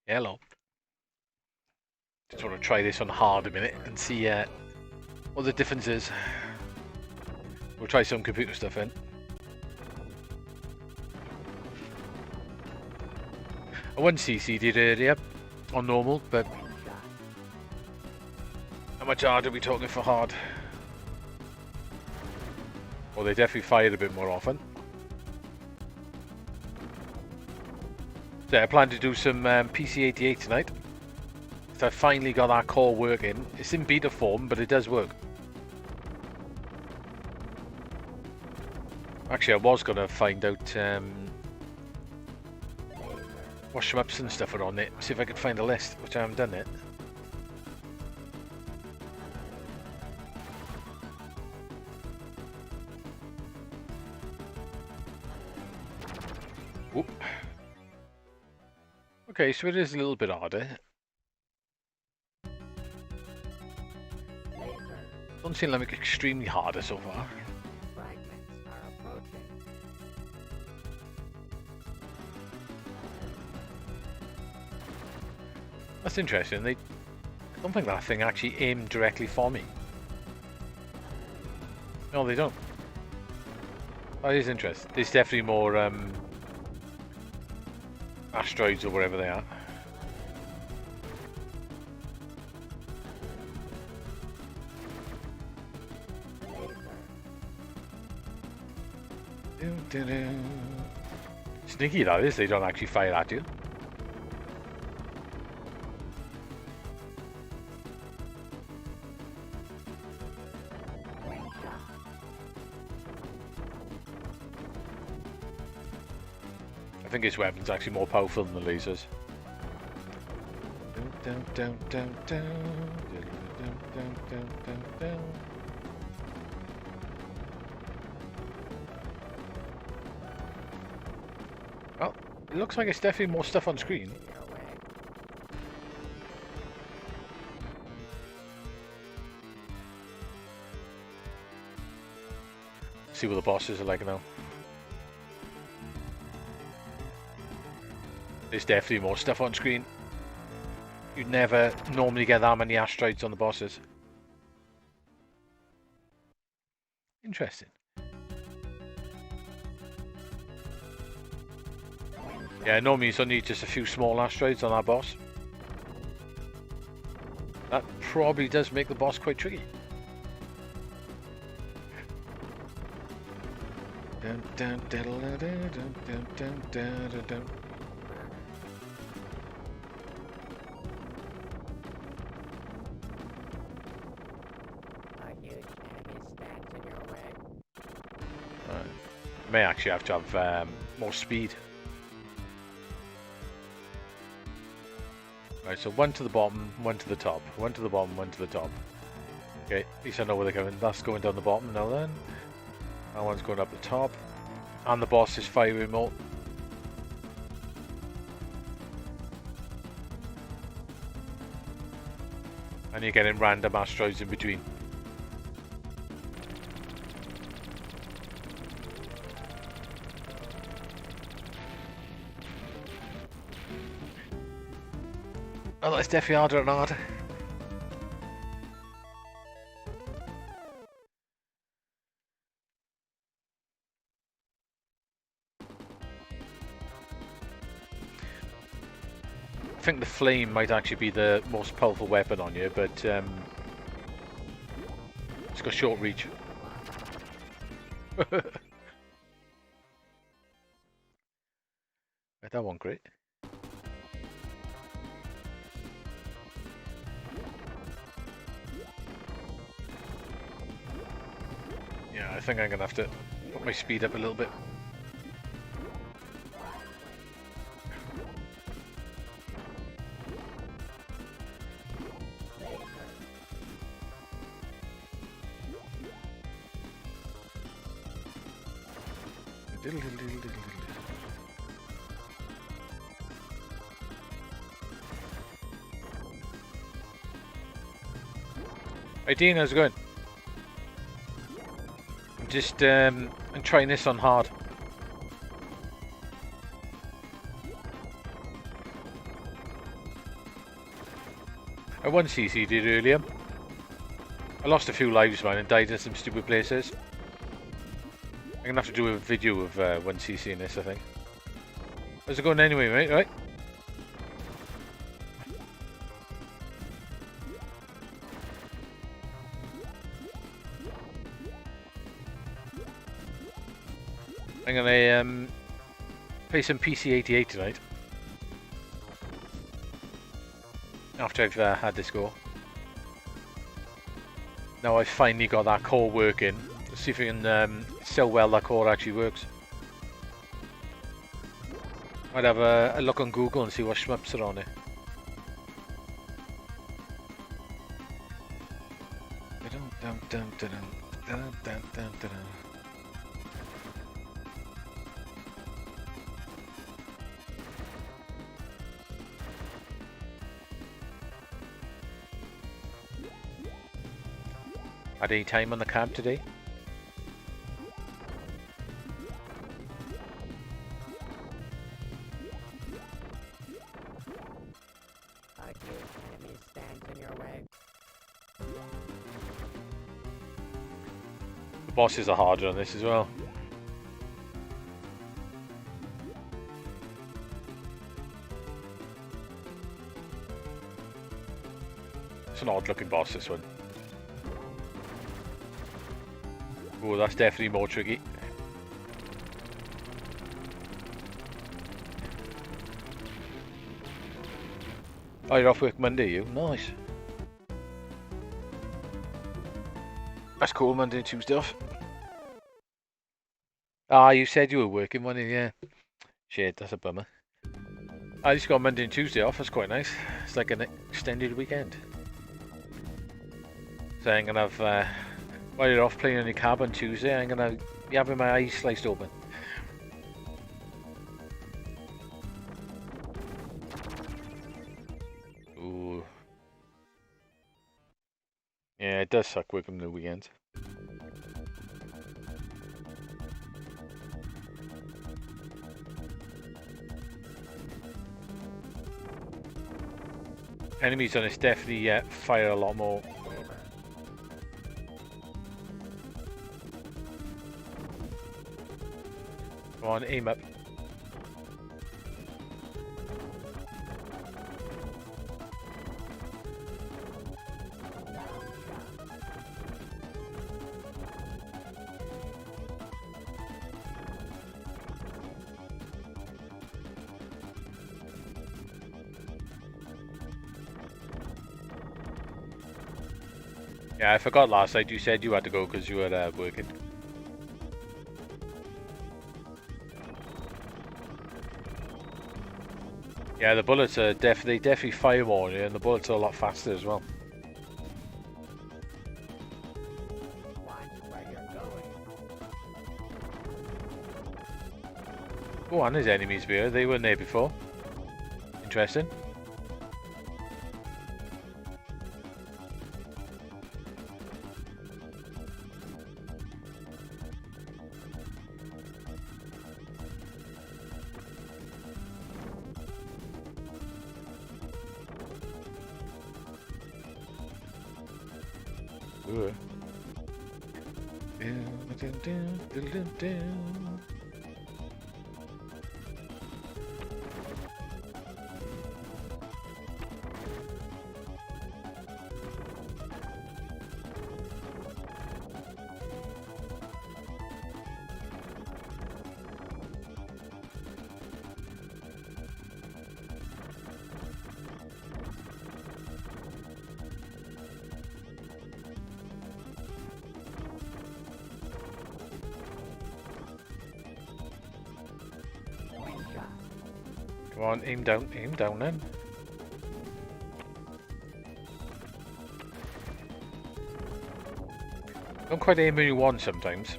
Hello. Just want to try this on hard a minute and see what the difference is. We'll try some computer stuff in. I won CC'd it earlier on normal, but how much hard are we talking for hard? Well, they definitely fired a bit more often. So I plan to do some PC88 tonight. So I finally got that core working. It's in beta form, but it does work. Actually, I was going to find out what shmups and stuff are on it. See if I could find a list, which I haven't done yet. Oop. Okay, so it is a little bit harder. Doesn't seem like extremely harder so far. That's interesting. I don't think that thing actually aimed directly for me. No, they don't. That is interesting. There's definitely more asteroids or wherever they are. Sneaky that is, they don't actually fire at you. I think his weapon's actually more powerful than the lasers. Well, it looks like it's definitely more stuff on screen. See what the bosses are like now. There's definitely more stuff on screen. You'd never normally get that many asteroids on the bosses. Interesting. Yeah, normally it's only just a few small asteroids on that boss. That probably does make the boss quite tricky. Dun, dun, dun, dun, dun, dun, dun, dun, dun. May actually have to have more speed. Right, so one to the bottom, one to the top, one to the bottom, one to the top. Okay, at least I know where they're going. That's going down the bottom now then. That one's going up the top. And the boss is firing more. And you're getting random asteroids in between. Oh, that's definitely harder and harder. I think the flame might actually be the most powerful weapon on you, but it's got short reach. Right, that one great. Yeah, I think I'm gonna have to put my speed up a little bit. Hey Dean, how's it going? I'm trying this on hard. I 1cc'd it earlier. I lost a few lives, man, and died in some stupid places. I'm gonna have to do a video of 1cc in this, I think. How's it going anyway, mate? Right? I'm gonna play some PC88 tonight. After I've had this go. Now I've finally got that core working. Let's see if we can see how well that core actually works. I'd have a look on Google and see what shmups are on it. Had any time on the cab today? The bosses are harder on this as well. It's an odd looking boss, this one. Oh, that's definitely more tricky. Oh, you're off work Monday, you? Nice. That's cool, Monday and Tuesday off. Ah, you said you were working one, yeah. Shit, that's a bummer. I just got Monday and Tuesday off, that's quite nice. It's like an extended weekend. So I'm gonna have, while you're off playing on your cab on Tuesday, I'm gonna be having my eyes sliced open. Ooh. Yeah, it does suck working on the weekends. Enemies on this definitely fire a lot more. Come on, aim up. Yeah, I forgot last night you said you had to go because you were working. Yeah, the bullets are definitely fire more, and the bullets are a lot faster as well. Oh, and there's enemies here. They weren't there before. Interesting. Ooh. Come on, aim down then. Don't quite aim where you want sometimes.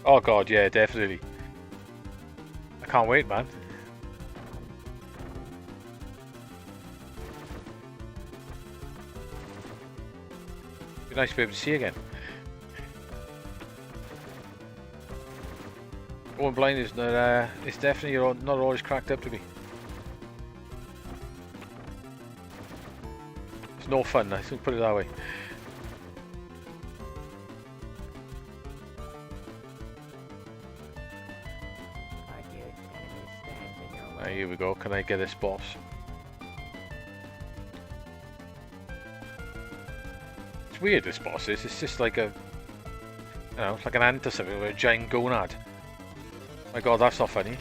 Oh god, yeah, definitely. I can't wait, man. Be nice to be able to see again. Going blind is not, it's definitely not always cracked up to be. It's no fun, I think, put it that way. Here we go, can I get this boss? It's weird, this boss is. It's just like a, you know, like an ant or something with a giant gonad. My god, that's not funny.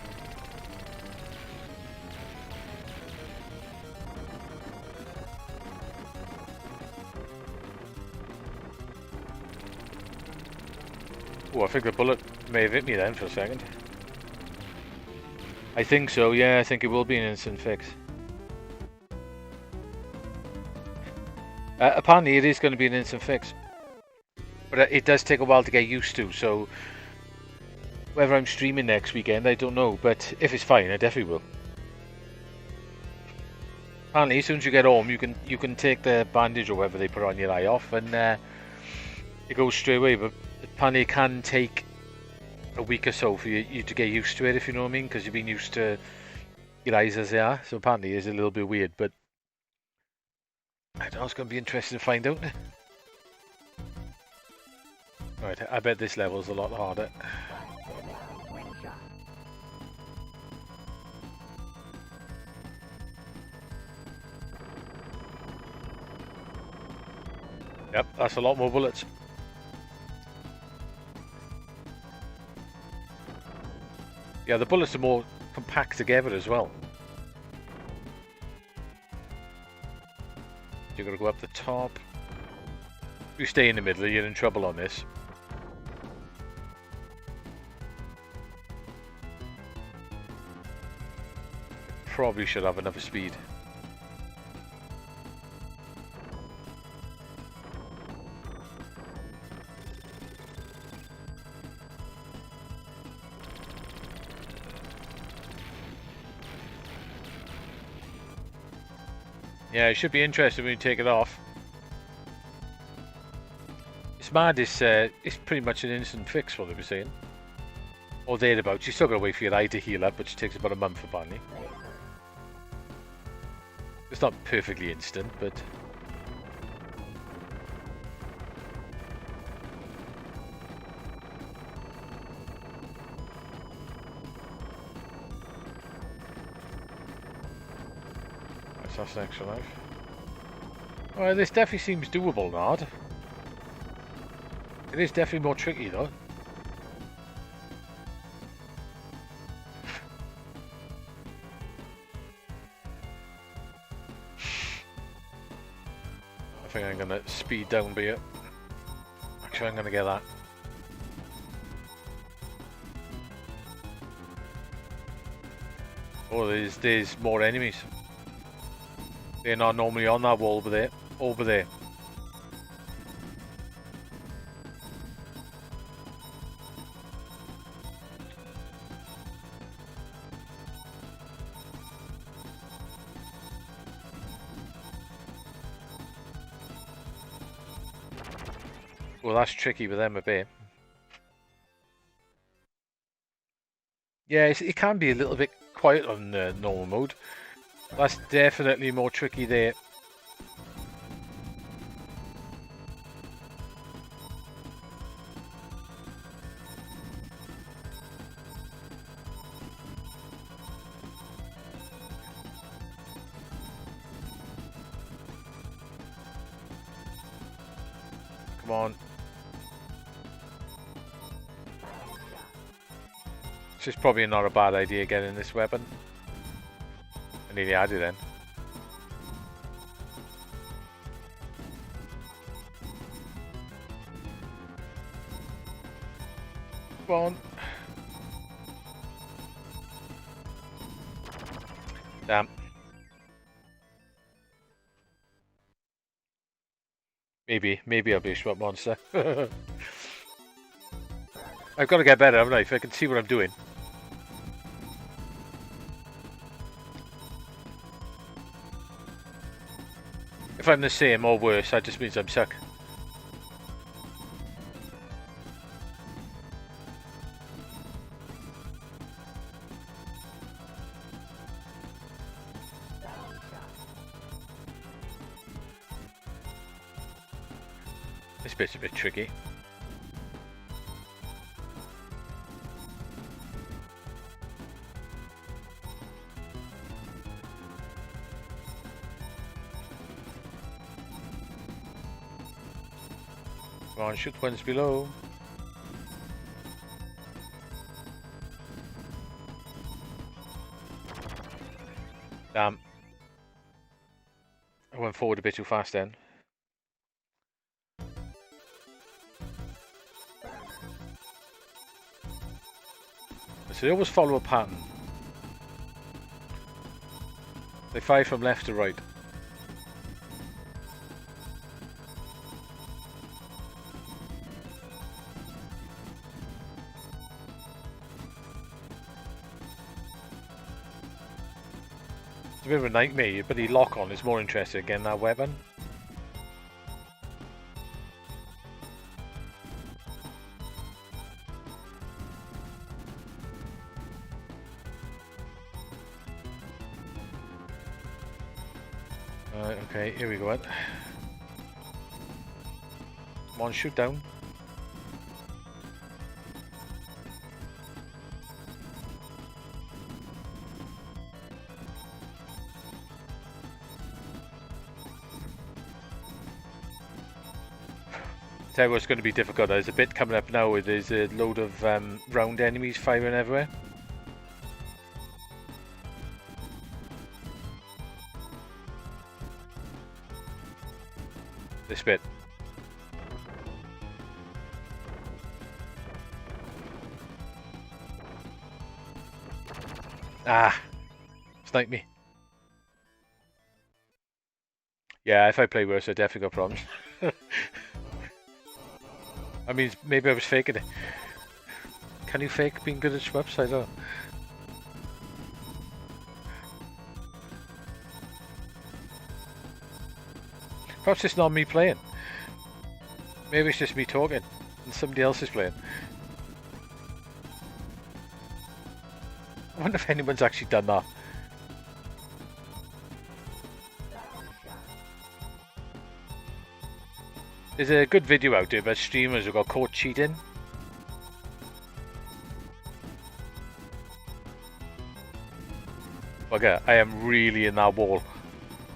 Oh, I think the bullet may have hit me then for a second. I think so, yeah, I think it will be an instant fix. Apparently it is going to be an instant fix. But it does take a while to get used to, so whether I'm streaming next weekend, I don't know, but if it's fine, I definitely will. Apparently, as soon as you get home, you can take the bandage or whatever they put on your eye off, and it goes straight away. But apparently, it can take a week or so for you to get used to it, if you know what I mean, because you've been used to your eyes as they are. So apparently, it's a little bit weird, but I don't know. It's going to be interesting to find out. Right, I bet this level's a lot harder. Yep, that's a lot more bullets. Yeah, the bullets are more compact together as well. You're going to go up the top. If you stay in the middle, you're in trouble on this. Probably should have another speed. Yeah, it should be interesting when you take it off. It's mad, it's pretty much an instant fix, what they were saying. Or thereabouts. You still gotta wait for your eye to heal up, which takes about a month apparently. It's not perfectly instant, but... That's an extra life. Well, this definitely seems doable, Nard. It is definitely more tricky, though. I think I'm going to speed down a bit. Actually, I'm going to get that. Oh, there's more enemies. They're not normally on that wall over there. Over there. Well, that's tricky with them a bit. Yeah, it can be a little bit quiet on normal mode. That's definitely more tricky there. Come on. This is probably not a bad idea getting this weapon. I nearly had it then. Come on. Damn. Maybe I'll be a short monster. I've got to get better, haven't I? If I can see what I'm doing. If I'm the same or worse, that just means I'm stuck. This bit's a bit tricky. Come on, shoot the ones below. Damn. I went forward a bit too fast then. So they always follow a pattern. They fire from left to right. It's a bit of a nightmare, but the lock-on is more interesting again, that weapon. Okay, here we go. Come on, shoot down. Tell you what's going to be difficult. There's a bit coming up now where there's a load of round enemies firing everywhere. This bit. Ah! Snipe me. Yeah, if I play worse, I definitely got problems. I mean, maybe I was faking it. Can you fake being good at shmups? I don't know. Perhaps it's not me playing. Maybe it's just me talking and somebody else is playing. I wonder if anyone's actually done that. There's a good video out there about streamers who got caught cheating. Okay, I am really in that wall.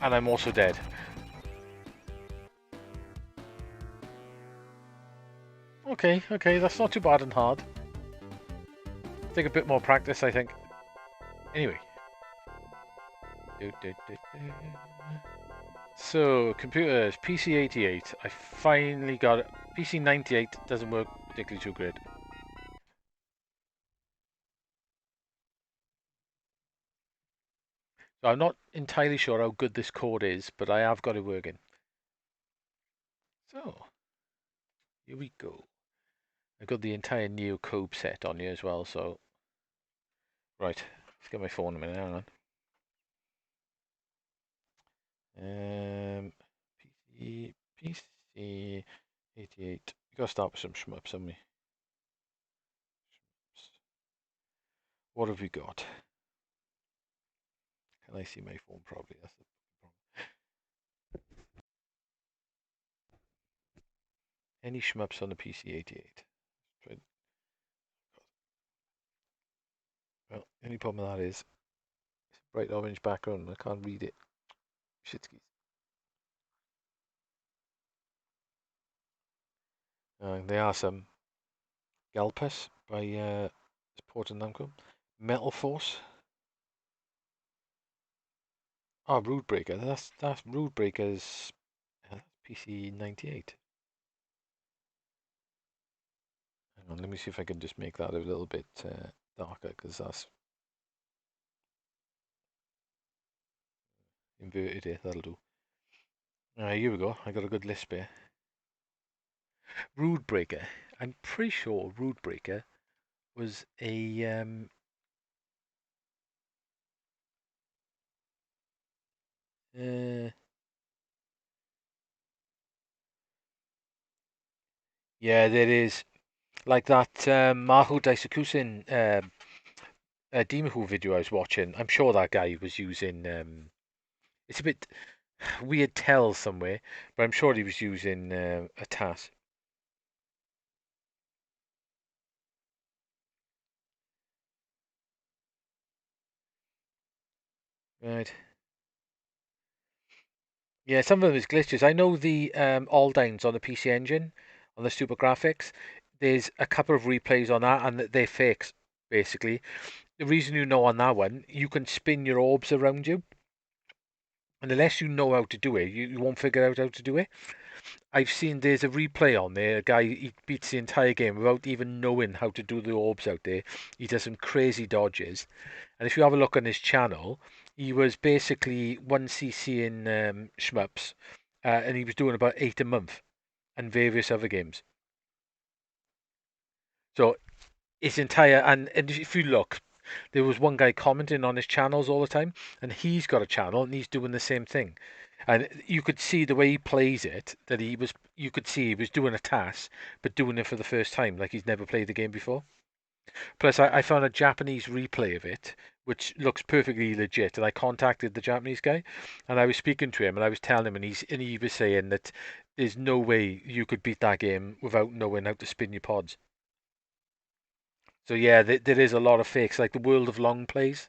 And I'm also dead. Okay, that's not too bad and hard. Take a bit more practice, I think. Anyway. So, computers, PC88. I finally got it. PC98 doesn't work particularly too great. So I'm not entirely sure how good this code is, but I have got it working. So, here we go. I've got the entire Neo code set on here as well, so... Right, let's get my phone a minute, hang on. PC 88. We gotta start with some shmups, haven't we? What have we got? Can I see my phone properly? That's the problem. Any shmups on the PC 88? Well, the only problem with that is it's a bright orange background and I can't read it. Shitskis. There are some Galpus by Sport and Namco. Metal Force. Oh, Rude Breaker. That's Rude Breaker's PC 98. Hang on, let me see if I can just make that a little bit darker because that's inverted here. That'll do. Here we go. I got a good lisp here. Rude Breaker. I'm pretty sure Rude Breaker was a yeah, there is like that Mahu Daisakusen Dimahu video I was watching. I'm sure that guy was using. It's a bit. weird tells somewhere, but I'm sure he was using a TAS. Right. Yeah, some of them is glitches. I know the all downs on the PC Engine, on the Super Graphics. There's a couple of replays on that, and they're fakes, basically. The reason you know on that one, you can spin your orbs around you, and unless you know how to do it, you won't figure out how to do it. I've seen there's a replay on there. A guy he beats the entire game without even knowing how to do the orbs out there. He does some crazy dodges, and if you have a look on his channel, he was basically 1cc in shmups, and he was doing about 8 a month and various other games. So his entire and if you look, there was one guy commenting on his channels all the time, and he's got a channel and he's doing the same thing. And you could see the way he plays it that you could see he was doing a task, but doing it for the first time, like he's never played the game before. Plus, I found a Japanese replay of it, which looks perfectly legit. And I contacted the Japanese guy, and I was speaking to him, and I was telling him, and he was saying that there's no way you could beat that game without knowing how to spin your pods. So yeah, there is a lot of fakes, like the World of Long plays,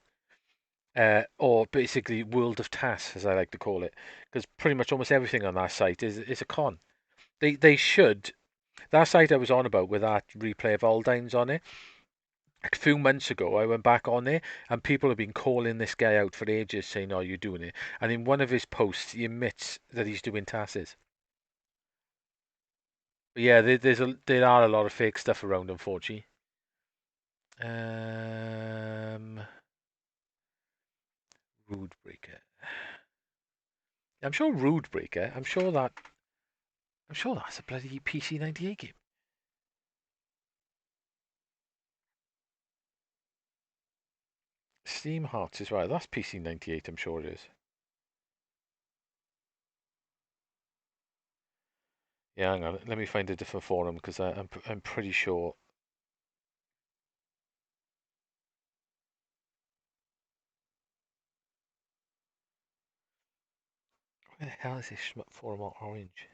or basically World of TAS, as I like to call it, because pretty much almost everything on that site is a con. They should that site I was on about with that replay of Aldines on it. A few months ago, I went back on there, and people have been calling this guy out for ages, saying, "Oh, you're doing it." And in one of his posts, he admits that he's doing TASes. But yeah, there are a lot of fake stuff around, unfortunately. Um, Rude Breaker. I'm sure Rude Breaker. I'm sure that's a bloody PC 98 game. Steam Hearts is right. That's PC 98. I'm sure it is. Yeah, hang on. Let me find a different forum because I'm pretty sure. Where the hell is this forum on Orange?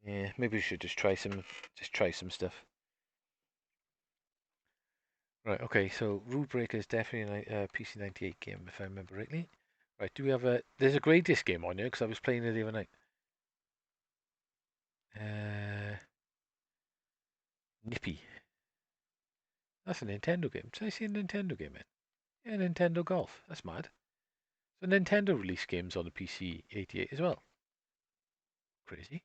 Yeah, maybe we should just try some stuff. Right. Okay. So Rude Breaker is definitely a PC 98 game, if I remember rightly. Right. Do we have a? There's a Grey Disc game on here because I was playing it the other night. Uh, Nippy. That's a Nintendo game. Did I see a Nintendo game in? Yeah, Nintendo Golf. That's mad. So Nintendo released games on the PC 88 as well. Crazy.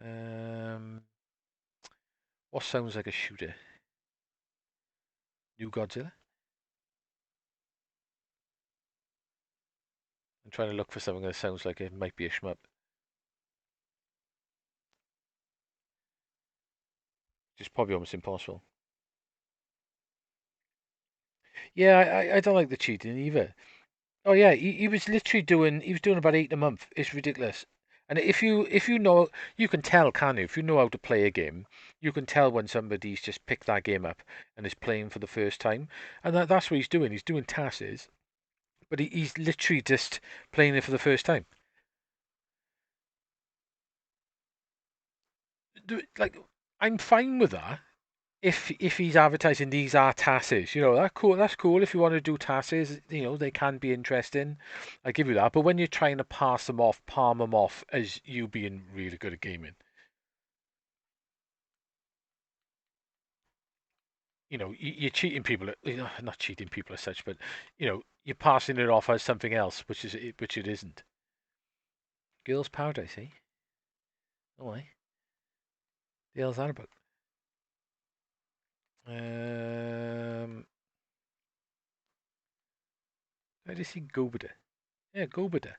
Um, what sounds like a shooter? New Godzilla? I'm trying to look for something that sounds like it might be a shmup. It's probably almost impossible. Yeah, I don't like the cheating either. Oh yeah, he was literally doing about 8 a month. It's ridiculous. And if you know you can tell, can you? If you know how to play a game, you can tell when somebody's just picked that game up and is playing for the first time. And that's what he's doing. He's doing tasks, but he's literally just playing it for the first time. Like I'm fine with that. If he's advertising these are tasses, that cool. That's cool. If you want to do tasses, they can be interesting. I give you that. But when you're trying to pass them off, palm them off as you being really good at gaming, you're cheating people. Not cheating people as such, but you're passing it off as something else, which it isn't. Girls' Paradise, eh? Oh, I. The hell's that about? Um, I just see Gobada. Yeah, Gobada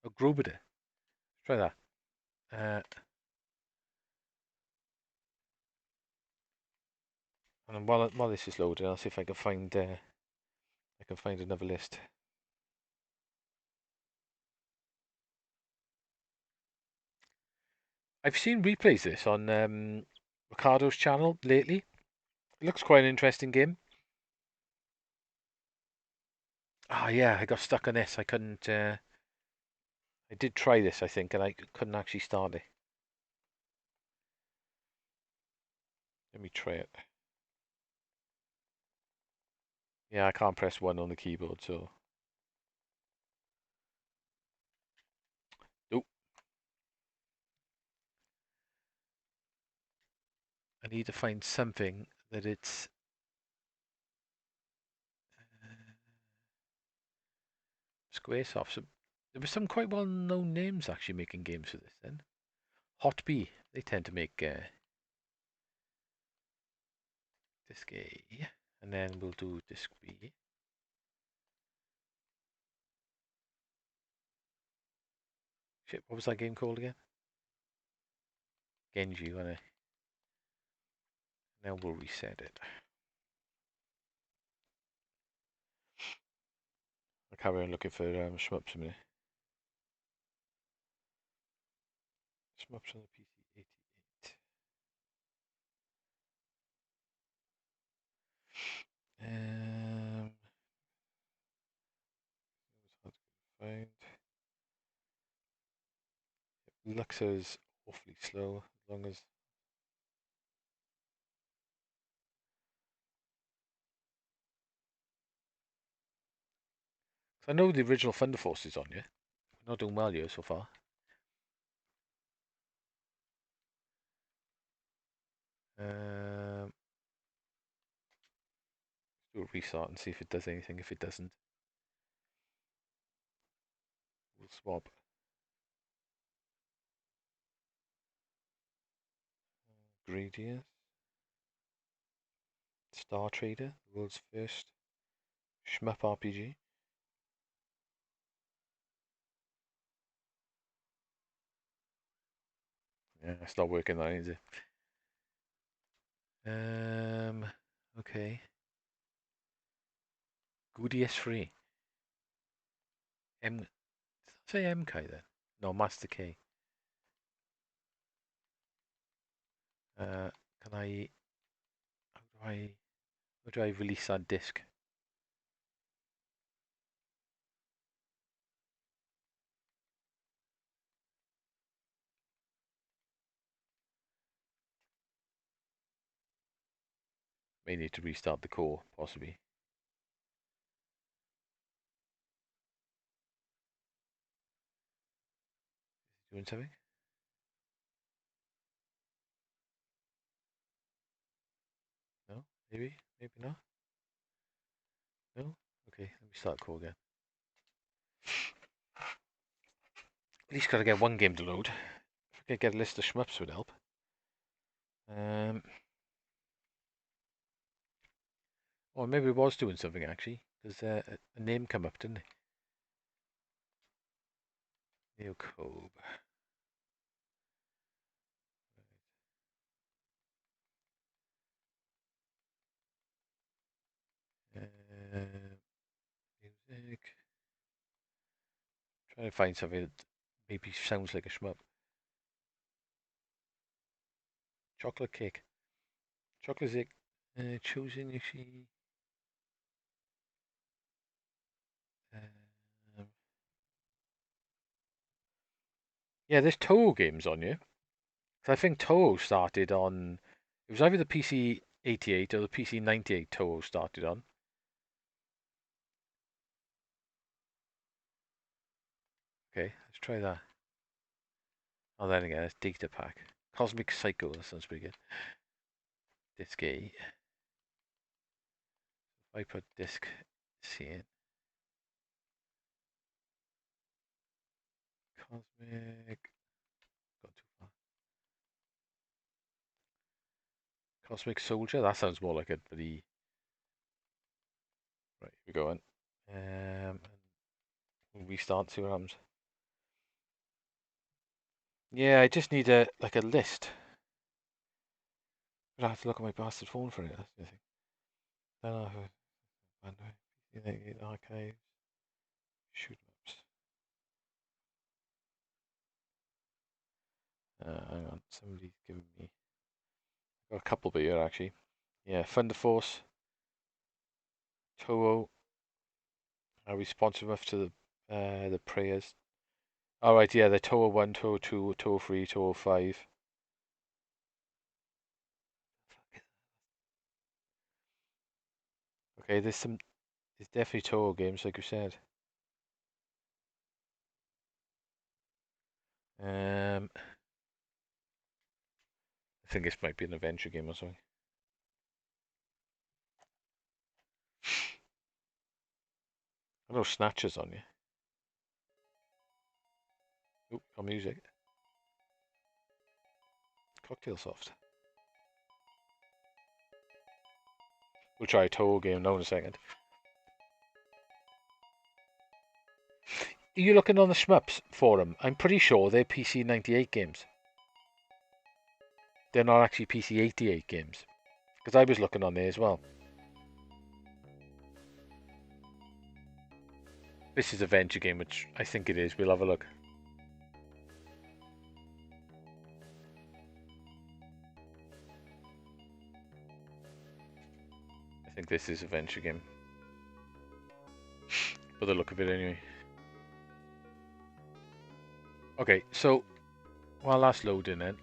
or Grobada. Try that. Uh, and while this is loading, I'll see if I can find another list. I've seen replays this on Ricardo's channel lately. It looks quite an interesting game. Ah, yeah, I got stuck on this. I couldn't. I did try this, I think, and I couldn't actually start it. Let me try it. Yeah, I can't press 1 on the keyboard, so. Nope. I need to find something that it's. Squaresoft. So there were some quite well-known names actually making games for this then. Hot B. They tend to make Disc A. And then we'll do Disc B. Shit, what was that game called again? Genji, wasn't it? Now we'll reset it. I'll carry on looking for shmups a minute. Shmups on the PC 88. It was hard to find. Luxor's awfully slow, as long as. I know the original Thunder Force is on, yeah? We're not doing well here so far. Do a restart and see if it does anything. If it doesn't, we'll swap. Gradius. Star Trader, the world's first shmup RPG. Yeah, it's not working that, is it? Okay. Goody S3. M. Say MK then. No, Master K. Can I? How do I? How do I release that disc? May need to restart the core, possibly. Doing something? No? Maybe? Maybe not? No? Okay, let me start core again. At least gotta get one game to load. If I could get a list of shmups would help. Or maybe it was doing something actually. There's a name come up, didn't it? Neocobe. Music. Trying to find something that maybe sounds like a shmup. Chocolate cake. Chocolate cake. Choosing actually. Um, yeah, there's Toho games on you. So I think Toho started on. It was either the PC 88 or the PC 98 Toho started on. Okay, let's try that. Oh, then again, it's Data Pack. Cosmic Psycho, that sounds pretty good. Disc A. If I put Disc C in. Cosmic. Got too far. Cosmic Soldier, that sounds more like a bloody. Right, here we go on. We'll restart, see what happens. Yeah, I just need a list. I have to look at my bastard phone for it. That's the thing. Then I have archives, shoot maps. Hang on, somebody's giving me Got a couple of here actually. Yeah, Thunder Force, Toho. Are responsive enough to the prayers? All right, yeah, the Toho 1, Toho 2, Toho 3, Toho 5. Okay, there's definitely Toho games, like you said. I think this might be an adventure game or something. I know Snatcher's on you. Oh, got music. Cocktail Soft. We'll try a Toho game now in a second. Are you looking on the Shmups forum? I'm pretty sure they're PC 98 games. They're not actually PC 88 games. Because I was looking on there as well. This is a venture game, which I think it is. We'll have a look. I think this is a venture game. By the look of it anyway. Okay, so while that's loading in.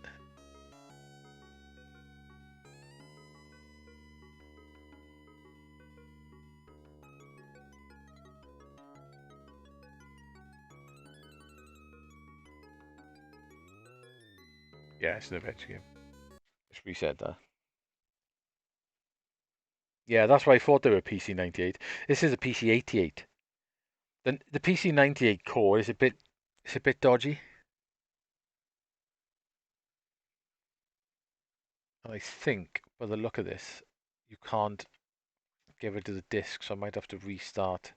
Yeah, it's an adventure game. Just reset that. Yeah, that's why I thought they were PC 98. This is a PC 88. The PC 98 core is a bit dodgy. And I think by the look of this, you can't get rid of the disk, so I might have to restart.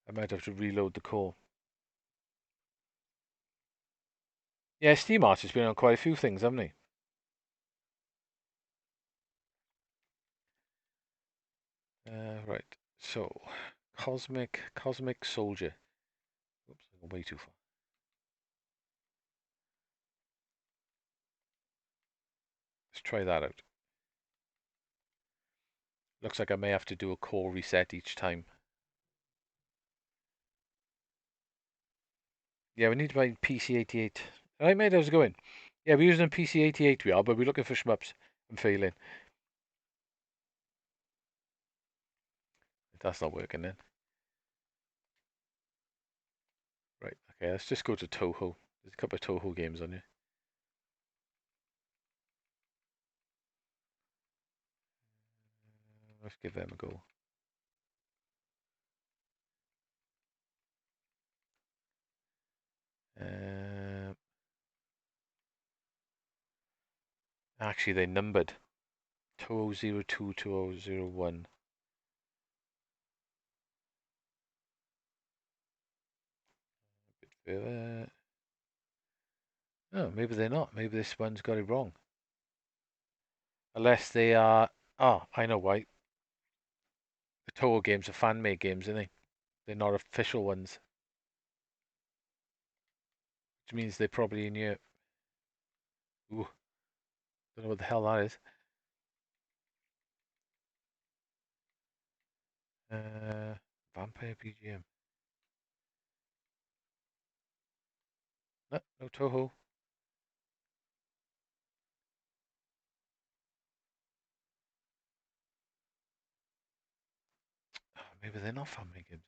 I might have to reload the core. Yeah, Steam Art's been on quite a few things, haven't he? Right. So, Cosmic Soldier. Oops, I went way too far. Let's try that out. Looks like I may have to do a core reset each time. Yeah, we need to buy PC88. Alright, mate, how's it going? Yeah, we're using a PC88 we are, but we're looking for shmups. I'm failing. That's not working then. Right, okay, let's just go to Toho. There's a couple of Toho games on here. Let's give them a go. Um, Actually, they numbered. Toho 02, Toho 01. Oh, maybe they're not. Maybe this one's got it wrong. Unless they are... Oh, I know why. The Toho games are fan-made games, aren't they? They're not official ones. Which means they're probably in your... Ooh, don't know what the hell that is. Vampire PGM. No, no Toho. Oh, maybe they're not fan-made games.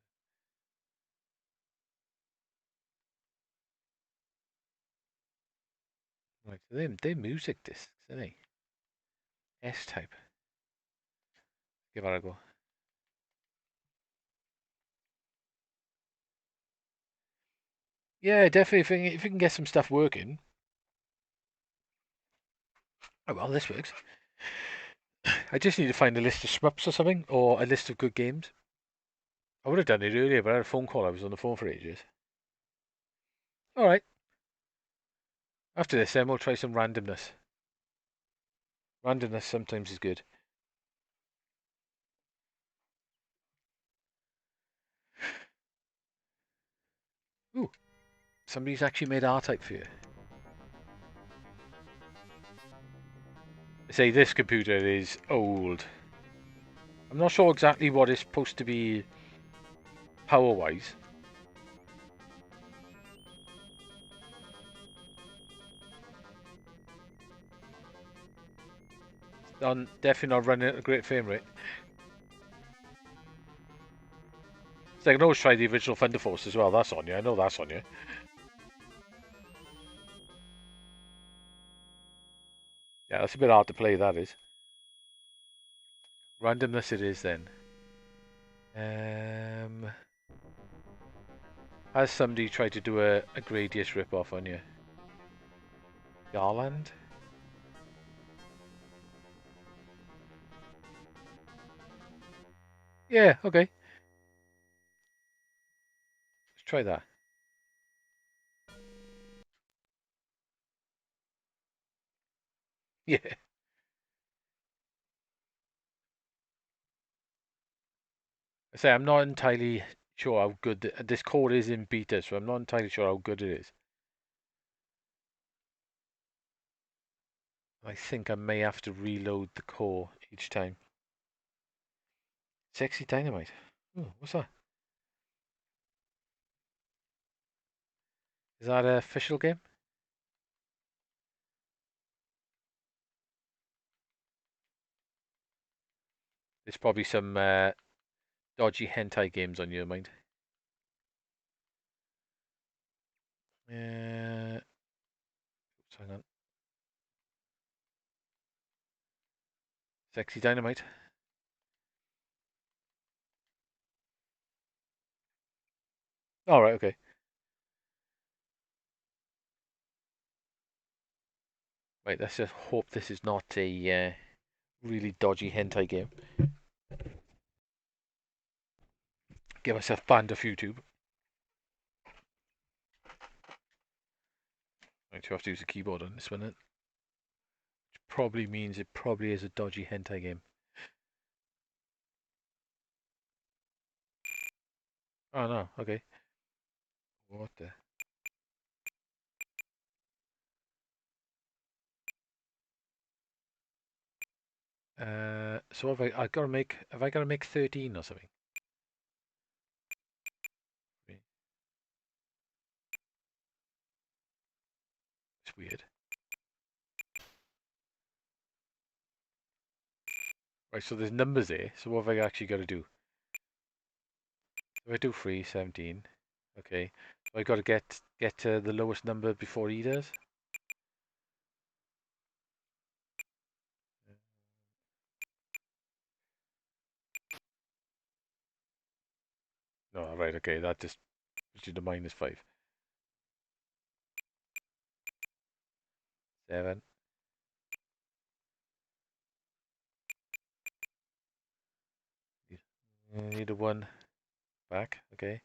Right, so they're music discs, aren't they? S-type. Give that a go. Yeah, definitely. If you can get some stuff working. Oh, well, this works. I just need to find a list of shmups or something, or a list of good games. I would have done it earlier, but I had a phone call. I was on the phone for ages. All right. After this, then we'll try some randomness. Randomness sometimes is good. Ooh, somebody's actually made R-Type for you. Say this computer is old. I'm not sure exactly what it's supposed to be power-wise. Definitely not running at a great frame rate. So I can always try the original Thunder Force as well. That's on you. I know that's on you. Yeah, that's a bit hard to play, that is. Randomness it is then. Has somebody tried to do a Gradius rip-off on you? Garland? Yeah, okay. Let's try that. Yeah. I say I'm not entirely sure how good this code is in beta, so I'm not entirely sure how good it is. I think I may have to reload the core each time. Sexy Dynamite. Oh, what's that? Is that an official game? There's probably some dodgy hentai games on your mind. Hang on. Sexy Dynamite. All right, okay. Right, let's just hope this is not a really dodgy hentai game. Get myself banned off YouTube. Right, you have to use a keyboard on this one, which probably means it probably is a dodgy hentai game. Oh no, okay. What the? So have I got to make? Have I got to make 13 or something? It's weird. Right, so there's numbers there. So what have I actually got to do? If I do 3, 17. Okay. So I got to get to the lowest number before he does. No, right. Okay, that just puts you to -5. 7. Need a 1 back. Okay.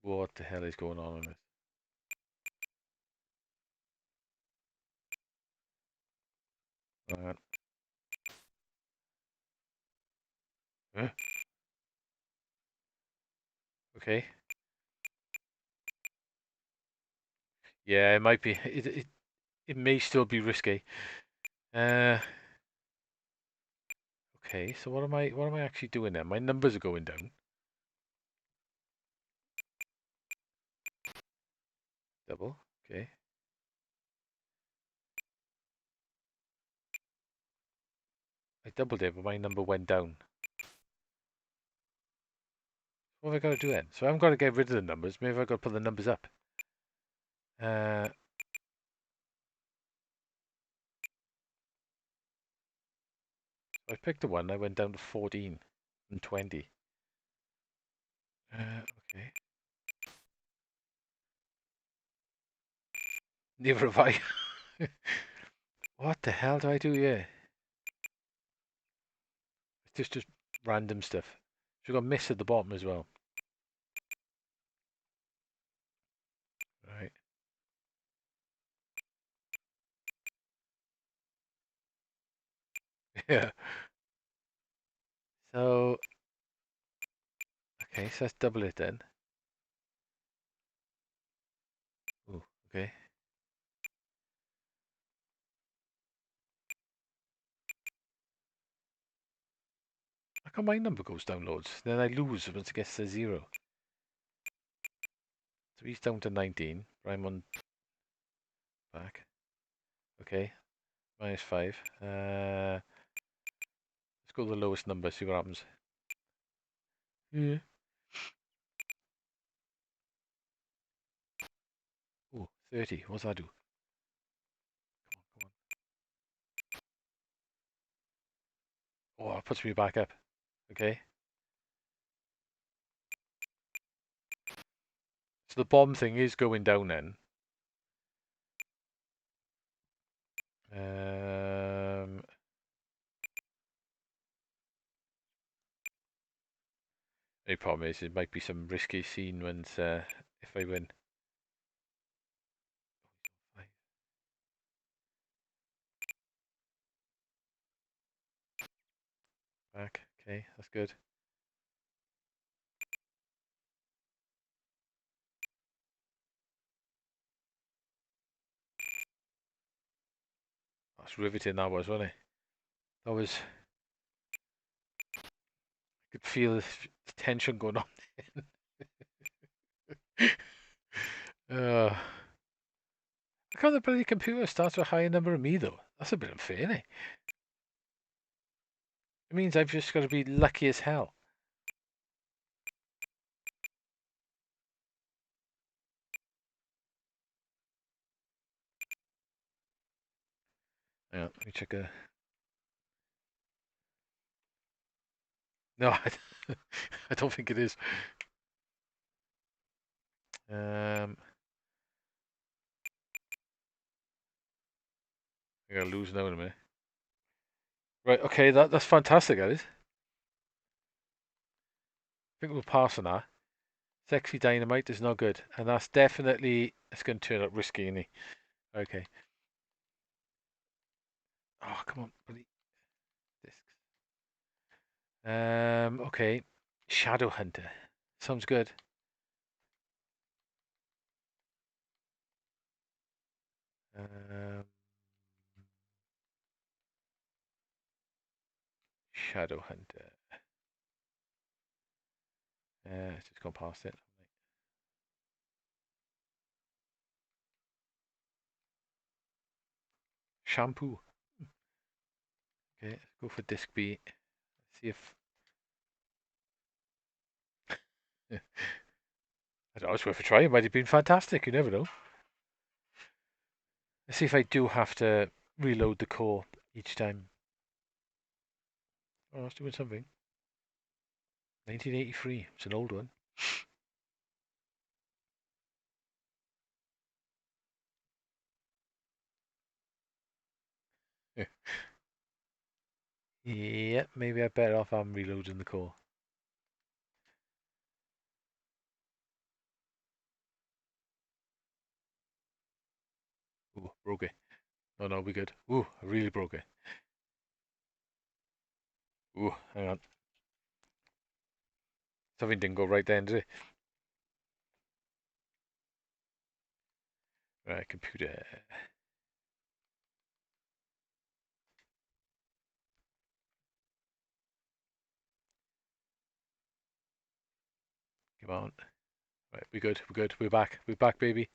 What the hell is going on this? Alright. Huh? Okay. Yeah, it might be. It may still be risky. Uh. Okay. So what am I actually doing there? My numbers are going down. Double. Okay. I doubled it, but my number went down. What have I got to do then? So I've got to get rid of the numbers. Maybe I've got to put the numbers up. Uh, I picked the one. I went down to 14 and 20. Okay. Neither have I. What the hell do I do here? It's just random stuff. So we've got miss at the bottom as well. Right. Yeah. So, okay, so let's double it then. Ooh, okay. How come my number goes down loads? Then I lose once it gets to 0. So he's down to 19. I'm on back. Okay, -5. Let's go to the lowest number, see what happens. Yeah. Ooh, 30. What's that do? Come on. Oh, it puts me back up. Okay. So the bomb thing is going down then. Um, the problem is it might be some risky scene when if I win. Back. Okay, that's good. That's riveting. That was, wasn't it? That was. I could feel the tension going on. uh, I can't the bloody computer starts with a higher number than me though. That's a bit unfair, isn't it? It means I've just got to be lucky as hell. Yeah, let me check a. No, I don't think it is. I'm gonna lose now in a minute. Right, okay, that's fantastic, that is. I think we'll pass on that. Sexy Dynamite is not good, and that's definitely it's going to turn out risky, isn't it? Okay. Oh, come on, buddy. Discs. Okay. Shadow Hunter. Sounds good. Um, Shadow Hunter. Let's just go past it. Shampoo. Okay, let's go for disc B. See if I don't know, it's worth a try. It might have been fantastic. You never know. Let's see if I do have to reload the core each time. Oh, it's doing something. 1983. It's an old one. Yeah, maybe I better off I'm reloading the core. Ooh, broke it. Oh no, we good. Ooh, I really broke it. Ooh, hang on. Something didn't go right then, did it? Right, computer. Come on. Right, we good. We're good. We're back. We're back, baby.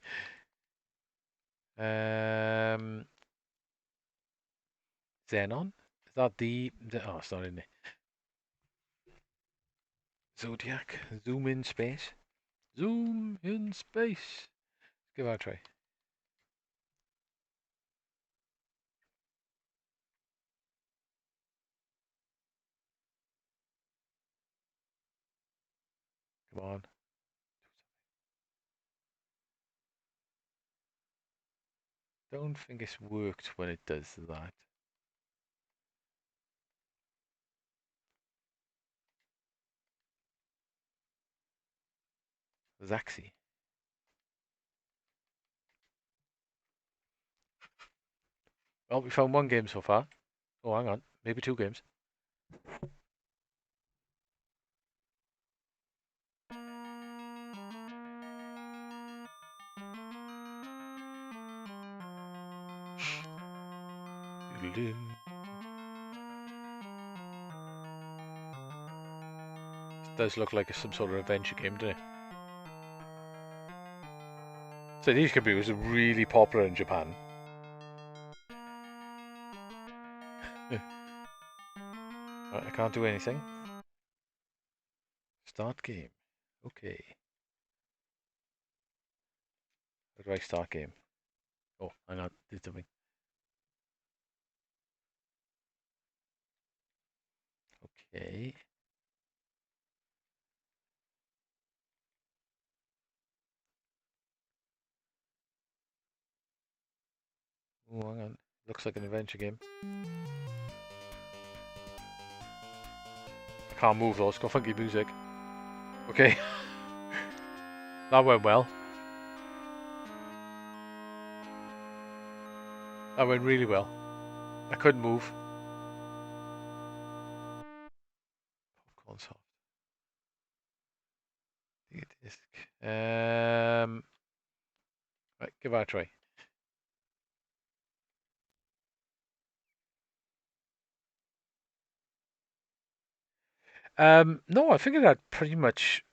Um, Xenon? Is that the? Oh, it's not in there. Zodiac. Zoom in space. Zoom in space. Give that a try. Come on. Don't think it's worked when it does that. Zaxi. Well, we found one game so far. Oh, hang on. Maybe two games. Does look like some sort of adventure game, doesn't it? So these computers are really popular in Japan. Right, I can't do anything. Start game. Okay. How do I start game? Oh, hang on. Did something. Okay. Oh, hang on. Looks like an adventure game. I can't move though. It's got funky music. Okay. That went well. That went really well. I couldn't move. Popcorn soft. Disc. Right, give that a try. No, I think it had pretty much.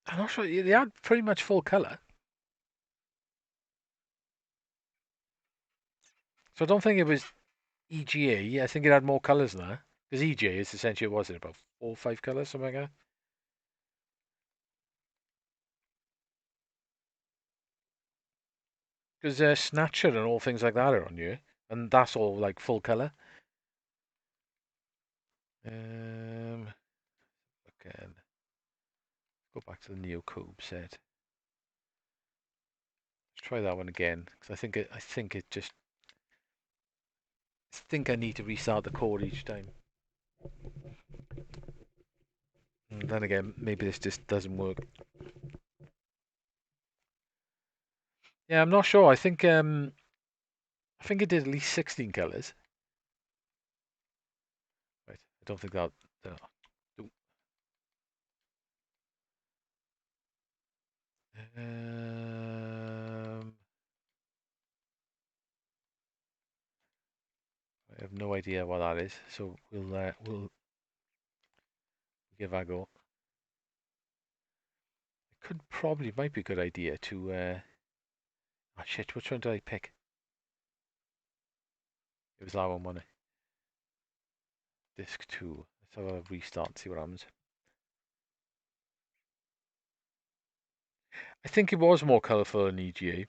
I'm not sure. They had pretty much full color. So I don't think it was EGA. I think it had more colors than that. Because EGA is essentially, was it about 4 or 5 colors, something like that? Because Snatcher and all things like that are on here. And that's all like full color. Again. Go back to the Neocube set. Let's try that one again. Because I think I need to restart the code each time. And then again, maybe this just doesn't work. Yeah, I'm not sure. I think it did at least 16 colors. Right. I don't think that. Um, I have no idea what that is, so we'll give that a go. It might be a good idea to. Oh shit! Which one did I pick? It was that one, wasn't it? Disc 2. Let's have a restart and see what happens. I think it was more colourful than EGA.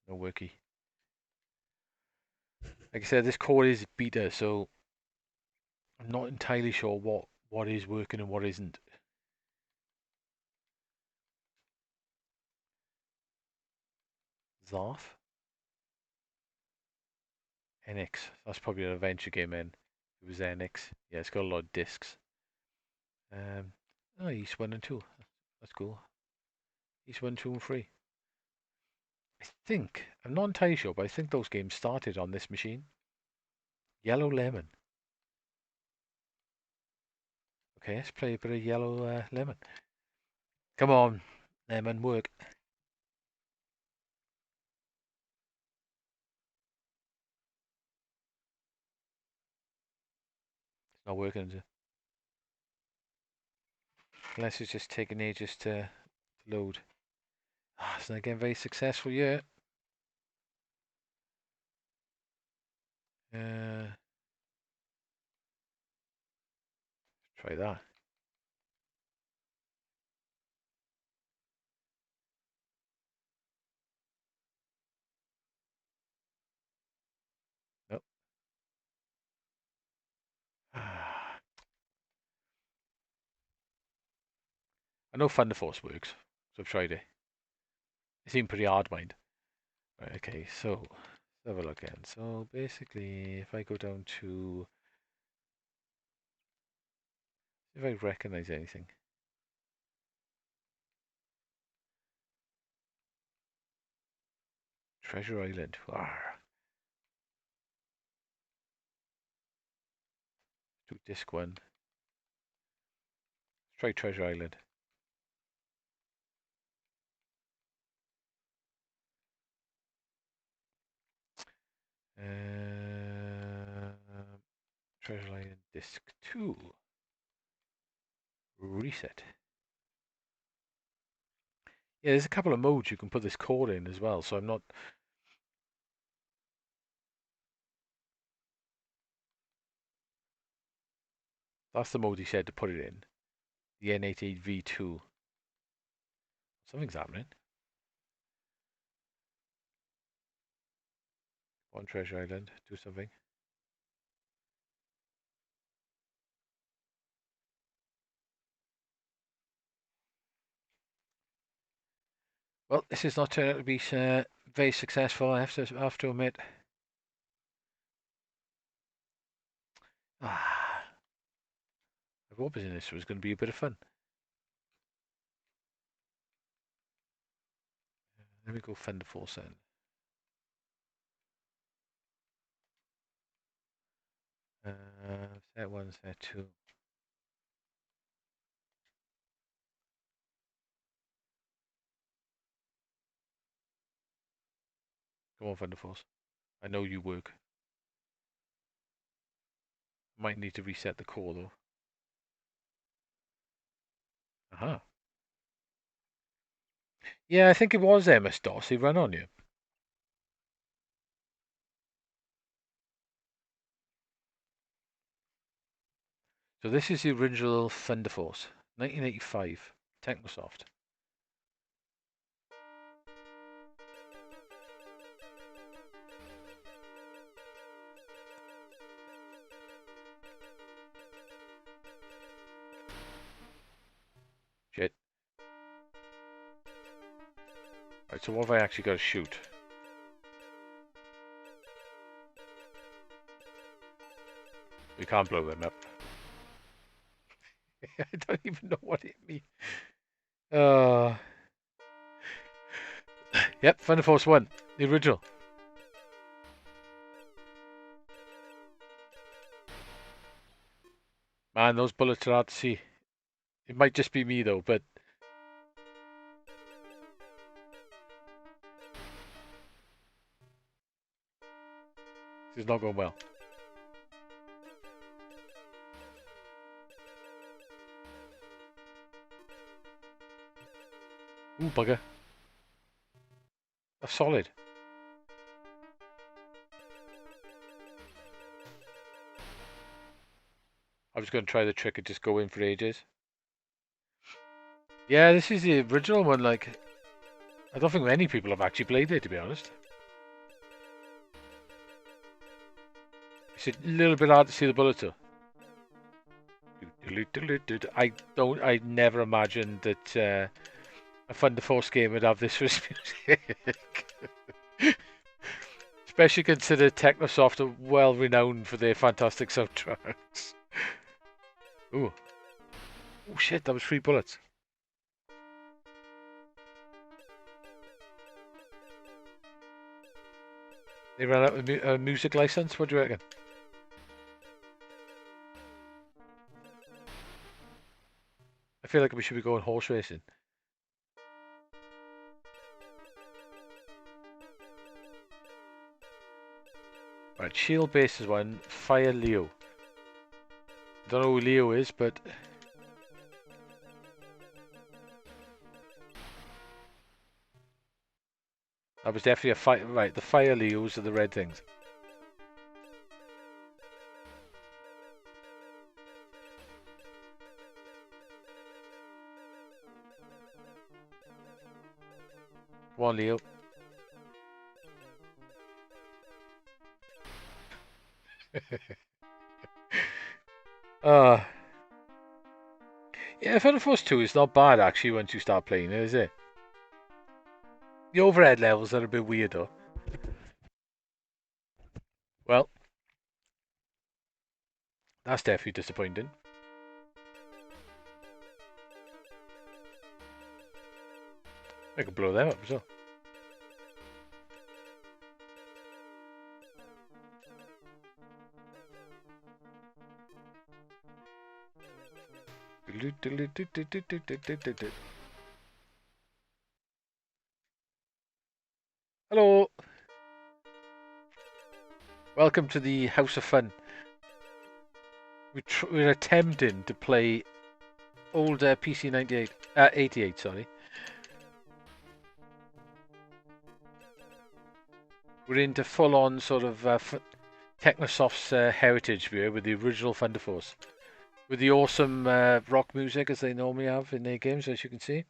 No worky. Like I said, this core is beta, so I'm not entirely sure what is working and what isn't. Zarf? NX. That's probably an adventure game then. It was NX. Yeah, it's got a lot of discs. Oh, East 1 and 2. That's cool. East 1, 2 and 3. I'm not entirely sure, but I think those games started on this machine. Yellow Lemon. Okay, let's play a bit of Yellow Lemon. Come on, Lemon, work. It's not working, is it? Unless it's just taking ages to load. It's not getting very successful yet. Try that. Nope. I know Thunder Force works, so I've tried it. It seemed pretty hard, mind. Right, okay, so let's have a look again. So basically, if I go down to, if I recognize anything. Treasure Island. Arr. Do disc 1. Try Treasure Island. Treasure Island Disc 2. Reset. Yeah, there's a couple of modes you can put this cord in as well, so I'm not... That's the mode he said to put it in. The N88V2. Something's happening. On Treasure Island, do something. Well, this is not turned out to be very successful, I have to admit. Ah, I was hoping this was going to be a bit of fun. Let me go Fender Force then. Set 1, set 2. Come on, Fender Force. I know you work. Might need to reset the core though. Aha. Yeah, I think it was MS-DOS. He ran on you. So this is the original Thunder Force, 1985, Technosoft. Shit. Right, so what have I actually got to shoot? We can't blow them up. I don't even know what it means. Yep, Thunder Force 1, the original. Man, those bullets are hard to see. It might just be me though, but... This is not going well. Ooh, bugger. That's solid. I was going to try the trick and just go in for ages. Yeah, this is the original one, like... I don't think many people have actually played it, to be honest. It's a little bit hard to see the bullet though. I never imagined that a Thunder Force game would have this for its music. Especially consider Technosoft are well renowned for their fantastic soundtracks. Ooh. Oh shit, that was 3 bullets. They ran out of a music license? What do you reckon? I feel like we should be going horse racing. Right, Shield Base is one. Fire Leo. Don't know who Leo is, but... That was definitely a fire... Right, the Fire Leos are the red things. Come on, Leo. Yeah, Final Force 2 is not bad actually once you start playing it, is it? The overhead levels are a bit weird though. Well, that's definitely disappointing. I could blow them up as well. Hello. Welcome to the House of Fun. We're attempting to play old PC 98, 88, sorry. We're into full-on sort of Technosoft's heritage view with the original Thunder Force. With the awesome rock music as they normally have in their games, as you can see.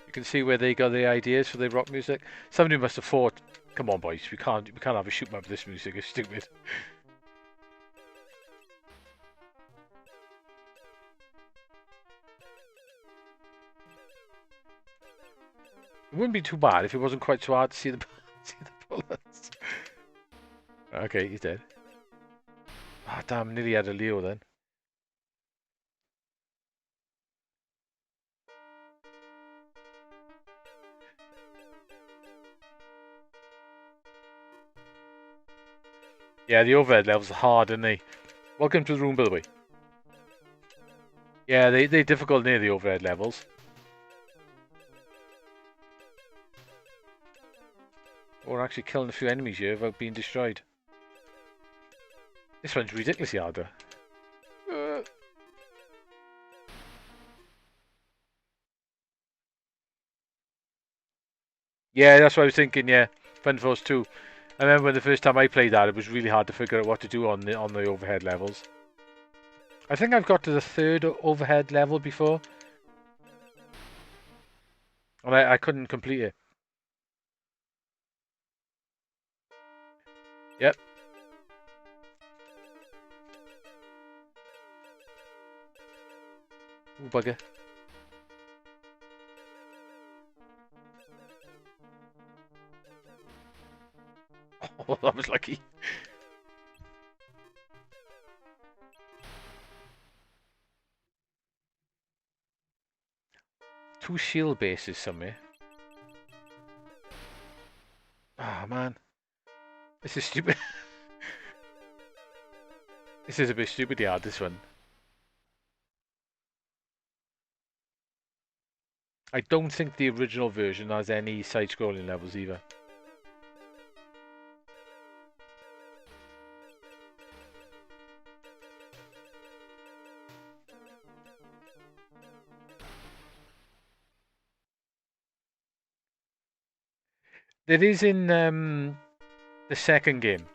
You can see where they got the ideas for the rock music. Somebody must have thought, "Come on, boys, we can't have a shoot 'em up with this music. It's stupid." It wouldn't be too bad if it wasn't quite so hard to see the see the bullets. Okay, he's dead. Ah, oh, damn! Nearly had a Leo then. Yeah, the overhead levels are hard, aren't they? Welcome to the room, by the way. Yeah, they're difficult near the overhead levels. We're actually killing a few enemies here without being destroyed. This one's ridiculously harder. Yeah, that's what I was thinking, yeah. Thunder Force 2. I remember the first time I played that, it was really hard to figure out what to do on the overhead levels. I think I've got to the 3rd overhead level before. And I couldn't complete it. Yep. Ooh, bugger. Oh, that was lucky. Two shield bases somewhere. Ah, oh, man. This is stupid. This is a bit stupidly hard, this one. I don't think the original version has any side-scrolling levels either. There is in the second game.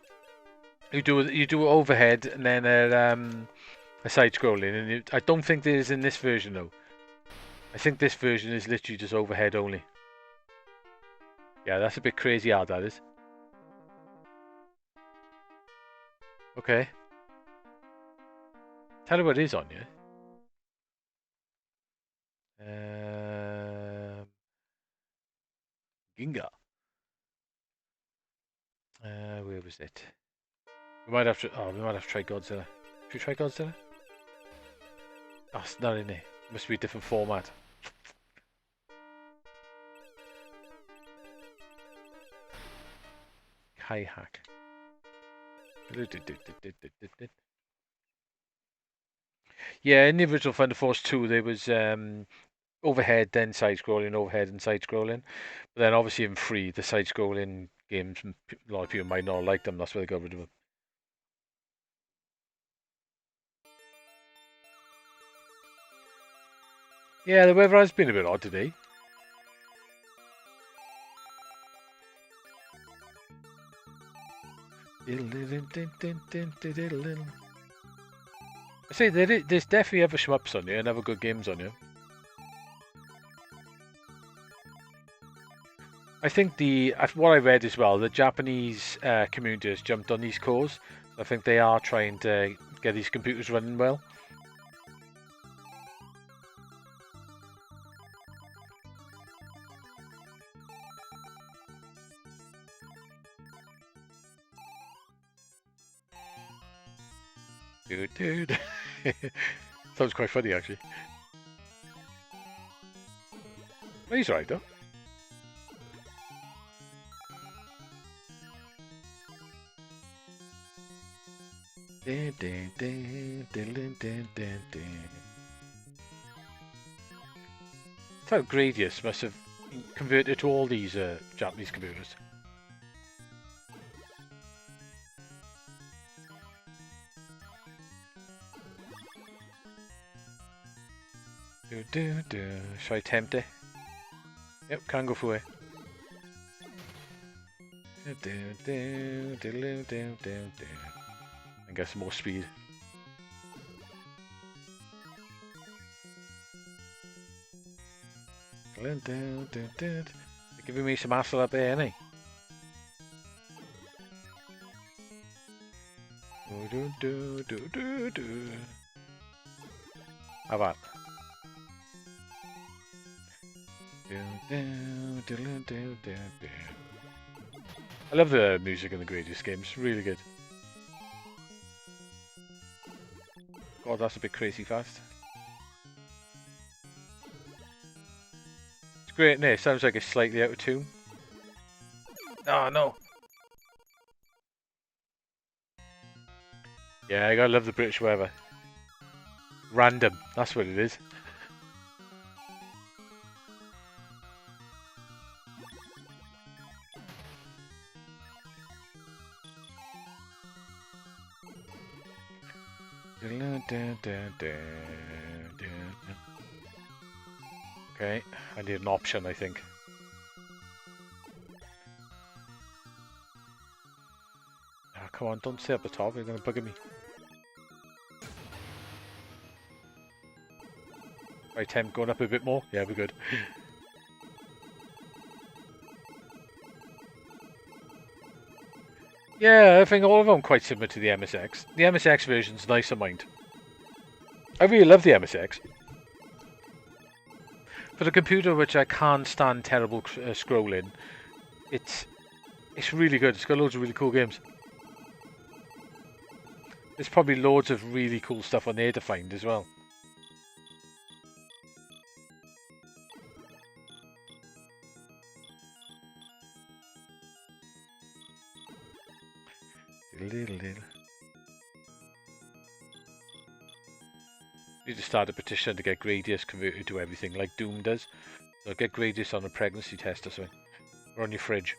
You do overhead and then a side-scrolling, and I don't think there is in this version though. I think this version is literally just overhead only. Yeah, that's a bit crazy hard, that is. Okay. Tell you what it is on you. Ginga. Where was it? We might have to. Oh, we might have to try Godzilla. Should we try Godzilla? Oh, it's not in there. It must be a different format. High hack. Yeah, in the original Thunder Force 2, there was overhead, then side-scrolling, overhead, and side-scrolling. But then, obviously, in 3, the side-scrolling games, a lot of people might not like them. That's why they got rid of them. Yeah, the weather has been a bit odd today. I say there's definitely other shmups on here and other good games on here. I think what I read as well, the Japanese community has jumped on these cores. I think they are trying to get these computers running well. Dude. Sounds quite funny, actually. He's right, though. So Gradius must have converted to all these Japanese computers. Should I attempt it? Yep, can go for it. And get some more speed. They're giving me some hassle up here, ain't they? How about? I love the music in the Gradius games, really good. God, that's a bit crazy fast. It's great, no? It sounds like it's slightly out of tune. Oh no! Yeah, I gotta love the British weather. Random, that's what it is. Okay, I need an option, I think. Ah, come on, don't stay up the top, you're gonna bugger me. Right, Tim, going up a bit more? Yeah, we're good. Yeah, I think all of them are quite similar to the MSX. The MSX version's nicer, mind. I really love the MSX. For a computer which I can't stand terrible scrolling, it's really good. It's got loads of really cool games. There's probably loads of really cool stuff on there to find as well. Need to start a petition to get Gradius converted to everything like Doom does. So get Gradius on a pregnancy test or something. Or on your fridge.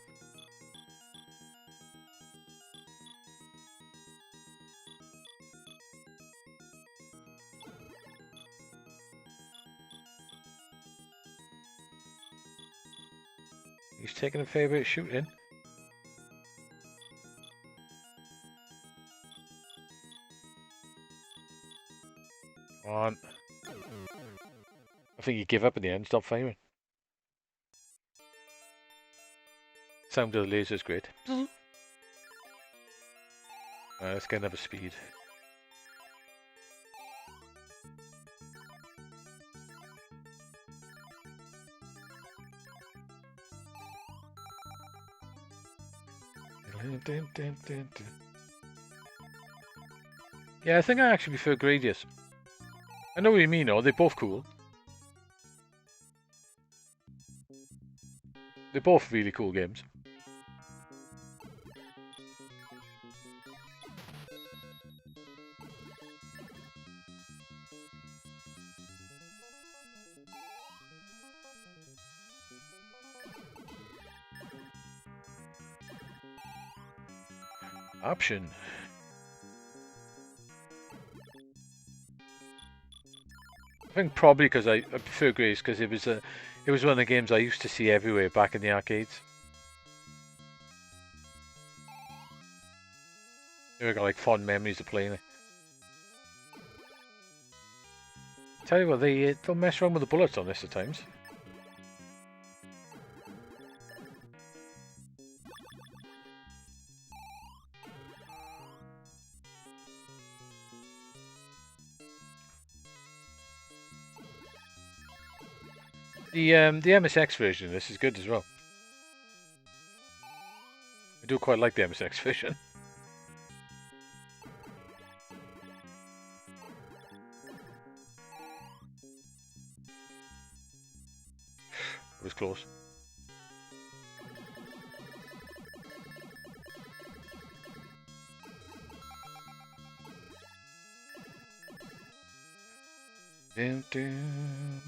He's taking a fair bit of shooting. Come on. I think you give up in the end, stop firing. Sound of the laser is great. Let's get another speed. Yeah, I think I actually prefer Gradius. I know what you mean, though. They're both cool. They're both really cool games. Option. I think probably because I prefer Gradius because it was one of the games I used to see everywhere back in the arcades. I got like fond memories of playing it. Tell you what, they don't mess around with the bullets on this at times. The MSX version of this is good as well. I do quite like the MSX version. It was close. Dun, dun.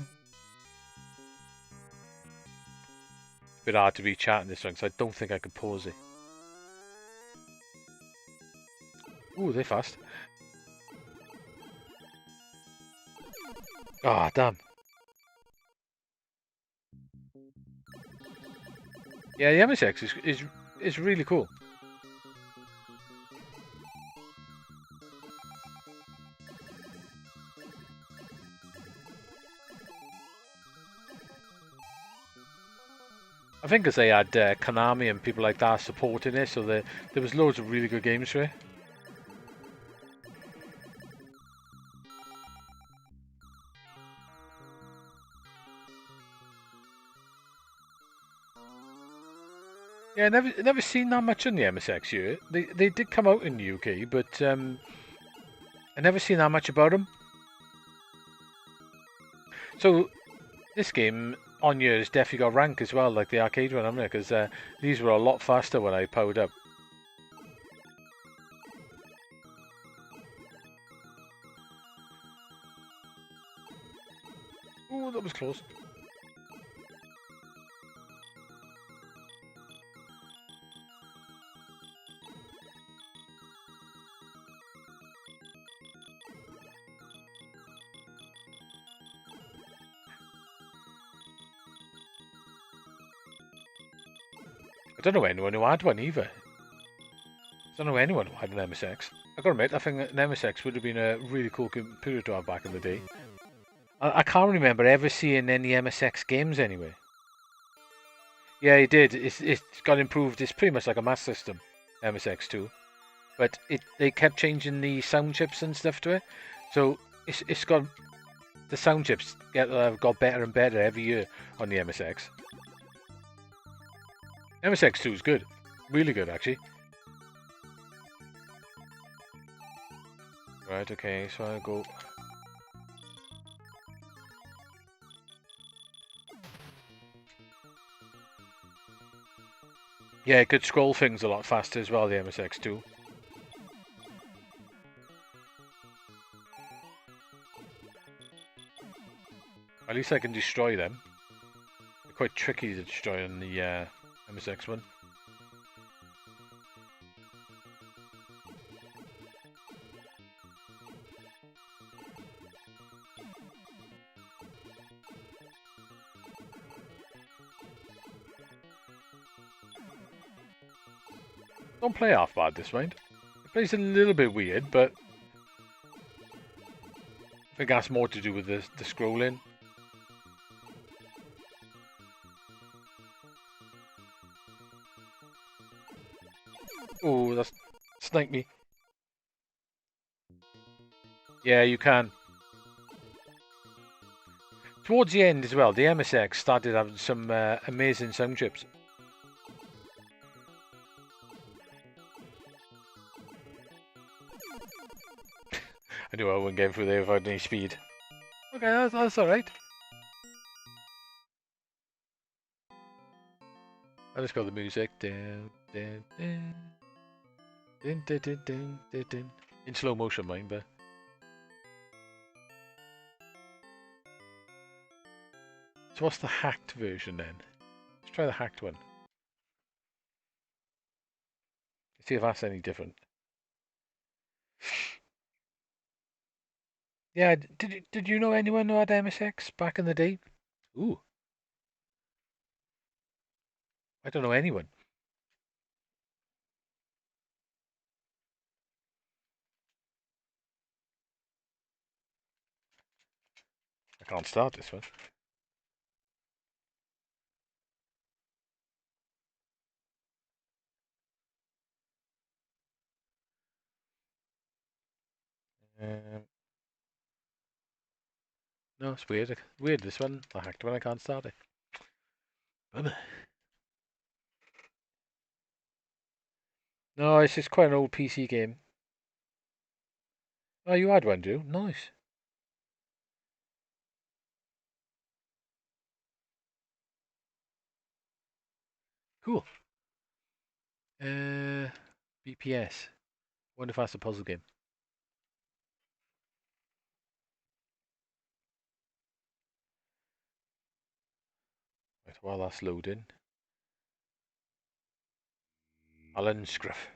Bit hard to be chatting this one, so I don't think I could pause it. Ooh, they're fast. Ah, damn. Yeah, the MSX is really cool. I think because they had Konami and people like that supporting it, so there was loads of really good games for it. Yeah, never seen that much on the MSX here. They did come out in the UK, but I never seen that much about them. So this game on here has definitely got rank as well, like the arcade one, haven't it? Because these were a lot faster when I powered up. Oh, that was close. I don't know anyone who had one either. I don't know anyone who had an MSX. I gotta admit, I think an MSX would have been a really cool computer to have back in the day. I can't remember ever seeing any MSX games anyway. Yeah, it did. It's got improved. It's pretty much like a Master System, MSX2. But they kept changing the sound chips and stuff to it. So it's got the sound chips got better and better every year on the MSX. MSX2 is good, really good actually. Right, okay, so I'll go. Yeah, it could scroll things a lot faster as well, the MSX2. At least I can destroy them. They're quite tricky to destroy on the MSX one. Don't play half bad this round. It plays a little bit weird, but I think that's more to do with the scrolling. Oh, that's sniped me. Yeah, you can. Towards the end as well, the MSX started having some amazing sound chips. I knew I wouldn't get through there without any speed. Okay, that's alright. I just got the music. Dun, dun, dun. Dun, dun, dun, dun, dun, dun. In slow motion, mind, but. So what's the hacked version then? Let's try the hacked one. See if that's any different. Yeah, did you know anyone who had MSX back in the day? Ooh, I don't know anyone. I can't start this one. Um, no, it's weird. Weird this one. The hacked one. I can't start it. Bummer. No, it's just quite an old PC game. Oh, you had one, do you? Nice. Cool. Uh, BPS. Wonder if that's a puzzle game. while that's loading. Alan Scruff.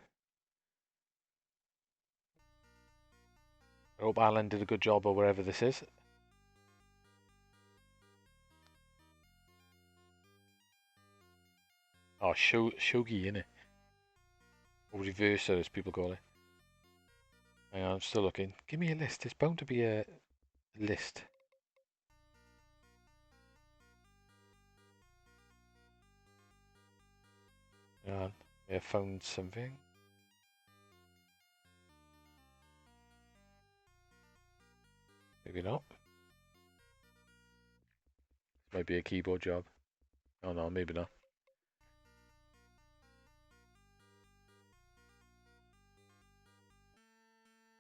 I hope Alan did a good job or wherever this is. Oh, shogi, innit? Or reverser, as people call it. Hang on, I'm still looking. Give me a list. There's bound to be a list. Hang on. I found something. Maybe not. Might be a keyboard job. Oh no, maybe not.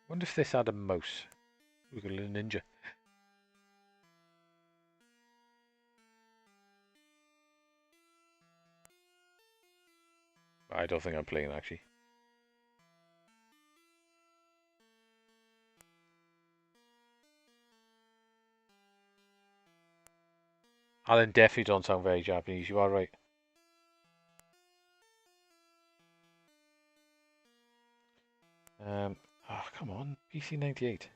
Wonder if this had a mouse. We've got a little ninja. I don't think I'm playing actually. Alan definitely don't sound very Japanese. You are right. Oh, come on. PC 98.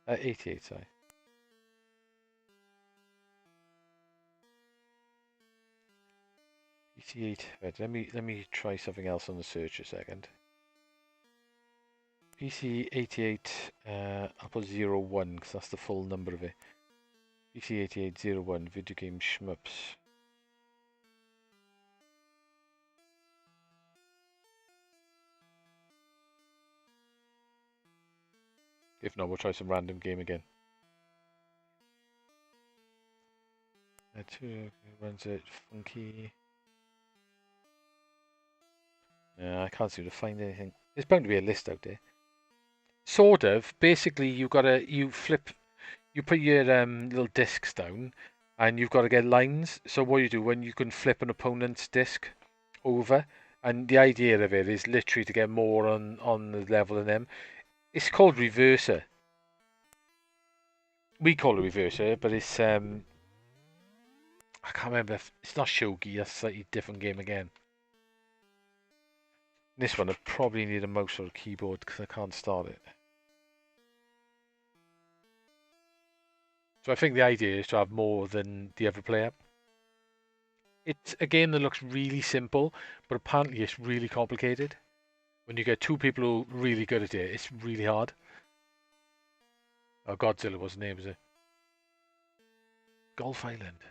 88, sorry. PC 8. Right, let me try something else on the search a second. PC 88, I'll put 01 because that's the full number of it. PC 8801, video game shmups. If not, we'll try some random game again. Runs it funky. I can't seem to find anything. There's bound to be a list out there. Sort of. Basically, you put your little discs down, and you've got to get lines. So what you do when you can flip an opponent's disc over, and the idea of it is literally to get more on the level than them. It's called reverser. We call it reverser, but it's I can't remember. It's not shogi. That's a slightly different game again. This one I probably need a mouse or a keyboard because I can't start it. So I think the idea is to have more than the other player. It's a game that looks really simple, but apparently it's really complicated. When you get two people who are really good at it, it's really hard. Oh, Godzilla was the name, is it? Golf Island.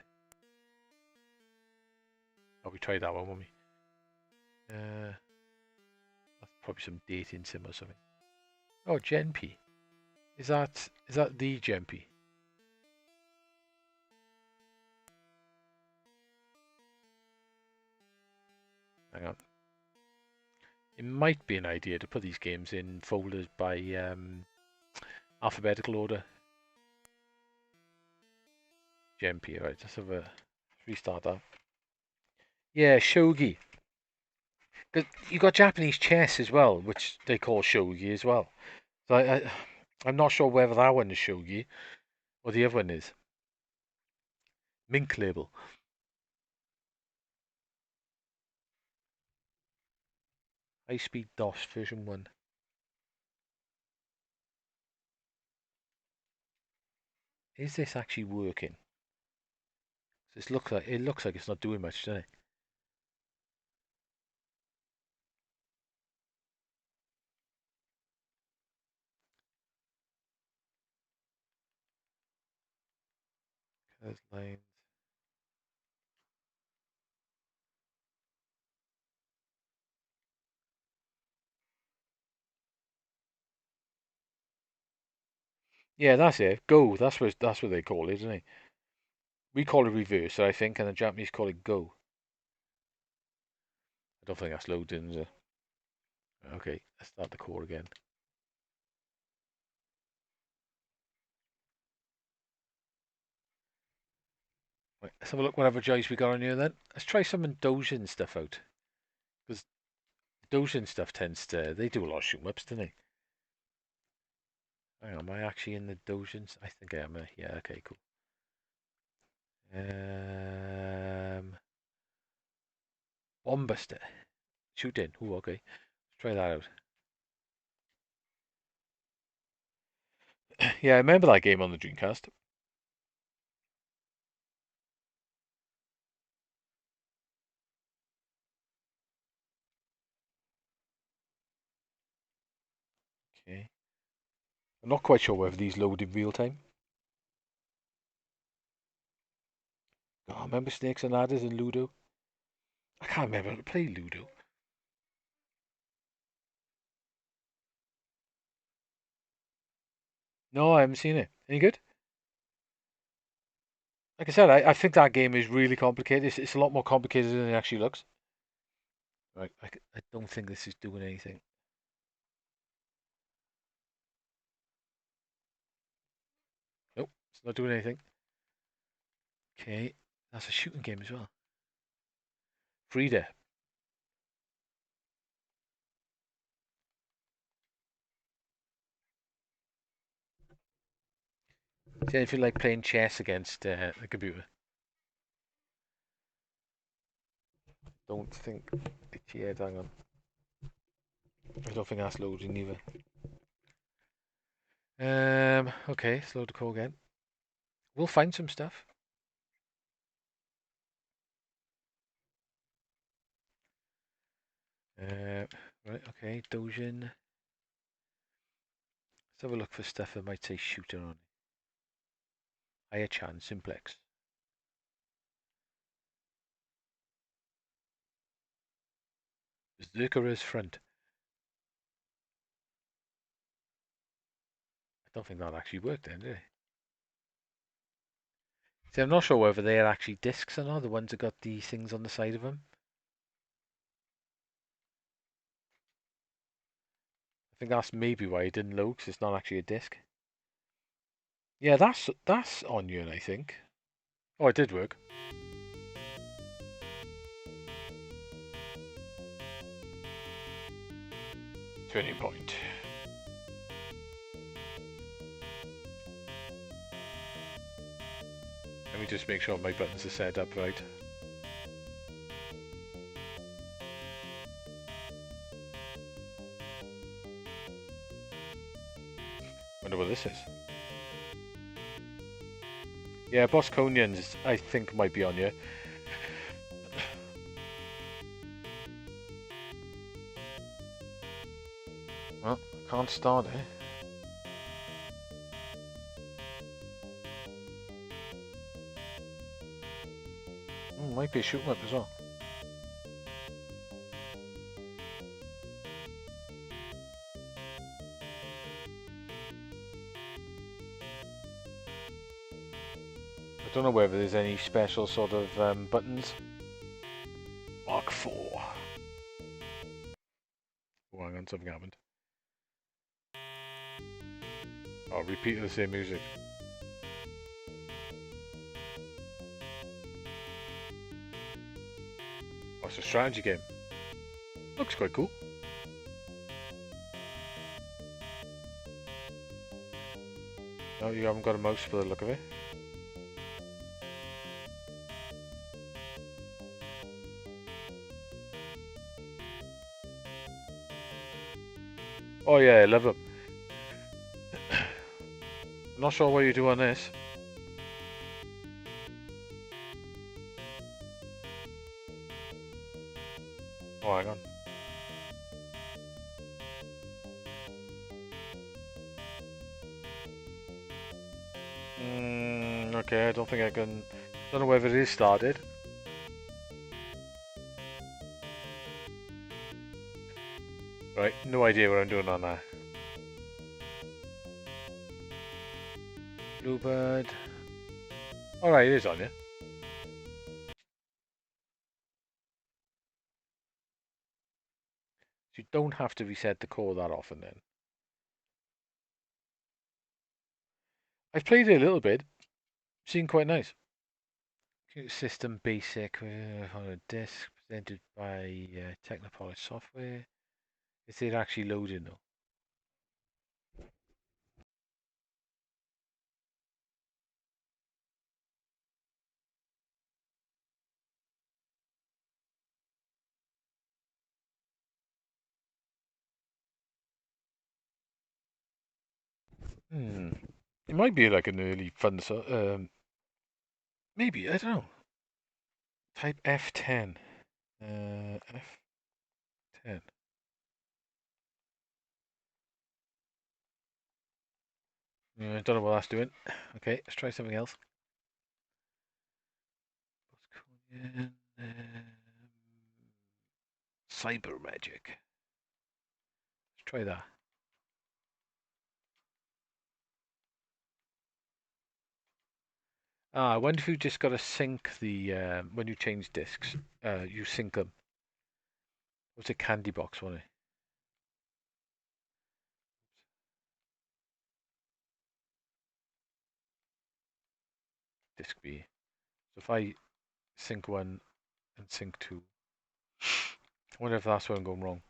Oh, we tried that one, won't we? That's probably some dating sim or something. Oh, Genpy. Is that the Genpy? Hang on. It might be an idea to put these games in folders by alphabetical order. Genpy, right? Let's have a restart that. Yeah, shogi. Cause you got Japanese chess as well, which they call shogi as well. So I'm not sure whether that one is shogi or the other one is. Mink label. High speed DOS version 1. Is this actually working? It looks like it's not doing much, doesn't it? There's lines. Yeah, that's it. Go. That's what they call it, isn't it? We call it reverse, I think, and the Japanese call it go. I don't think that's loading, is it? Okay, let's start the core again. Right, let's have a look what other joys we got on here then. Let's try some Dojin stuff out. Because Dojin stuff they do a lot of shoot ups, don't they? Hang on, am I actually in the Dojins? I think I am. Yeah, okay, cool. Bombuster. Shooting. Ooh, okay. Let's try that out. Yeah, I remember that game on the Dreamcast. Okay. I'm not quite sure whether these load in real time. Oh, remember Snakes and Ladders and Ludo? I can't remember how to play Ludo. No, I haven't seen it. Any good? Like I said, I think that game is really complicated. It's a lot more complicated than it actually looks. Right, I don't think this is doing anything. Nope, it's not doing anything. Okay, that's a shooting game as well. Frida. See if you like playing chess against the computer. Don't think it's yet, hang on. I don't think that's loading either. Okay, slow the call again. We'll find some stuff. Right, okay, Dojin. Let's have a look for stuff that might say shooter on it. Aya-chan, Simplex. Zerkera's front. I don't think that actually worked then, did it? See, I'm not sure whether they're actually discs or not, the ones that got the things on the side of them. I think that's maybe why it didn't load, because it's not actually a disc. Yeah, that's Onion, I think. Oh, it did work. Turning point. Let me just make sure my buttons are set up right. Wonder what this is. Yeah, Boss Conians, I think, might be on here. Well, can't start it. Might be a shoot 'em up as well. I don't know whether there's any special sort of buttons. Mark 4. Oh, hang on, something happened. Oh, repeat the same music. Oh, it's a strategy game. Looks quite cool. No, you haven't got a mouse for the look of it. Oh yeah, I love them. I'm not sure what you do on this. Oh, hang on. Okay, I don't think I can... Don't know whether it is started. Right, no idea what I'm doing on that. Bluebird. Alright, it is on, yeah. So you don't have to reset the core that often then. I've played it a little bit. Seemed quite nice. System basic on a disk presented by Technopolis Software. Is it actually loading though? Hmm. It might be like an early fun, maybe, I don't know. Type F10. F10. I don't know what that's doing. Okay, let's try something else. Bosconian, cyber magic. Let's try that. I wonder if you just got to sync the when you change discs. You sync them. What's a candy box, wasn't it? Disc B. So if I sync one and sync two, I wonder if that's where I'm going wrong.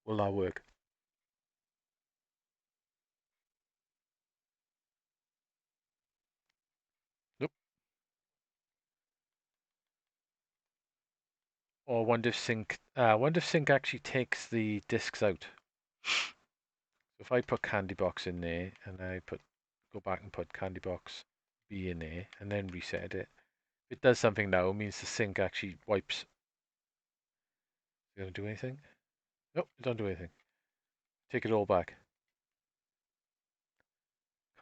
Will that work? Nope. Or wonder if sync actually takes the discs out. So if I put candy box in there and I go back and put candy box B in there and then reset it, if it does something now, it means the sync actually wipes. Is it gonna do anything? Nope, it don't do anything. Take it all back.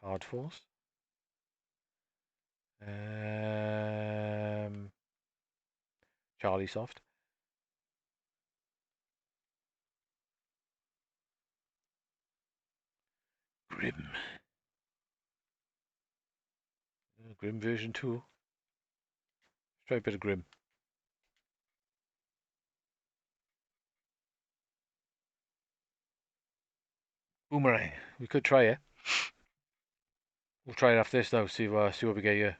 Card force. Charlie Soft. Grim. Grim version 2. Let's try a bit of Grim. Boomerang. We could try it. We'll try it after this now. See what we get here.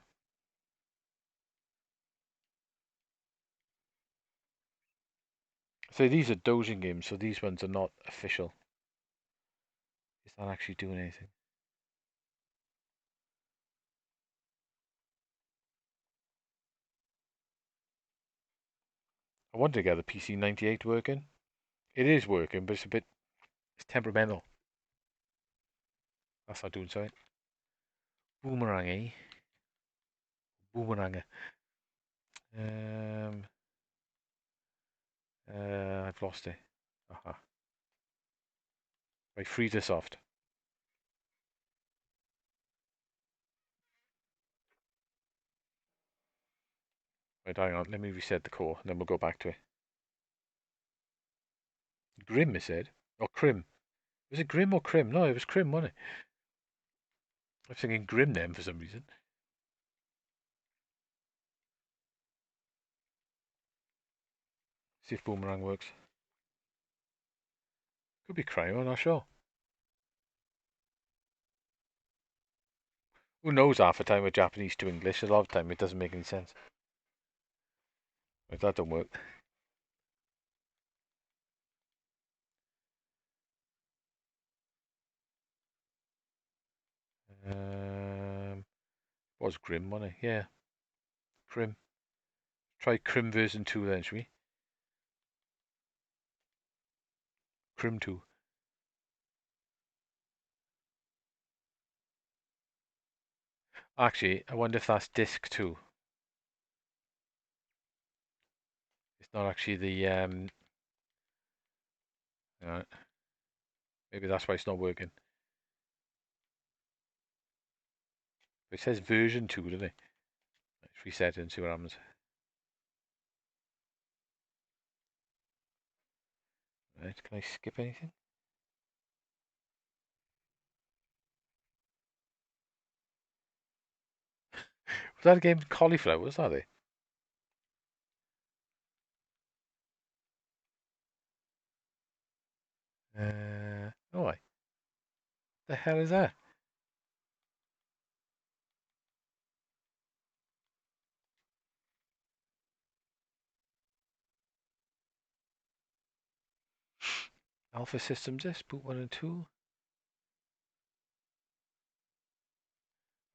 So these are dojin games, so these ones are not official. It's not actually doing anything. I wanted to get the PC98 working. It is working, but it's temperamental. That's not doing something. Boomerang, eh? Boomerang. Um, I've lost it. Aha. Right, freezer soft. Right, hang on. Let me reset the core, and then we'll go back to it. Grim, it said. Or Crim. Was it Grim or Crim? No, it was Crim, wasn't it? I was thinking Grim then for some reason. See if Boomerang works. Could be crime, I'm not sure. Who knows half the time with Japanese to English? A lot of the time it doesn't make any sense. Right, that don't work. Was Grim, wasn't it? Yeah, Grim. Try Crim version 2 then, shall we? Crim 2. Actually, I wonder if that's disc 2. It's not actually uh, maybe that's why it's not working. It says version 2, doesn't it? Let's reset it and see what happens. Right, can I skip anything? Was that a game Cauliflower? Was that it? Oh, what the hell is that? Alpha Systems this, boot 1 and 2.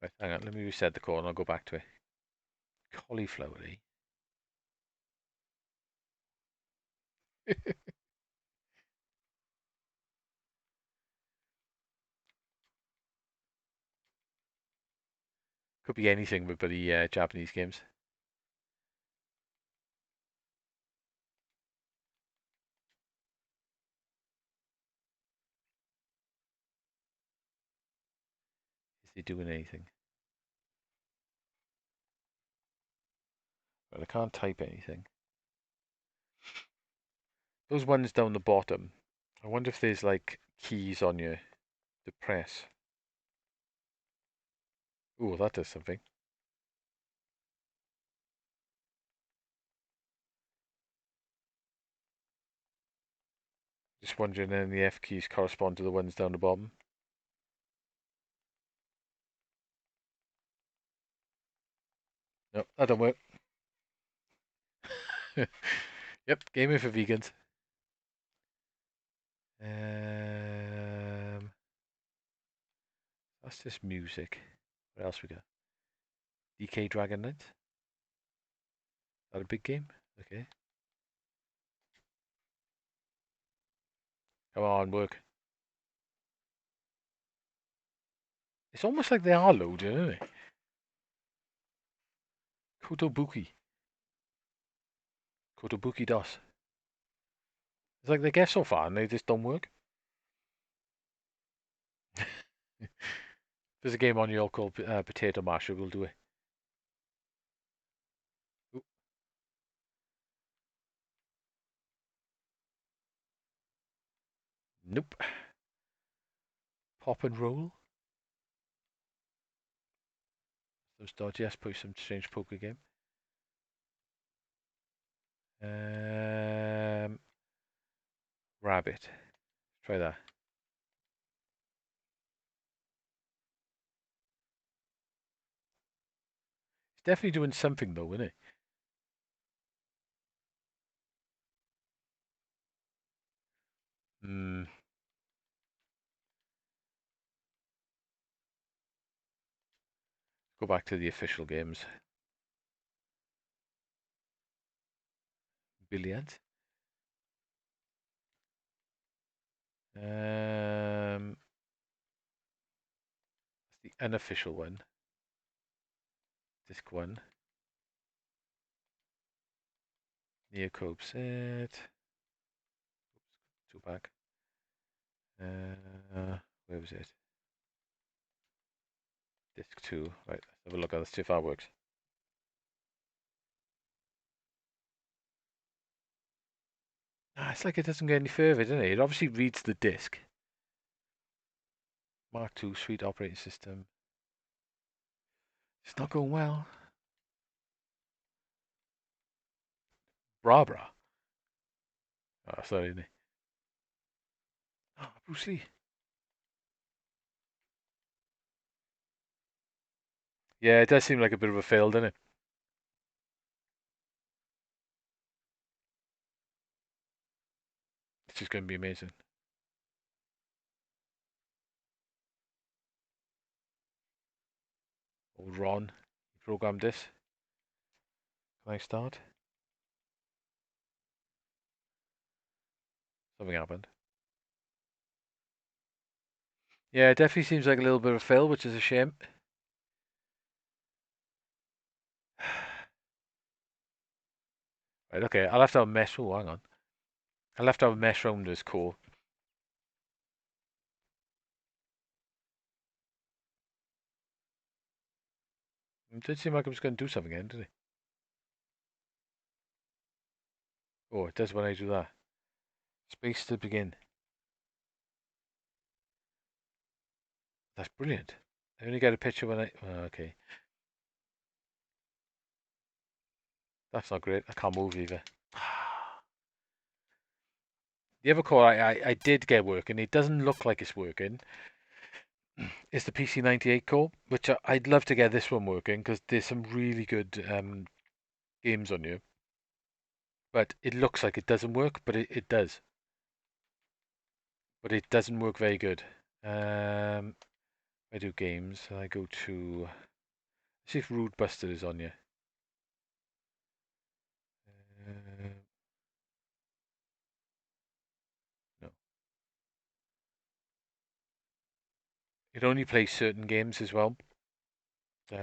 Right, hang on, let me reset the core and I'll go back to it. Cauliflower, eh? Could be anything with the Japanese games. Is they doing anything? Well, I can't type anything. Those ones down the bottom. I wonder if there's like keys on you to press. Oh, that does something. Just wondering then the F keys correspond to the ones down the bottom. Nope, that don't work. Yep, gaming for vegans. Um, that's just music. What else we got? DK Dragon Knight. Is that a big game? Okay. Come on, work. It's almost like they are loading, isn't it? Kotobuki. Kotobuki DOS. It's like they get so far and they just don't work. There's a game on your called Potato Masher. We'll do it. Ooh, nope. Pop and roll. Those dodgy ass probably some strange poker game. Rabbit. Try that. It's definitely doing something though, isn't it? Hmm. Go back to the official games. Billiards. Um, the unofficial one. Disc one. Neocope set. Two back. Where was it? Disc two. Right, let's have a look at this, see if that works. Ah, it's like it doesn't go any further, doesn't it? It obviously reads the disc. Mark II Suite operating system. It's not going well. Bra. Oh, sorry, isn't it? Oh, Bruce Lee. Yeah, it does seem like a bit of a fail, doesn't it? It's just going to be amazing. Old Ron, you programmed this. Can I start? Something happened. Yeah, it definitely seems like a little bit of a fail, which is a shame. Right, okay, I'll have to have a mesh. Oh, hang on. I'll have to have a mesh round this core. It did seem like it was going to do something again, didn't it? Oh, it does when I do that. Space to begin. That's brilliant. I only get a picture when I... Oh, okay. That's not great. I can't move either. The other core I did get working. It doesn't look like it's working. It's the PC98 core, which I'd love to get this one working because there's some really good games on here. But it looks like it doesn't work, but it does. But it doesn't work very good. I do games. I go to... Let's see if Rude Buster is on here. Uh, no. It only plays certain games as well. What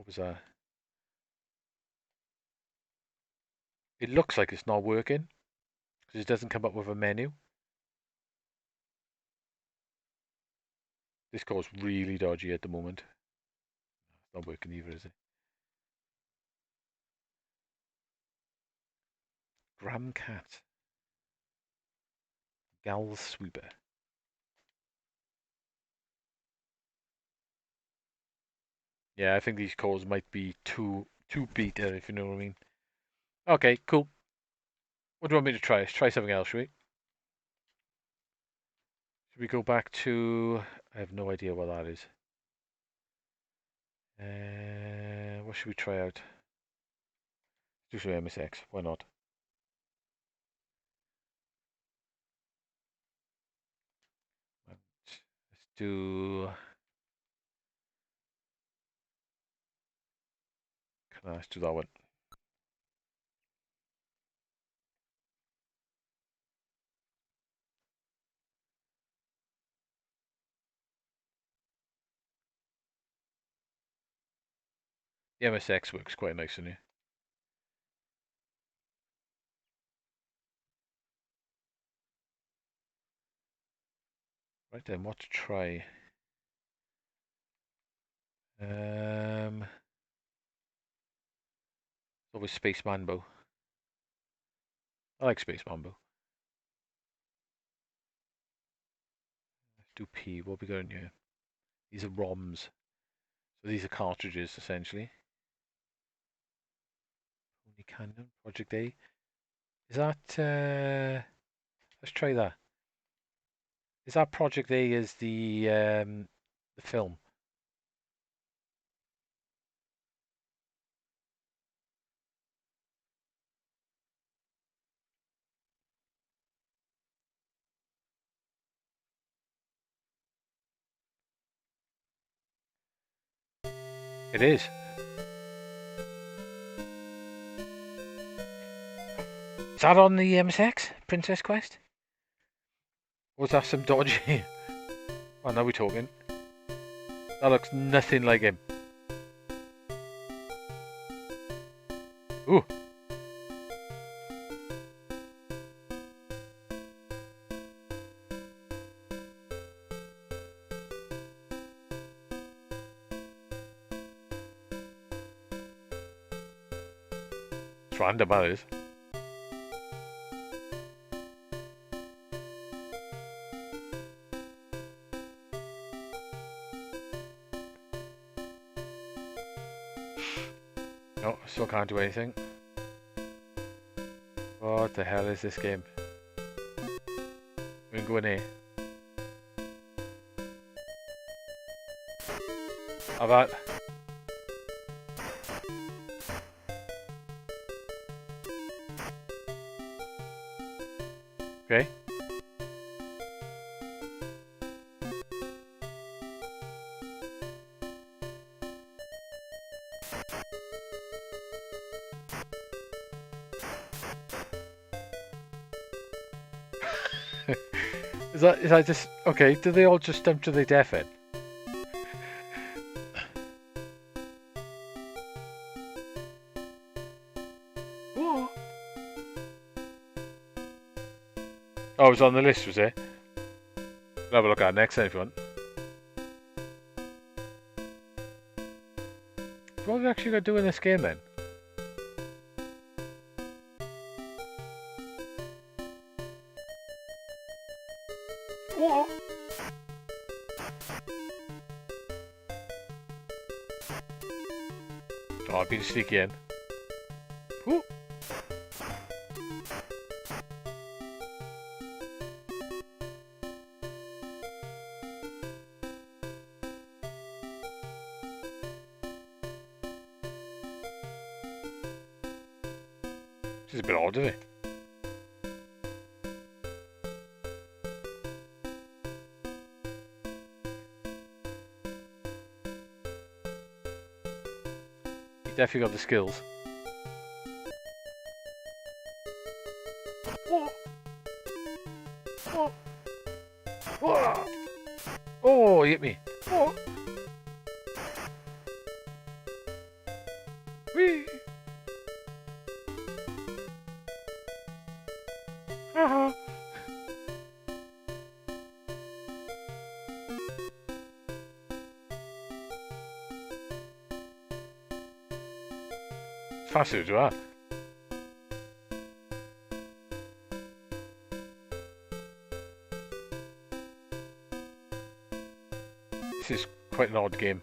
was that? It looks like it's not working because it doesn't come up with a menu. This code's really dodgy at the moment. It's not working either, is it? Gram cat. Gal sweeper. Yeah, I think these codes might be too beta, if you know what I mean. Okay, cool. What do you want me to try? Let's try something else, shall we? Should we go back to... I have no idea what that is. What should we try out? Do some MSX. Why not? Let's do... Let's do that one. The MSX works quite nice in here. Right then, what to try? Always Space Mambo. I like Space Mambo. Let's do P. What have we got in here? These are ROMs. So these are cartridges, essentially. Pony Canyon, Project A. Is that... let's try that. Is that Project A as the film? It is. Is that on the MSX? Princess Quest? Or was that some dodgy? Oh, now we're talking. That looks nothing like him. Ooh. It's random, that is. No, still can't do anything. What the hell is this game? We can go in here. How about... Okay. Is that just... Okay, do they all just jump to the death end? What? Oh, it was on the list, was it? We'll have a look at it next time if you want. What have we actually got to do in this game then? What? Oh, I've been sneaky in. Ooh. This is a bit odd, isn't it? You definitely got the skills. Oh, oh, oh, oh, he hit me. Oh. Faster as well. This is quite an odd game.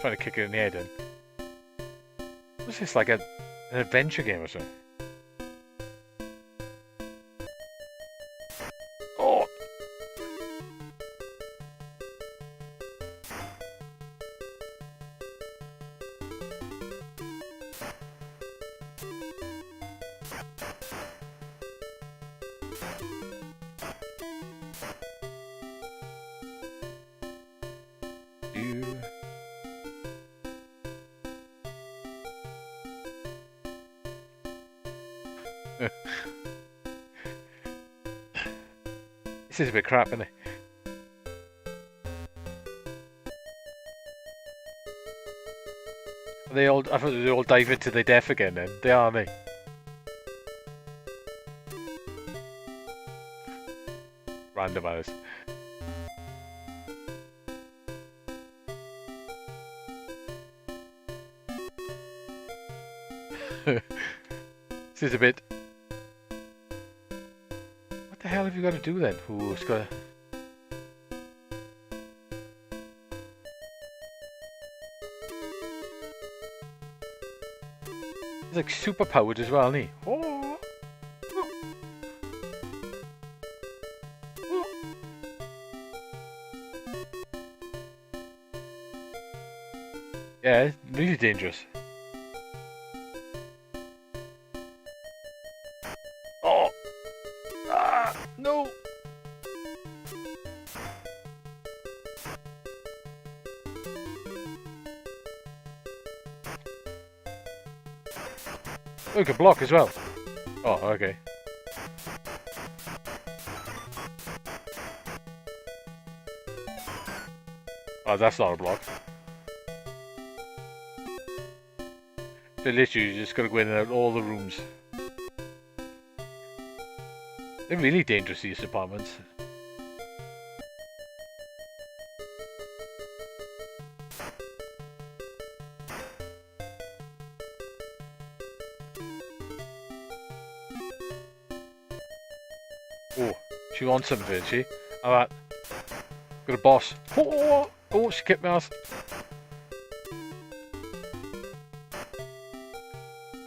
Trying to kick it in the head in. What's this, like an adventure game or something? Oh! This is a bit crap, isn't it? They all, I thought they all dive into their death again then. They are, aren't they? Randomized. This is a bit... What the hell have you got to do then? Who's got to... He's like super powered as well, isn't he? Oh. Yeah, really dangerous. Oh! Ah! No! Oh, you can block as well. Oh, okay. Oh, that's not a block. So literally, you just gotta go in and out all the rooms. They're really dangerous, these apartments. Oh, she wants something, is she? Alright. Got a boss. Oh, she kicked my ass.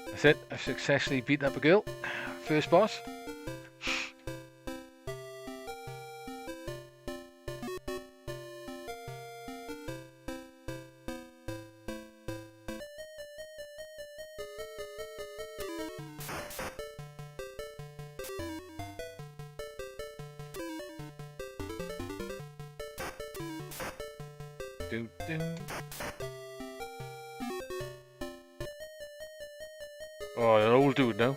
That's it. I've successfully beaten up a girl. First boss. Dun, dun. Oh, an old dude now.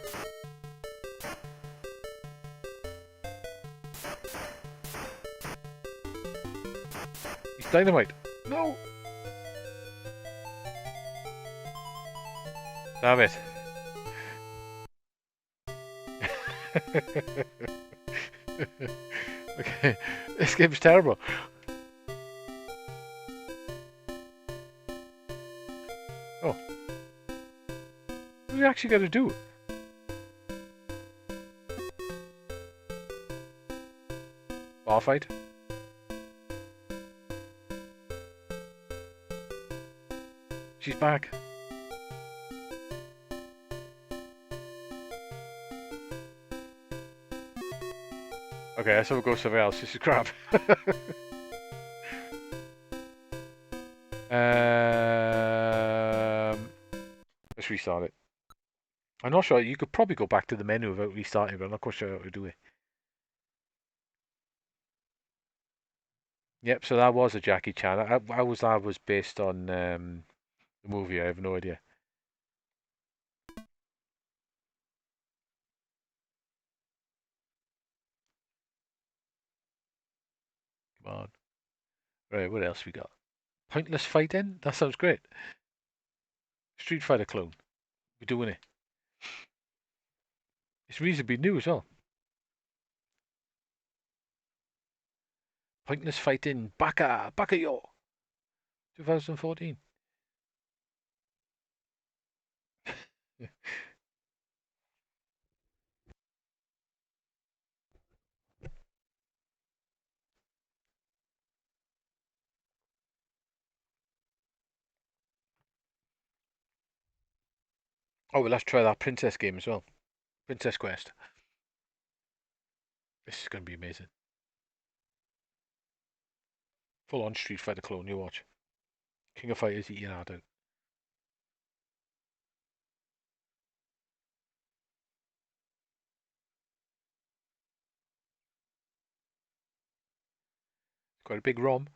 He's dynamite. No! Damn it. Okay, this game's terrible. Oh. What are we actually going to do? Bar fight? She's back. Okay, I will go somewhere else. This is crap. Let's restart it. I'm not sure. You could probably go back to the menu without restarting, but I'm not quite sure how to do it. Yep, so that was a Jackie Chan. How was that was based on the movie? I have no idea. Come on. Right, what else we got? Pointless fighting? That sounds great. Street Fighter clone. We're doing it. It's reasonably new as well. Pointless fighting. Baka! Baka yo! 2014. Oh, well, let's try that Princess game as well. Princess Quest. This is going to be amazing. Full on Street Fighter clone, you watch. King of Fighters eating hard out. Quite a big ROM.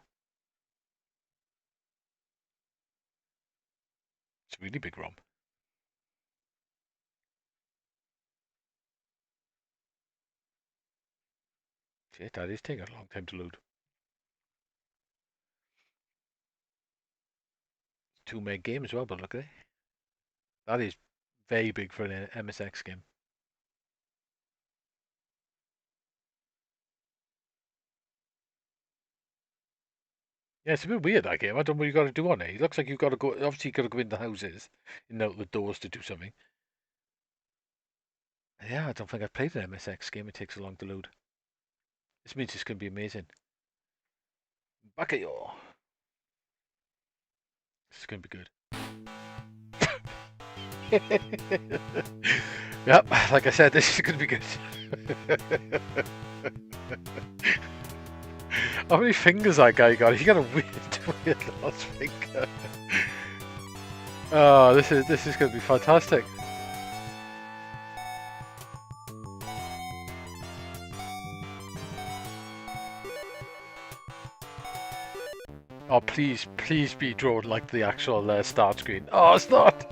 It's a really big ROM. Shit, that is taking a long time to load. 2 meg game as well, but look at it. That is very big for an MSX game. Yeah, it's a bit weird, that game. I don't know what you got to do on it. It looks like you've got to go. Obviously, you've got to go into houses and out the doors to do something. Yeah, I don't think I've played an MSX game. It takes so long to load. This means it's going to be amazing. Bakayo! This is going to be good. Yep, like I said, this is going to be good. How many fingers that guy got? He got a weird last finger. Oh, this is going to be fantastic. Oh, please be drawn like the actual start screen. Oh, it's not!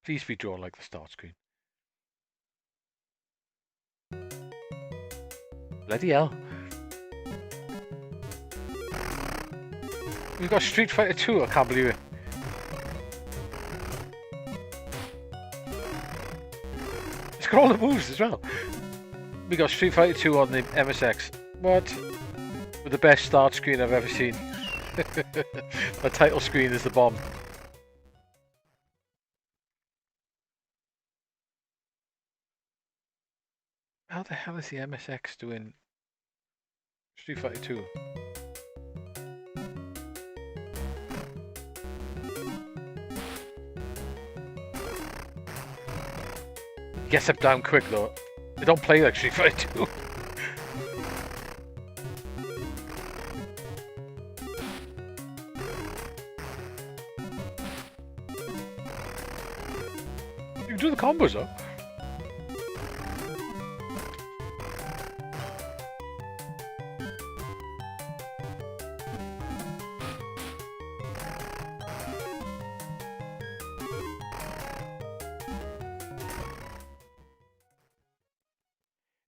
Please be drawn like the start screen. Bloody hell. We've got Street Fighter 2, I can't believe it. It's got all the moves as well. We got Street Fighter 2 on the MSX. What? With the best start screen I've ever seen. The title screen is the bomb. How the hell is the MSX doing Street Fighter 2? He gets up down quick though. They don't play like Street Fighter 2. You can do the combos though.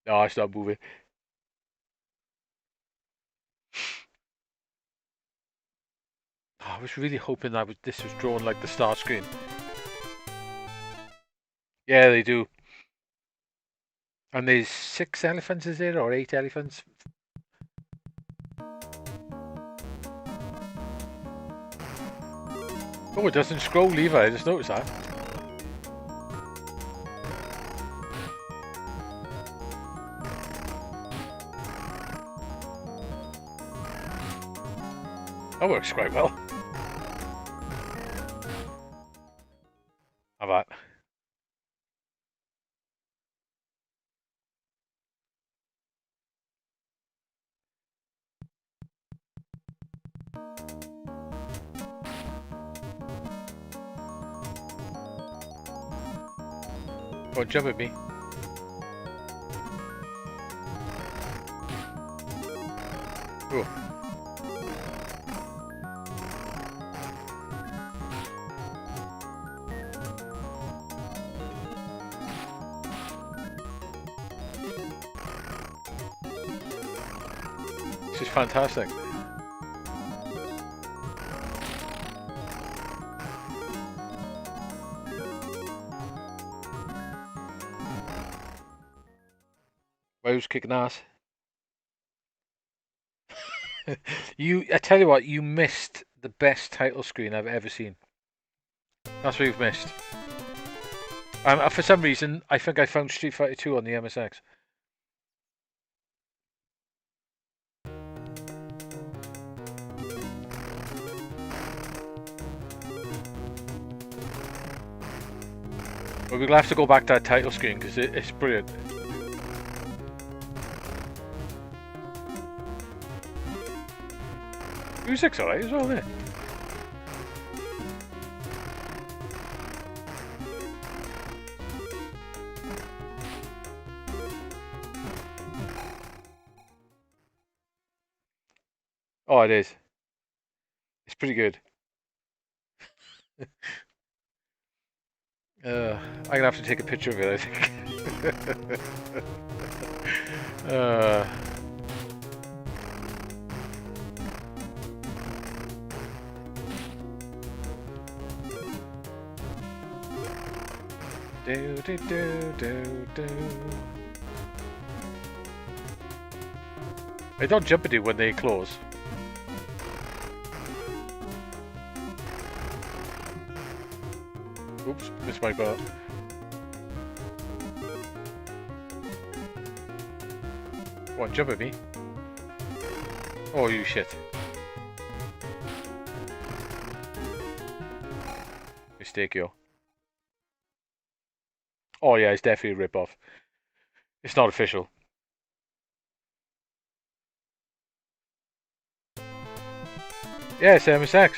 No, I start moving. Oh, I was really hoping that this was drawn like the start screen. Yeah, they do. And there's 6 elephants, is there? Or 8 elephants? Oh, it doesn't scroll either, I just noticed that. That works quite well. How about? Go on, jump at me. Cool. This is fantastic. Who's kicking ass? I tell you what, you missed the best title screen I've ever seen. That's what you've missed. For some reason, I think I found Street Fighter 2 on the MSX. But we'll have to go back to that title screen because it's brilliant. Music's alright as well, isn't it? Oh, it is. It's pretty good. I'm gonna have to take a picture of it, I think. They don't jump at you when they close. Oops, missed my bar. What, jump at me? Oh, you shit. Mistake, yo. Oh yeah, it's definitely a rip-off. It's not official. Yeah, it's MSX.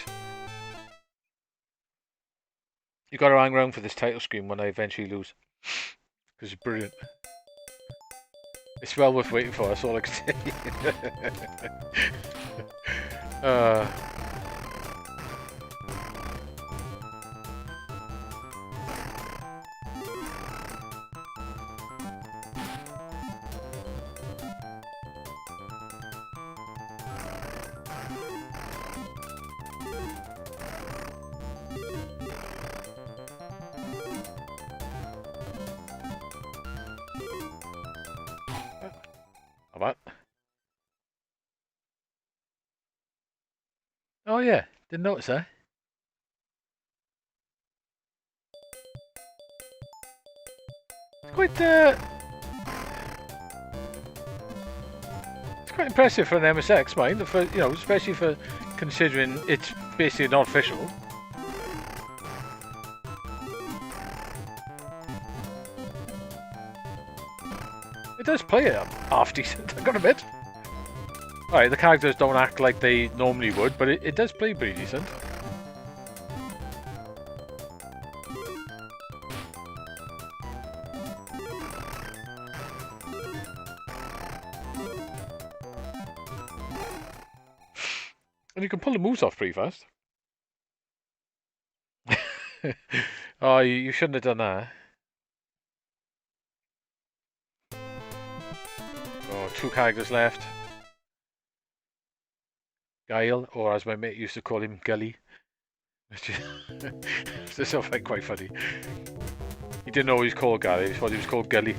You gotta hang around for this title screen when I eventually lose. Because it's brilliant. It's well worth waiting for, that's all I can say. What? Oh yeah, didn't notice that. It's quite it's quite impressive for an MSX, mind. For especially for considering it's basically not official. It does play it half decent, I've got to admit. Alright, the characters don't act like they normally would, but it does play pretty decent. And you can pull the moves off pretty fast. Oh, you shouldn't have done that. Oh, 2 characters left. Guile, or as my mate used to call him, Gully. This is quite funny. He didn't know he was called Guile, he thought he was called Gully.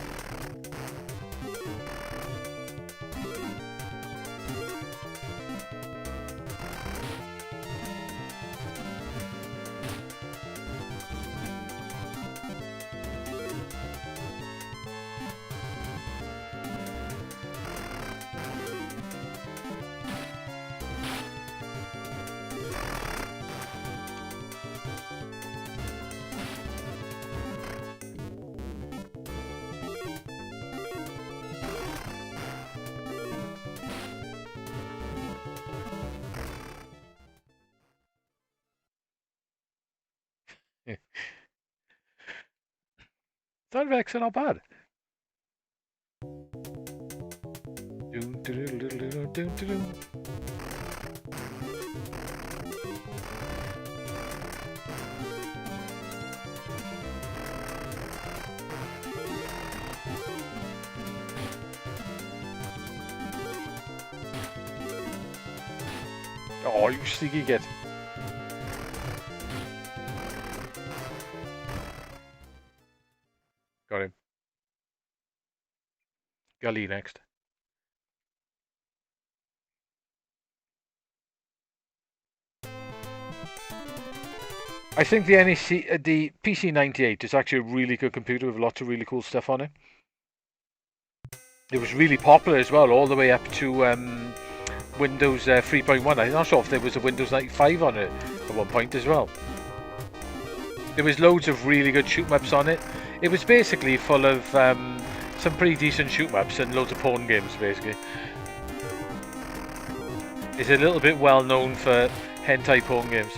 Sound effects are not bad. Oh, you sneaky git. Got him. Guile next. I think the the PC98 is actually a really good computer with lots of really cool stuff on it. It was really popular as well, all the way up to Windows 3.1. I'm not sure if there was a Windows 95 on it at one point as well. There was loads of really good shoot-em-ups on it. It was basically full of some pretty decent shoot-em-ups and loads of porn games, basically. It's a little bit well known for hentai porn games.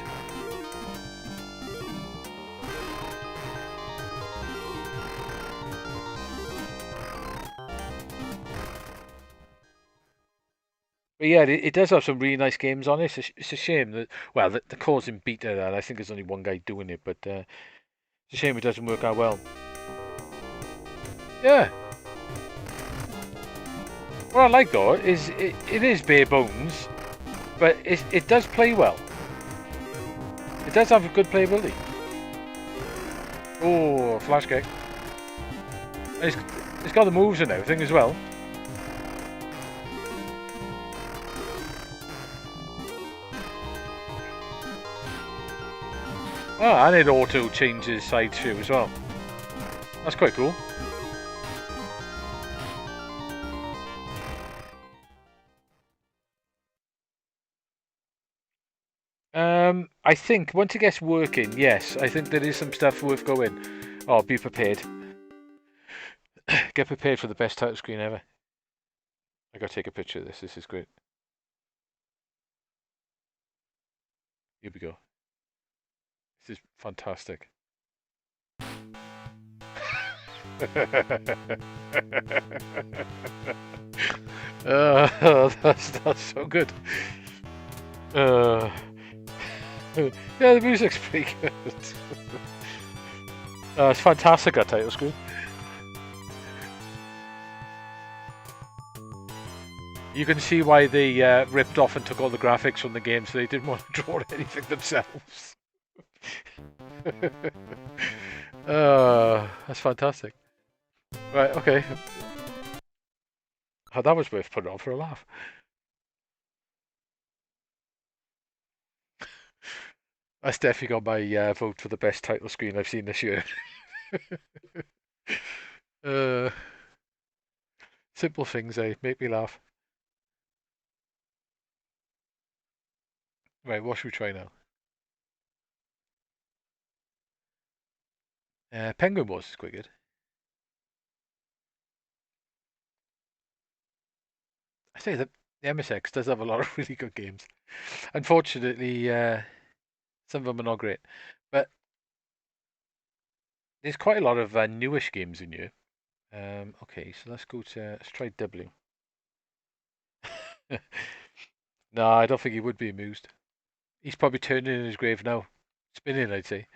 But yeah, it does have some really nice games on it. It's a shame that, well, the causing beta, and I think there's only one guy doing it, but it's a shame it doesn't work out well. Yeah. What I like though is it is bare bones, but it does play well. It does have a good playability. Oh, flash kick. It's got the moves and everything as well. Oh, and it auto changes side shoe as well. That's quite cool. I think once it gets working, yes, I think there is some stuff worth going. Oh, be prepared. Get prepared for the best title screen ever. I gotta take a picture of this. This is great. Here we go. This is fantastic. That's so good. Yeah, the music's pretty good. It's fantastic, that title screen. You can see why they ripped off and took all the graphics from the game, so they didn't want to draw anything themselves. That's fantastic. Right, okay. Oh, that was worth putting on for a laugh. That's definitely got my vote for the best title screen I've seen this year. Simple things, make me laugh. Right, what should we try now? Penguin Wars is quite good. I say that the MSX does have a lot of really good games. Unfortunately, some of them are not great. But there's quite a lot of newish games in here. Okay, so let's try W. No, I don't think he would be amused. He's probably turning in his grave now. Spinning, I'd say.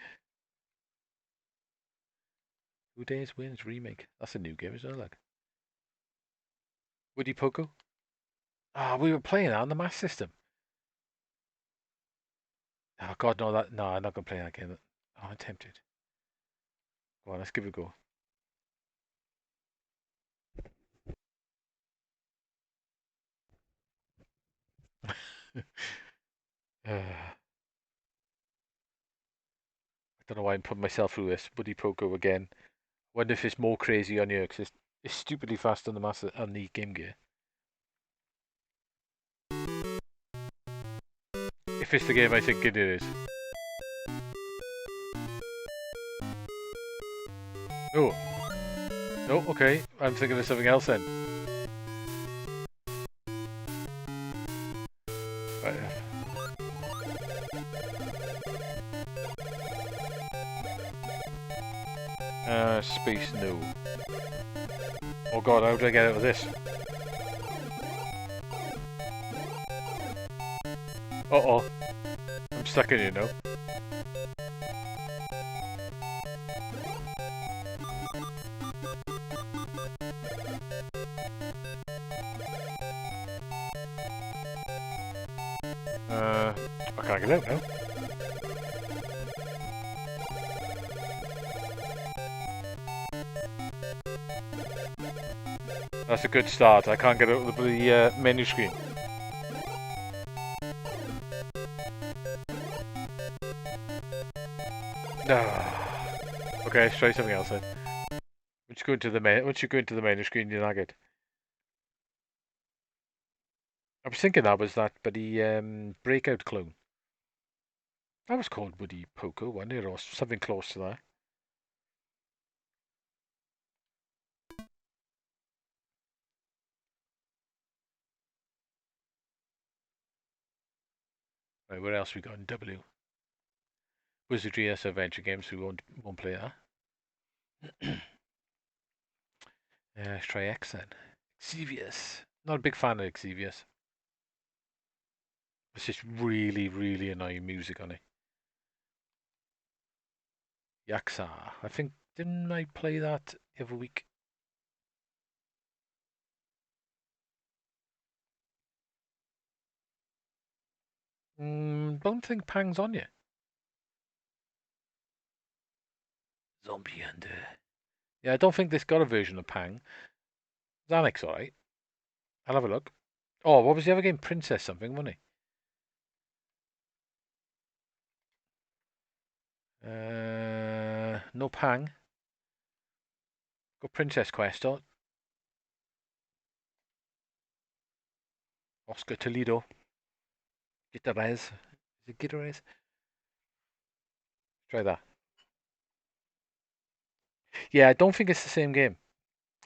Who Dares Wins remake. That's a new game, isn't it? Like Woody Poco. Ah, we were playing that on the Master System. Oh God, no! No, I'm not gonna play that game. Oh, I'm tempted. Go on, let's give it a go. I don't know why I'm putting myself through this. Woody Poco again. Wonder if it's more crazy on here because it's stupidly fast on the Game Gear. If it's the game I think it is. Oh. No, okay. I'm thinking of something else then. Space, no. Oh God, how do I get out of this? Uh-oh. I'm stuck in here now. it out now. That's a good start. I can't get out of the menu screen. Okay, let's try something else then. Once you go into the menu screen, you're not good. I was thinking that was that bloody breakout clone. That was called Woody Poco, wasn't it, or something close to that. Right, where else we got in W? Wizardry S Adventure Games. We won't play that. Let's try X then. Xevious. Not a big fan of Xevious. It's just really, really annoying music on it. Yakuza. I think, didn't I play that the other week? Don't think Pang's on yet. Zombie Hunter. Yeah, I don't think this got a version of Pang. Xanax, alright. I'll have a look. Oh, what was the other game? Princess something, wasn't it? No Pang. Got Princess Quest on. Oscar Toledo. Guitarez. Is it Guitarez? Try that. Yeah, I don't think it's the same game.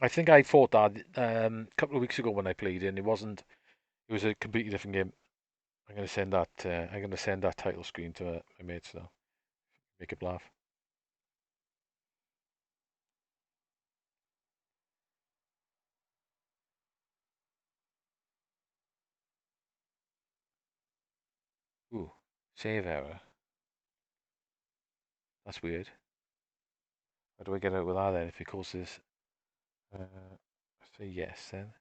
I think I thought that a couple of weeks ago when I played it, and it wasn't. It was a completely different game. I'm gonna send that. I'm gonna send that title screen to my mates now. Make it laugh. Ooh, save error. That's weird. How do I get out with that then? If it causes, say yes then.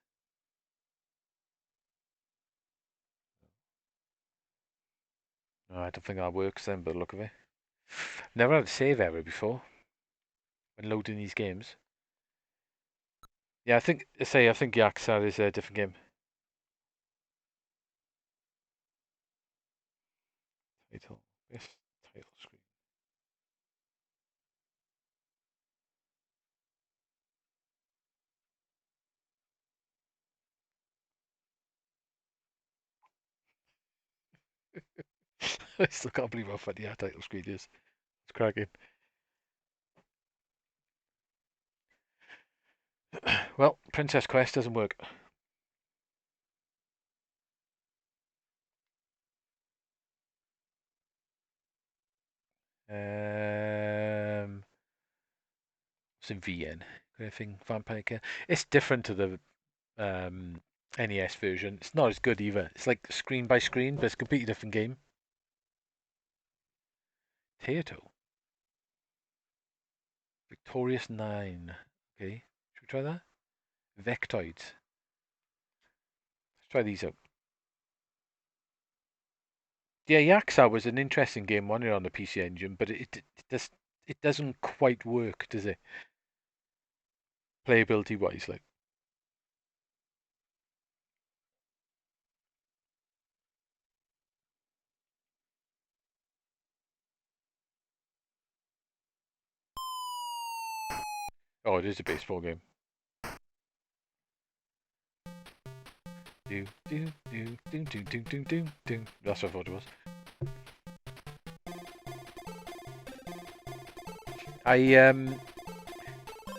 No, I don't think that works then. But look of it. Never had a save error before when loading these games. Yeah, I think Yakuza is a different game. Title. This title screen. I still can't believe how funny our title screen is. It's cracking. Well, Princess Quest doesn't work. It's in VN. Anything Vampire Killer. It's different to the NES version. It's not as good either. It's like screen by screen, but it's a completely different game. Tato. Victorious 9. Okay. Should we try that? Vectoids. Let's try these out. Yeah, Yakuza was an interesting game when you're on the PC Engine, but it doesn't quite work, does it? Playability wise, like. Oh, it is a baseball game. Do do do do do do do do do. That's what I thought it was.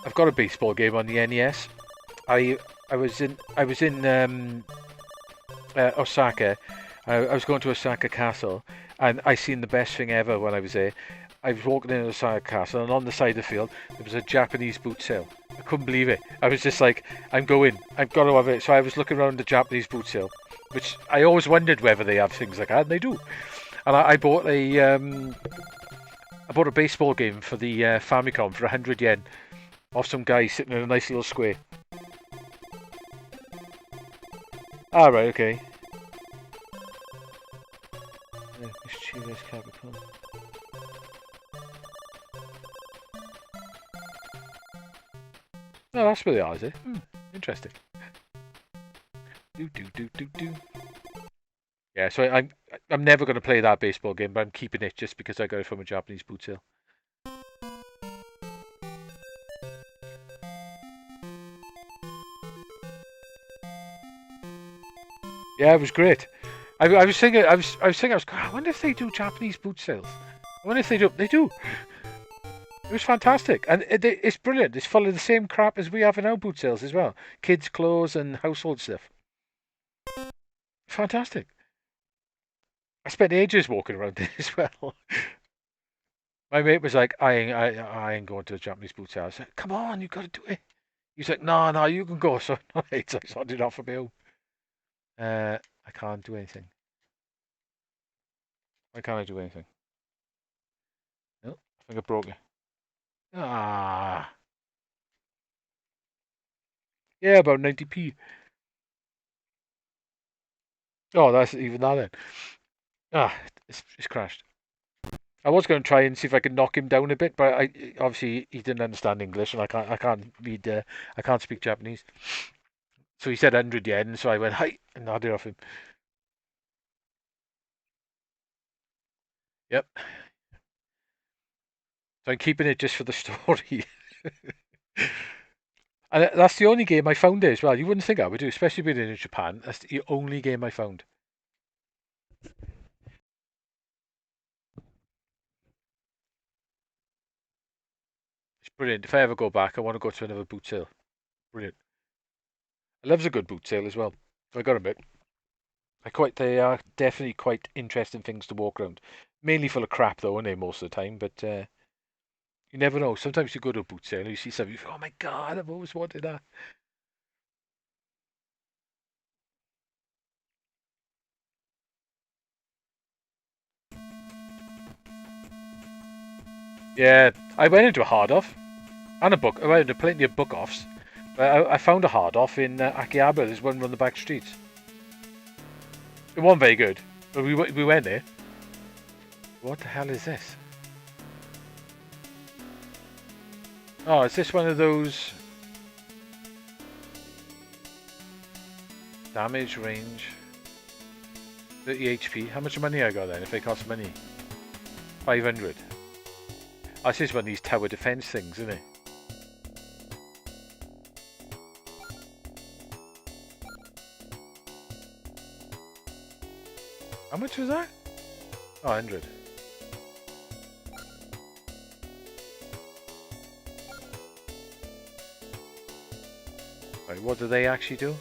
I've got a baseball game on the NES. I was in Osaka. I was going to Osaka Castle, and I seen the best thing ever when I was there. I was walking in Osaka Castle, and on the side of the field there was a Japanese boot sale. I couldn't believe it. I was just like, I'm going. I've got to have it. So I was looking around the Japanese boot sale, which I always wondered whether they have things like that, and they do. And I bought a baseball game for the Famicom for 100 yen off some guy sitting in a nice little square. Ah, right, okay. Let's Serious capital. Oh, that's where they are, is it? Interesting. Do. Yeah, so I'm never going to play that baseball game, but I'm keeping it just because I got it from a Japanese boot sale. Yeah, it was great. I was thinking, I wonder if they do Japanese boot sales. I wonder if they do. They do. It was fantastic, and it's brilliant. It's full of the same crap as we have in our boot sales as well. Kids' clothes and household stuff. Fantastic. I spent ages walking around it as well. My mate was like, I ain't going to a Japanese boot sale. I said, come on, you got to do it. He's like, no, you can go. So I started off a bill. I can't do anything. Why can't I do anything? No, I think I broke it. Ah. Yeah, about 90p. Oh, that's even that then. Ah, it's crashed. I was going to try and see if I could knock him down a bit, but obviously he didn't understand English, and I can't read. I can't speak Japanese. So he said 100 yen, so I went hi and nodded off him. Yep. So I'm keeping it just for the story. And that's the only game I found there as well. You wouldn't think I would do, especially being in Japan. That's the only game I found. It's brilliant. If I ever go back, I want to go to another boot sale. Brilliant. I love a good boot sale as well. I got a bit. They are definitely quite interesting things to walk around. Mainly full of crap though, aren't they, most of the time? But you never know. Sometimes you go to a boot sale and you see something, you think, oh my god, I've always wanted that. Yeah, I went into a hard off and a book. I went into plenty of book offs. But I found a hard off in Akihabara. There's one on the back streets. It wasn't very good, but we went there. What the hell is this? Oh, is this one of those damage range 30 HP? How much money I got then if they cost money? 500. Oh, this is one of these tower defense things, isn't it? How much was that? Oh, 100. Right, what do they actually do?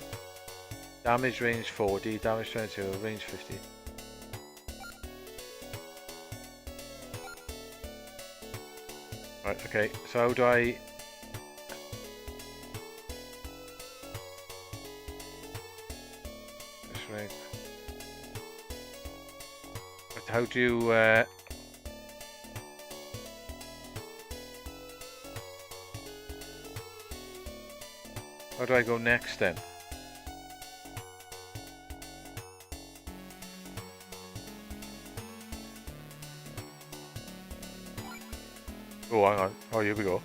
Damage range 40, damage 22, range 50. Right, okay, so how do I... That's right. But how do you... How do I go next then? Oh, hang on. Oh, here we go.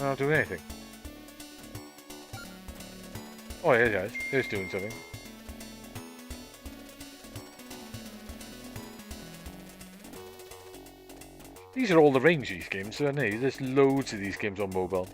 I'll do anything. Oh, yeah, guys. It's doing something. These are all the range these games, aren't they? There's loads of these games on mobile.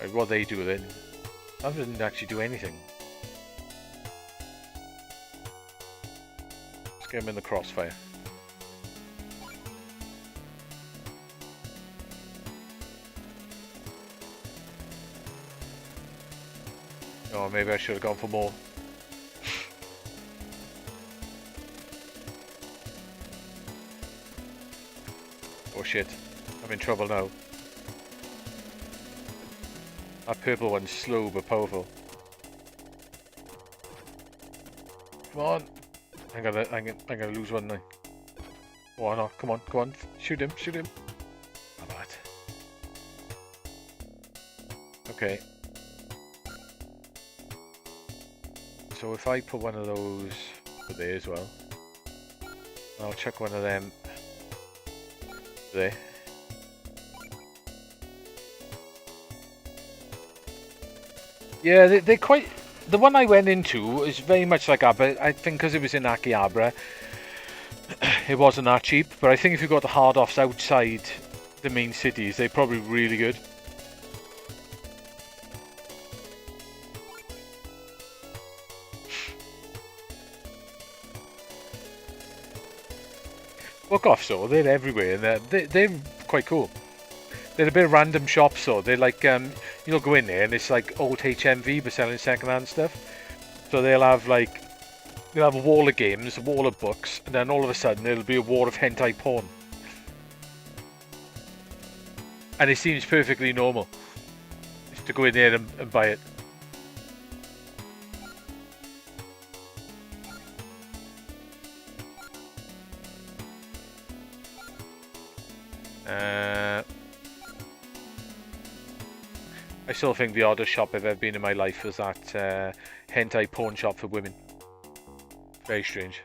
Right, what they do then? That doesn't actually do anything. Let's get him in the crossfire. Oh, maybe I should have gone for more. Oh shit, I'm in trouble now. That purple one's slow but powerful. Come on! I'm gonna lose one now. Oh no, come on, shoot him. How about that? Okay. So if I put one of those there as well, I'll chuck one of them there. Yeah, they're quite... The one I went into is very much like that, but I think because it was in Akihabara, it wasn't that cheap. But I think if you got the hard-offs outside the main cities, they're probably really good. Fuck off, so they're everywhere, and they're quite cool. They're a bit of random shops, though. They're like, you'll go in there and it's like old HMV, but selling second-hand stuff. So they'll have like, they'll have a wall of games, a wall of books, and then all of a sudden there'll be a wall of hentai porn. And it seems perfectly normal just to go in there and buy it. I still think the oddest shop I've ever been in my life was that hentai porn shop for women. Very strange.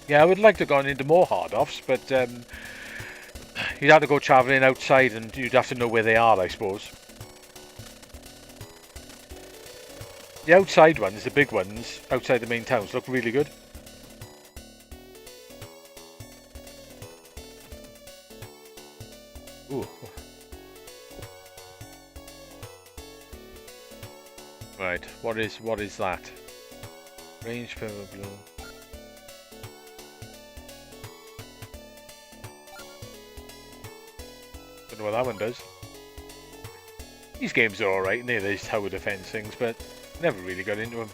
Yeah, I would like to have gone into more hard-offs, but you'd have to go travelling outside and you'd have to know where they are, I suppose. The outside ones, the big ones, outside the main towns, look really good. Ooh. Right, what is that? Range purple blue. Don't know what that one does. These games are alright, and they're these tower defense things, but never really got into them.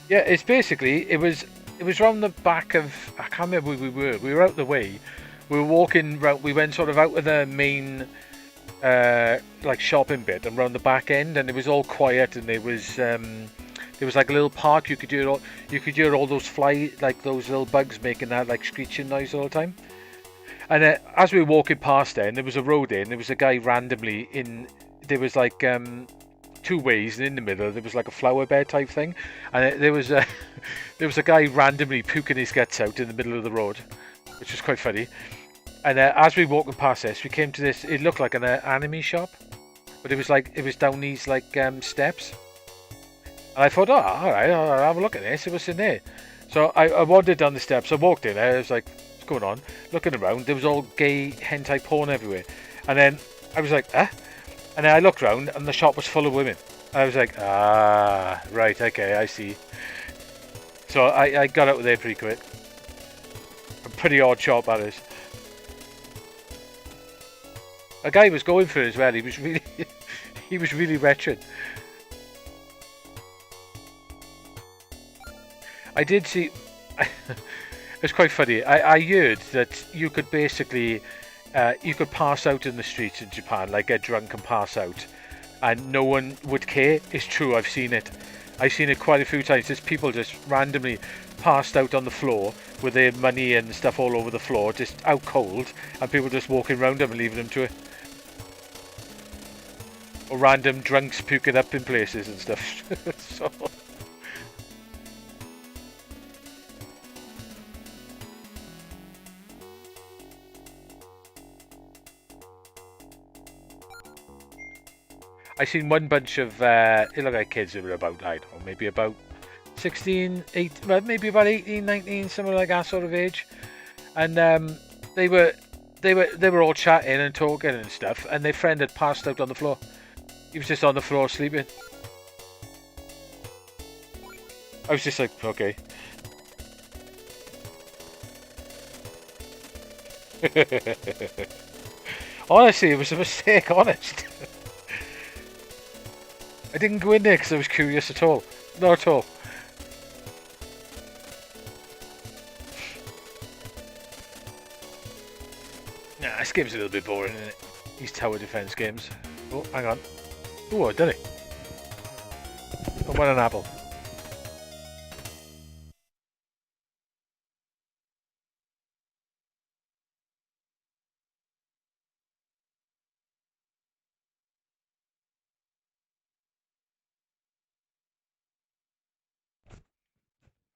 Yeah, it's basically, it was round the back of, I can't remember where we were. We were out the way. We were walking round, we went sort of out of the main like shopping bit and round the back end, and it was all quiet, and there was like a little park. You could hear all those like those little bugs making that like screeching noise all the time. And as we were walking past there was a road in, there was a guy randomly in, there was like two ways, and in the middle there was like a flower bed type thing, and there was a guy randomly puking his guts out in the middle of the road, which was quite funny. And as we were walking past this, we came to this, it looked like an anime shop, but it was down these like steps, and I thought, oh, alright, I'll have a look at this, see what's in there. So I wandered down the steps, I walked in, I was like, what's going on? Looking around, there was all gay hentai porn everywhere, and then I was like, huh? And then I looked around and the shop was full of women. I was like, ah, right, okay, I see. So I got out of there pretty quick. A pretty odd shop that is. A guy was going for it as well. He was really, he was really wretched. I did see. It's quite funny. I heard that you could basically, you could pass out in the streets in Japan, like get drunk and pass out, and no one would care. It's true. I've seen it. I've seen it quite a few times. There's people just randomly passed out on the floor with their money and stuff all over the floor, just out cold, and people just walking around them and leaving them to it. Or random drunks puking up in places and stuff. So. I seen one bunch of it looked like kids who were about, I don't know, maybe about 16, 8, well, maybe about 18, 19, something like that sort of age, and they were all chatting and talking and stuff, and their friend had passed out on the floor. He was just on the floor sleeping. I was just like, okay. Honestly, it was a mistake, honest. I didn't go in there because I was curious at all. Not at all. Nah, this game's a little bit boring, isn't it? These tower defense games. Oh, hang on. Oh, I done it. I won an apple.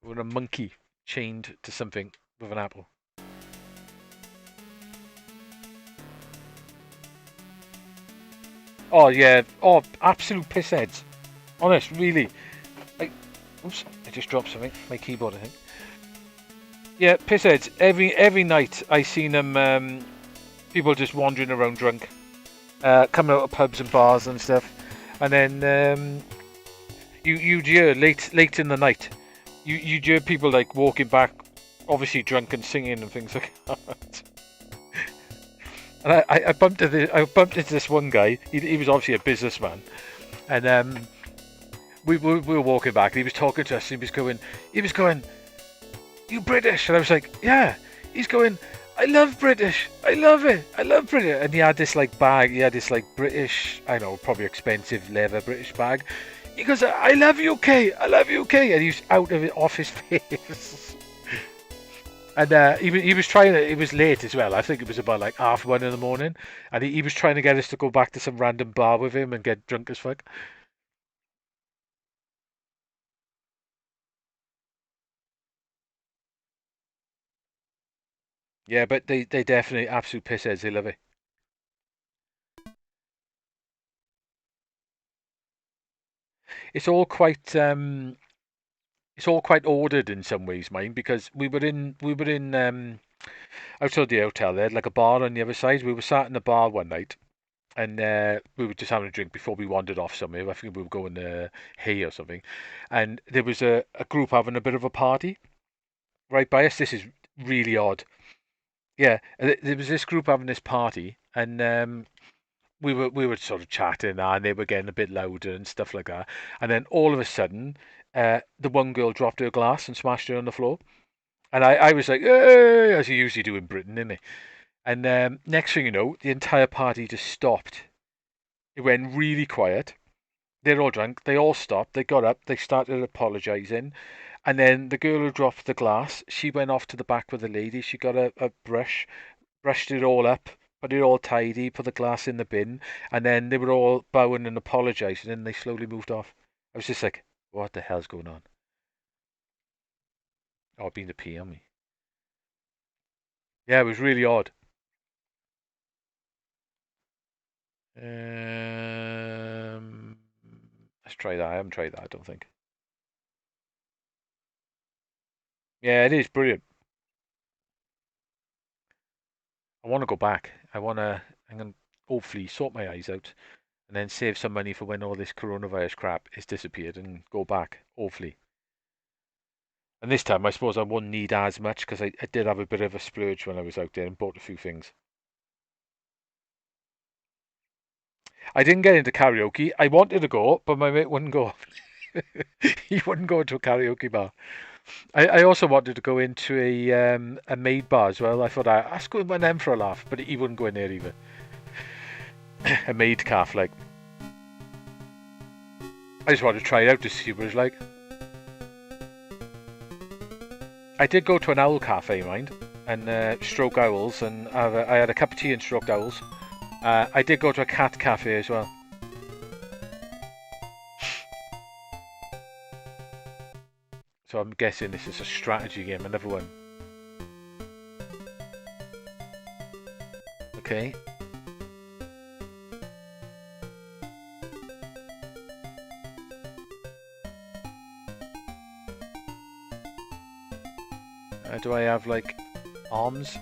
With a monkey chained to something with an apple. Oh yeah, oh absolute pissheads. Honest, really. Like, oops, I just dropped something. My keyboard, I think. Yeah, pissheads. Every night I seen them. People just wandering around drunk, coming out of pubs and bars and stuff, and then you'd hear late in the night. You'd hear people like walking back, obviously drunk and singing and things like that. And I bumped into this one guy. He was obviously a businessman, and we were walking back. And he was talking to us. And he was going, "You British?" And I was like, "Yeah." He's going, "I love British. I love it. I love British." And he had this like bag. He had this like British, I know, probably expensive leather British bag. He goes, "I love UK. I love UK," and he was out of it off his face. And he was trying to. It was late as well. I think it was about like 1:30 in the morning, and he was trying to get us to go back to some random bar with him and get drunk as fuck. Yeah, but they definitely absolute pissheads. They love it. It's all quite it's all quite ordered in some ways, mine, because we were in outside the hotel. They had like a bar on the other side. We were sat in the bar one night, and we were just having a drink before we wandered off somewhere. I think we were going to Hay or something, and there was a group having a bit of a party right by us. This is really odd. Yeah, there was this group having this party, and we were sort of chatting, and they were getting a bit louder and stuff like that. And then all of a sudden, the one girl dropped her glass and smashed her on the floor. And I was like, "Hey!" As you usually do in Britain, innit? And next thing you know, the entire party just stopped. It went really quiet. They're all drunk. They all stopped. They got up. They started apologising. And then the girl who dropped the glass, she went off to the back with the lady. She got a brush, brushed it all up, put it all tidy, put the glass in the bin. And then they were all bowing and apologising, and they slowly moved off. I was just like, what the hell's going on? Oh, being the pee on me. Yeah, it was really odd. Um, let's try that. I haven't tried that, I don't think. Yeah, it is brilliant. I want to go back. I'm going to hopefully sort my eyes out and then save some money for when all this coronavirus crap is disappeared and go back, hopefully. And this time, I suppose I won't need as much because I did have a bit of a splurge when I was out there and bought a few things. I didn't get into karaoke. I wanted to go, but my mate wouldn't go. He wouldn't go to a karaoke bar. I also wanted to go into a maid bar as well. I thought I'll go with my them for a laugh, but he wouldn't go in there either. A maid calf, like. I just wanted to try it out to see what it's like. I did go to an owl cafe, mind, and stroke owls, and I had a cup of tea and stroked owls. I did go to a cat cafe as well. So I'm guessing this is a strategy game, another one. Okay. Do I have like arms?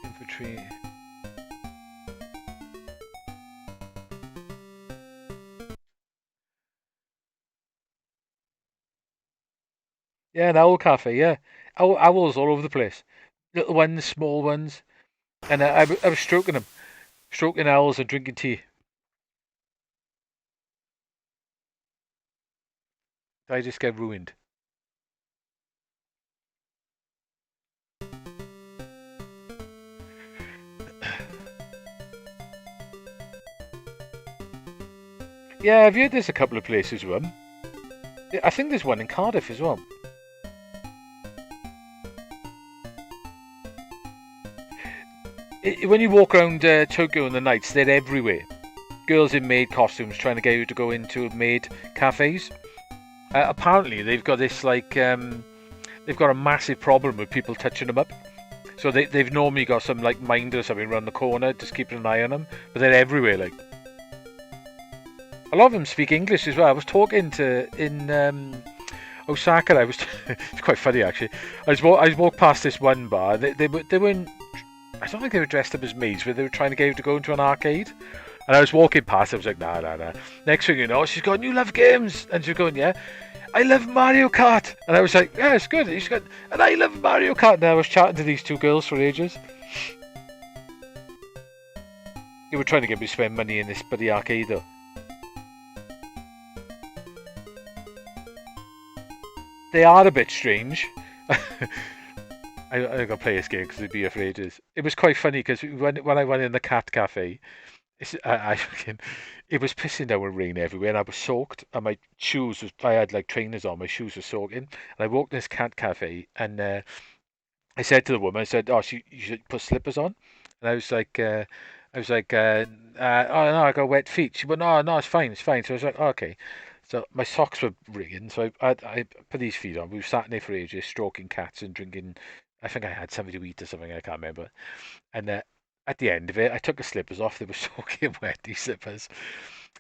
Infantry. Yeah, an owl cafe. Yeah, owls all over the place. Little ones, small ones, and I was stroking them, stroking owls and drinking tea. I just get ruined. Yeah, I've heard there's a couple of places with them. I think there's one in Cardiff as well. When you walk around Tokyo in the nights, they're everywhere. Girls in maid costumes trying to get you to go into maid cafes. Apparently, they've got this like they've got a massive problem with people touching them up. So they've normally got some like minder or something around the corner, just keeping an eye on them. But they're everywhere. Like a lot of them speak English as well. I was talking to in Osaka. It's quite funny actually. I walked past this one bar. They weren't. I don't think they were dressed up as maids, but they were trying to get you to go into an arcade. And I was walking past, I was like, nah. Next thing you know, she's going, you love games? And she's going, yeah, I love Mario Kart. And I was like, yeah, it's good. She's going, and I love Mario Kart. And I was chatting to these two girls for ages. They were trying to get me to spend money in this bloody arcade, though. They are a bit strange. I got to play this game because they'd be afraid. It was quite funny because when I went in the cat cafe, it was pissing down with rain everywhere, and I was soaked. And my shoes I had like trainers on. My shoes were soaking, and I walked in this cat cafe, and I said to the woman, I said, "Oh, you should put slippers on." And "Oh no, I got wet feet." She went, "No, it's fine, it's fine." So I was like, oh, "Okay." So my socks were ringing, so I put these feet on. We were sat in there for ages, stroking cats and drinking. I think I had something to eat or something. I can't remember. And at the end of it, I took the slippers off. They were soaking wet, these slippers.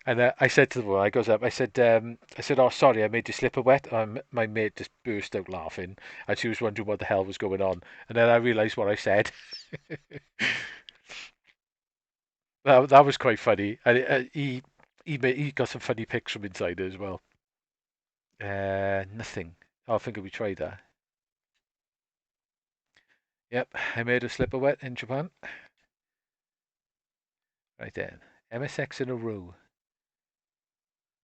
And I said to the woman, I goes up, I said, "Oh, sorry, I made your slipper wet." My mate just burst out laughing, and she was wondering what the hell was going on. And then I realised what I said. That was quite funny. And he got some funny pics from inside as well. Nothing. Oh, I think we tried that. Yep, I made a slipper wet in Japan. Right then. MSX in a row.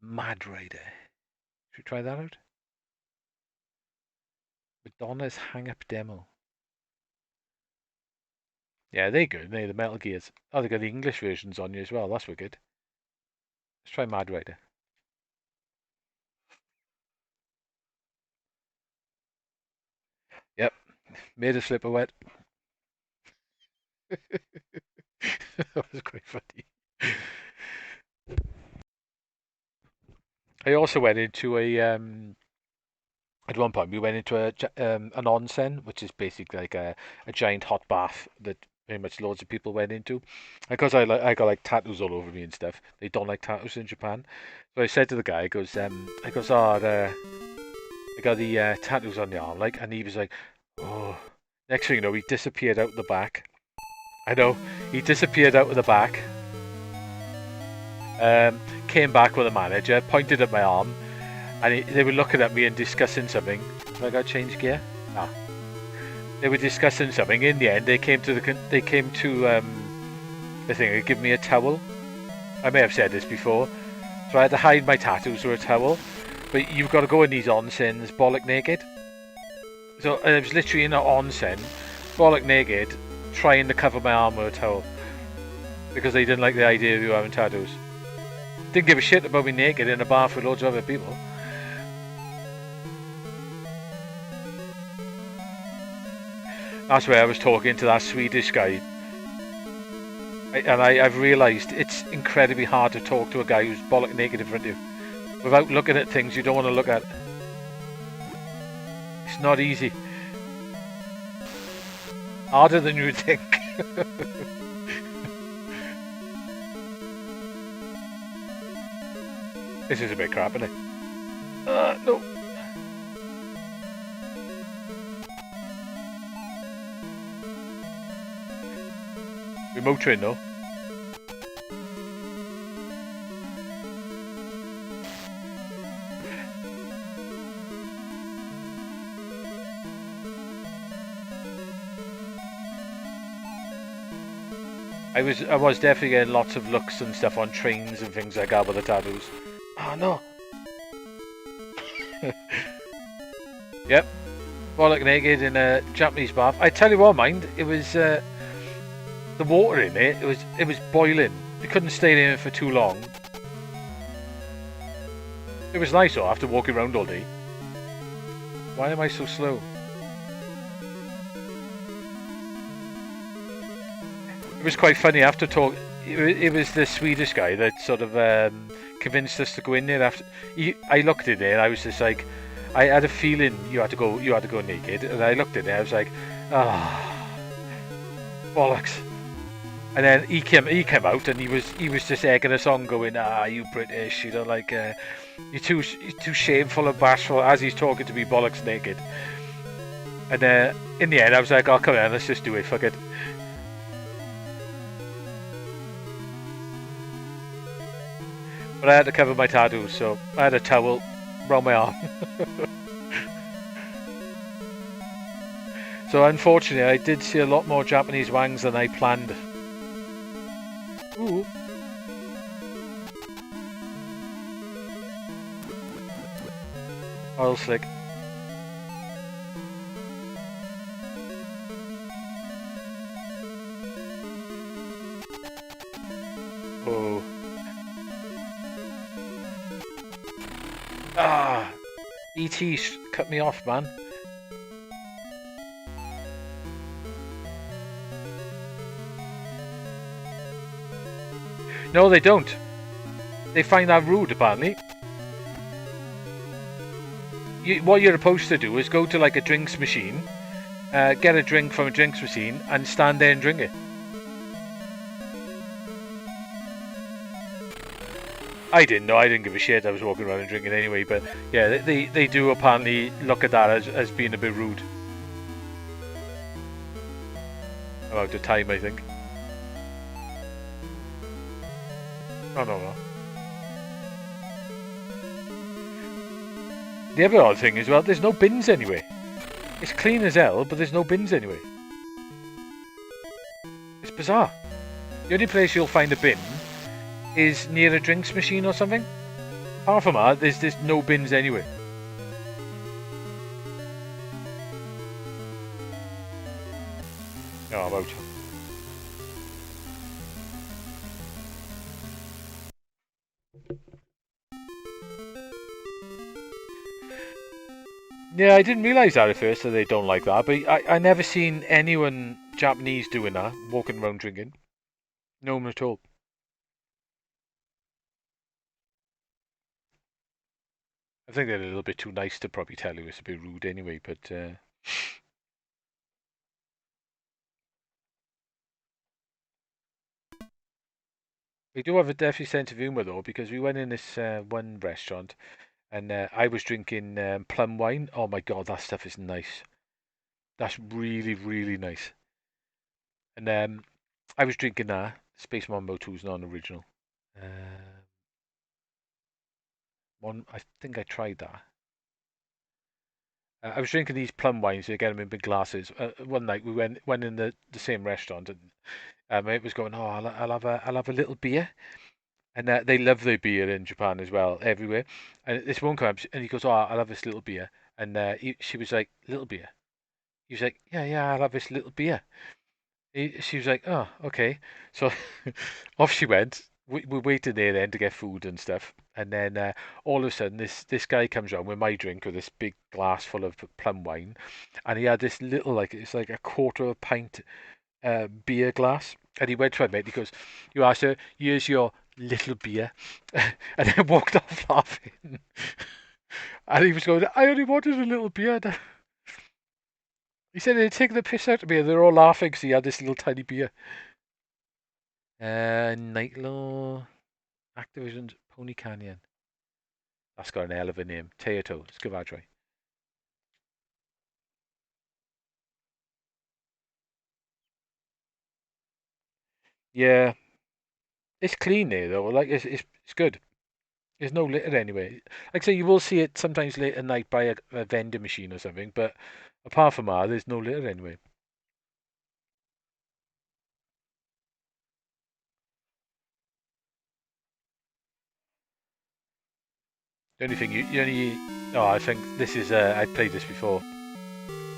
Mad Rider. Should we try that out? Madonna's Hang Up Demo. Yeah, they're good. They're the Metal Gears. Oh, they got the English versions on you as well. That's wicked. Let's try Mad Rider. Yep, made a slipper wet. That was quite funny. I also went into at one point we went into an onsen, which is basically like a giant hot bath that pretty much loads of people went into. Because I got like tattoos all over me and stuff. They don't like tattoos in Japan. So I said to the guy, oh, I got the tattoos on the arm, like, and he was like, oh. Next thing you know, he disappeared out the back. I know, he disappeared out of the back. Came back with a manager, pointed at my arm, and they were looking at me and discussing something. Have I got to change gear? Ah. They were discussing something. In the end, they came to the thing. They give me a towel. I may have said this before, so I had to hide my tattoos with a towel. But you've got to go in these onsens bollock naked. So I was literally in an onsen, bollock naked, trying to cover my arm with a towel because they didn't like the idea of you having tattoos. Didn't give a shit about me naked in a bath with loads of other people. That's where I was talking to that Swedish guy. I've realised it's incredibly hard to talk to a guy who's bollock naked in front of you without looking at things you don't want to look at. It's not easy. Harder than you would think. This is a bit crap, isn't it? No. You're motoring though. I was definitely getting lots of looks and stuff on trains and things like that with the tattoos. Oh no. Yep. Bollock naked in a Japanese bath. I tell you what, mind, it was the water in it. It was boiling. You couldn't stay in it for too long. It was nice though after walking around all day. Why am I so slow? It was quite funny after talk. It was the Swedish guy that sort of convinced us to go in there. I looked in there and I was just like, I had a feeling you had to go naked, and I looked in there. I was like, ah, bollocks. And then he came out and he was just egging us on, going, ah, you British, you know, like you're too shameful and bashful, as he's talking to me bollocks naked. And in the end, I was like, oh come on, let's just do it, fuck it. But I had to cover my tattoos, so I had a towel around my arm. So unfortunately, I did see a lot more Japanese wangs than I planned. Ooh. Oil slick. Oh. Ah, ET cut me off, man. No, they don't. They find that rude, apparently. What you're supposed to do is go to like a drinks machine, get a drink from a drinks machine, and stand there and drink it. I didn't know. I didn't give a shit. I was walking around and drinking anyway. But yeah, they do apparently look at that as being a bit rude. I'm out of time, I think. Oh, no. The other odd thing is, well, there's no bins anyway. It's clean as hell, but there's no bins anyway. It's bizarre. The only place you'll find a bin is near a drinks machine or something. Apart from that, there's no bins anyway. Oh, I'm out. Yeah, I didn't realise that at first, that they don't like that, but I never seen anyone Japanese doing that, walking around drinking. No one at all. I think they're a little bit too nice to probably tell you. It's a bit rude anyway, but we do have a definitely sense of humour though, because we went in this one restaurant and I was drinking plum wine. Oh my god, that stuff is nice. That's really, really nice. And I was drinking that. Space Mambo 2 is non-original. One, I think I tried that. I was drinking these plum wines. You get them in big glasses. One night we went in the same restaurant, and it was going, oh, I'll have a little beer, and they love their beer in Japan as well, everywhere. And this one comes and he goes, oh, I'll have this little beer, and she was like, little beer. He was like, yeah, I'll have this little beer. She was like, oh, okay. So off she went. We waited there then to get food and stuff. And then all of a sudden, this guy comes around with my drink, with this big glass full of plum wine. And he had this little, like, it's like a quarter of a pint beer glass. And he went to my mate, he goes, you asked her, here's your little beer. And then walked off laughing. And he was going, I only wanted a little beer. He said they'd taken the piss out of me, and they're all laughing because he had this little tiny beer. Nightlaw, Activision's Pony Canyon. That's got an hell of a name. Teato. Let's give that a try. Yeah, it's clean there though. Like it's good. There's no litter anyway. Like I say, you will see it sometimes late at night by a vending machine or something, but apart from that, there's no litter anyway. The only thing you only, oh, I think this is, I played this before.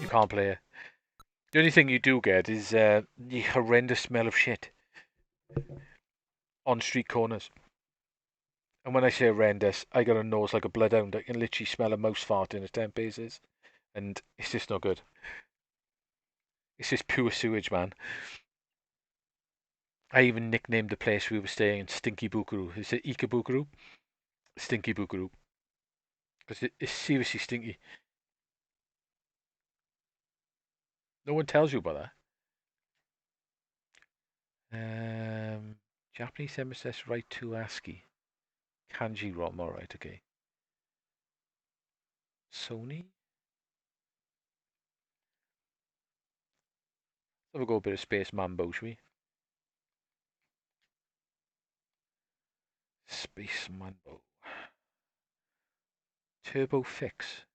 You can't play it. The only thing you do get is the horrendous smell of shit on street corners. And when I say horrendous, I got a nose like a bloodhound. I can literally smell a mouse fart in a 10 paces. And it's just not good. It's just pure sewage, man. I even nicknamed the place we were staying in Stinky Bookaroo. Is it Ikebookaroo? Stinky Bookaroo. Because it's seriously stinky. No one tells you about that. Japanese MSS right to ASCII. Kanji ROM, alright, okay. Sony? Have a go a bit of Space Mambo, shall we? Space Mambo. Turbo Fix.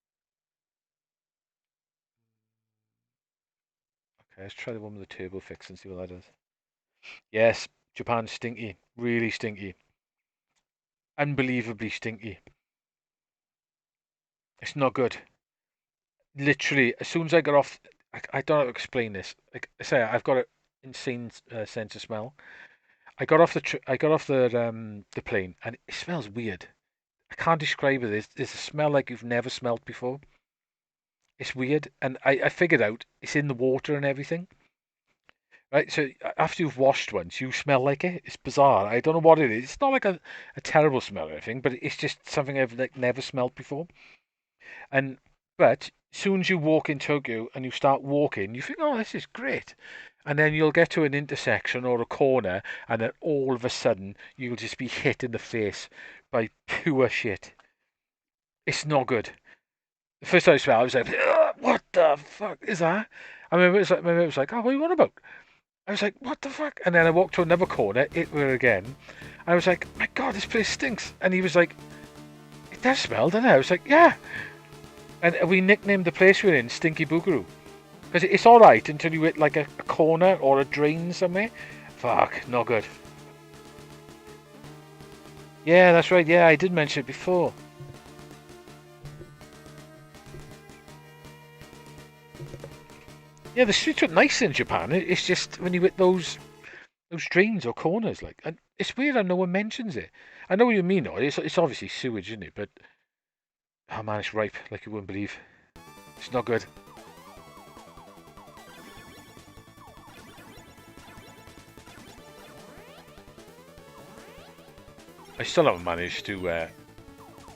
Okay, let's try the one with the Turbo Fix and see what that does. Yes, Japan's stinky. Really stinky. Unbelievably stinky. It's not good. Literally, as soon as I got off, I don't know how to explain this. Like I say, I've got an insane sense of smell. I got off the plane, and it smells weird. I can't describe it. There's a smell like you've never smelled before. It's weird, and I figured out it's in the water and everything. Right, so after you've washed once, you smell like it. It's bizarre. I don't know what it is. It's not like a terrible smell or anything, but it's just something I've like never smelled before. And but as soon as you walk in Tokyo and you start walking, you think, oh, this is great. And then you'll get to an intersection or a corner, and then all of a sudden you'll just be hit in the face by pure shit. It's not good. The first time I smelled, I was like, "Ugh, what the fuck is that?" I remember it was like, oh, what are you on about? I was like, what the fuck? And then I walked to another corner, it were again. I was like, my God, this place stinks. And he was like, it does smell, doesn't it? I was like, yeah. And we nicknamed the place we were in Stinky Boogaroo. Because it's alright until you hit like a corner or a drain somewhere. Fuck, not good. Yeah, that's right. Yeah, I did mention it before. Yeah, the streets look nice in Japan. It's just when you hit those drains or corners, like, and it's weird how no one mentions it. I know what you mean, though. It's obviously sewage, isn't it? But oh man, it's ripe, like you wouldn't believe. It's not good. I still haven't managed to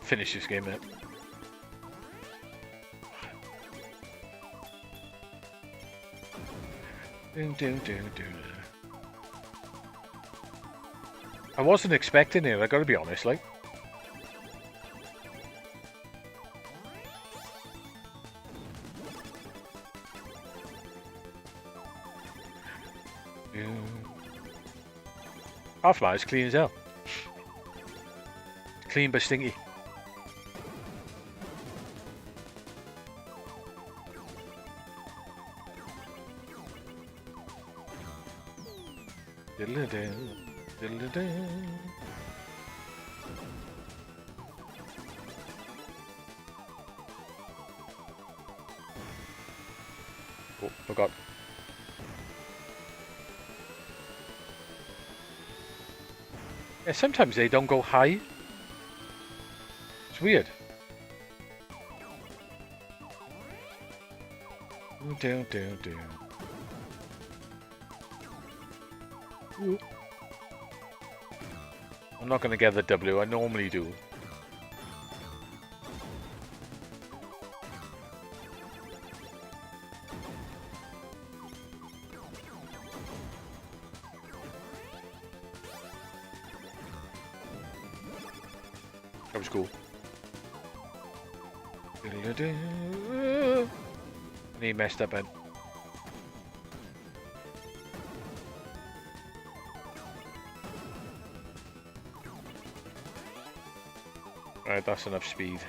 finish this game yet. I wasn't expecting it, I gotta be honest, like. Half-Life is clean as hell. Clean but stinky. Oh, forgot. Yeah, sometimes they don't go high. It's weird. I'm not going to get the W, I normally do. That was cool. And he messed up then. Right, that's enough speed.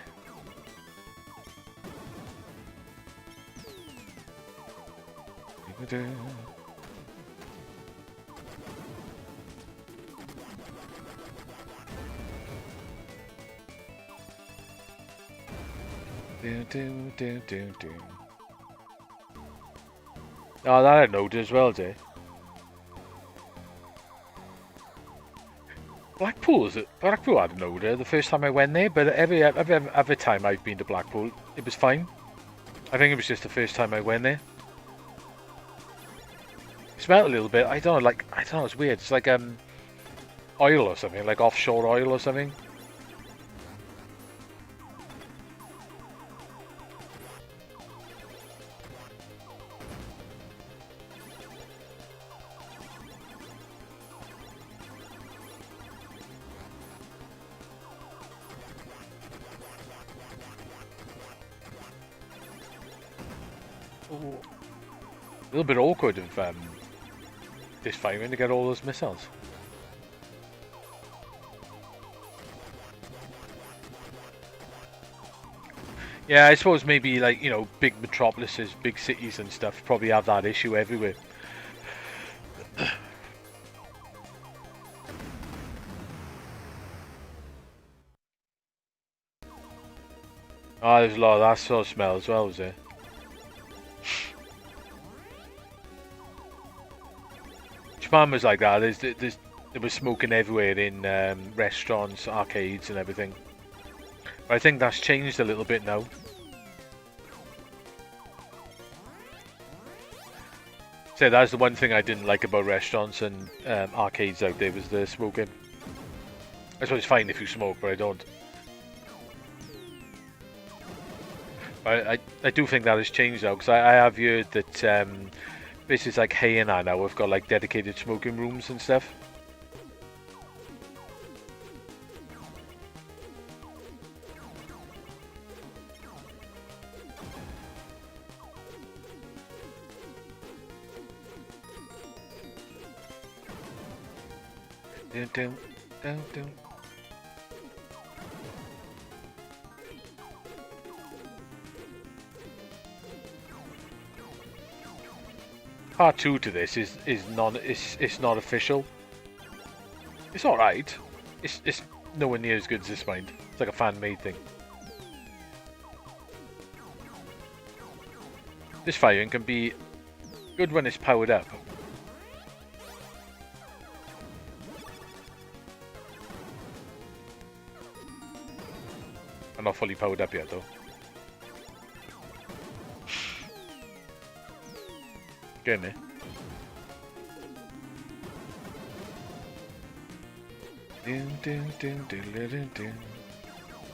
Oh, that had noted as well, did it? Blackpool had an odour the first time I went there, but every time I've been to Blackpool, it was fine. I think it was just the first time I went there. It smelled a little bit. I don't know. It's weird. It's like oil or something, like offshore oil or something. Ooh. A little bit awkward of this firing to get all those missiles. Yeah, I suppose maybe like, you know, big metropolises, big cities and stuff probably have that issue everywhere. Oh, there's a lot of that sort of smell as well, was there? Japan was like that. There was smoking everywhere in restaurants, arcades and everything. But I think that's changed a little bit now. So that's the one thing I didn't like about restaurants and arcades out there was the smoking. I suppose it's fine if you smoke, but I don't. I do think that has changed though, because I have heard that places like Hayana now have got like dedicated smoking rooms and stuff. Dun, dun, dun, dun. Part 2 to this is not official. It's all right. It's nowhere near as good as this mind. It's like a fan-made thing. This firing can be good when it's powered up. I'm not fully powered up yet though. Getting there.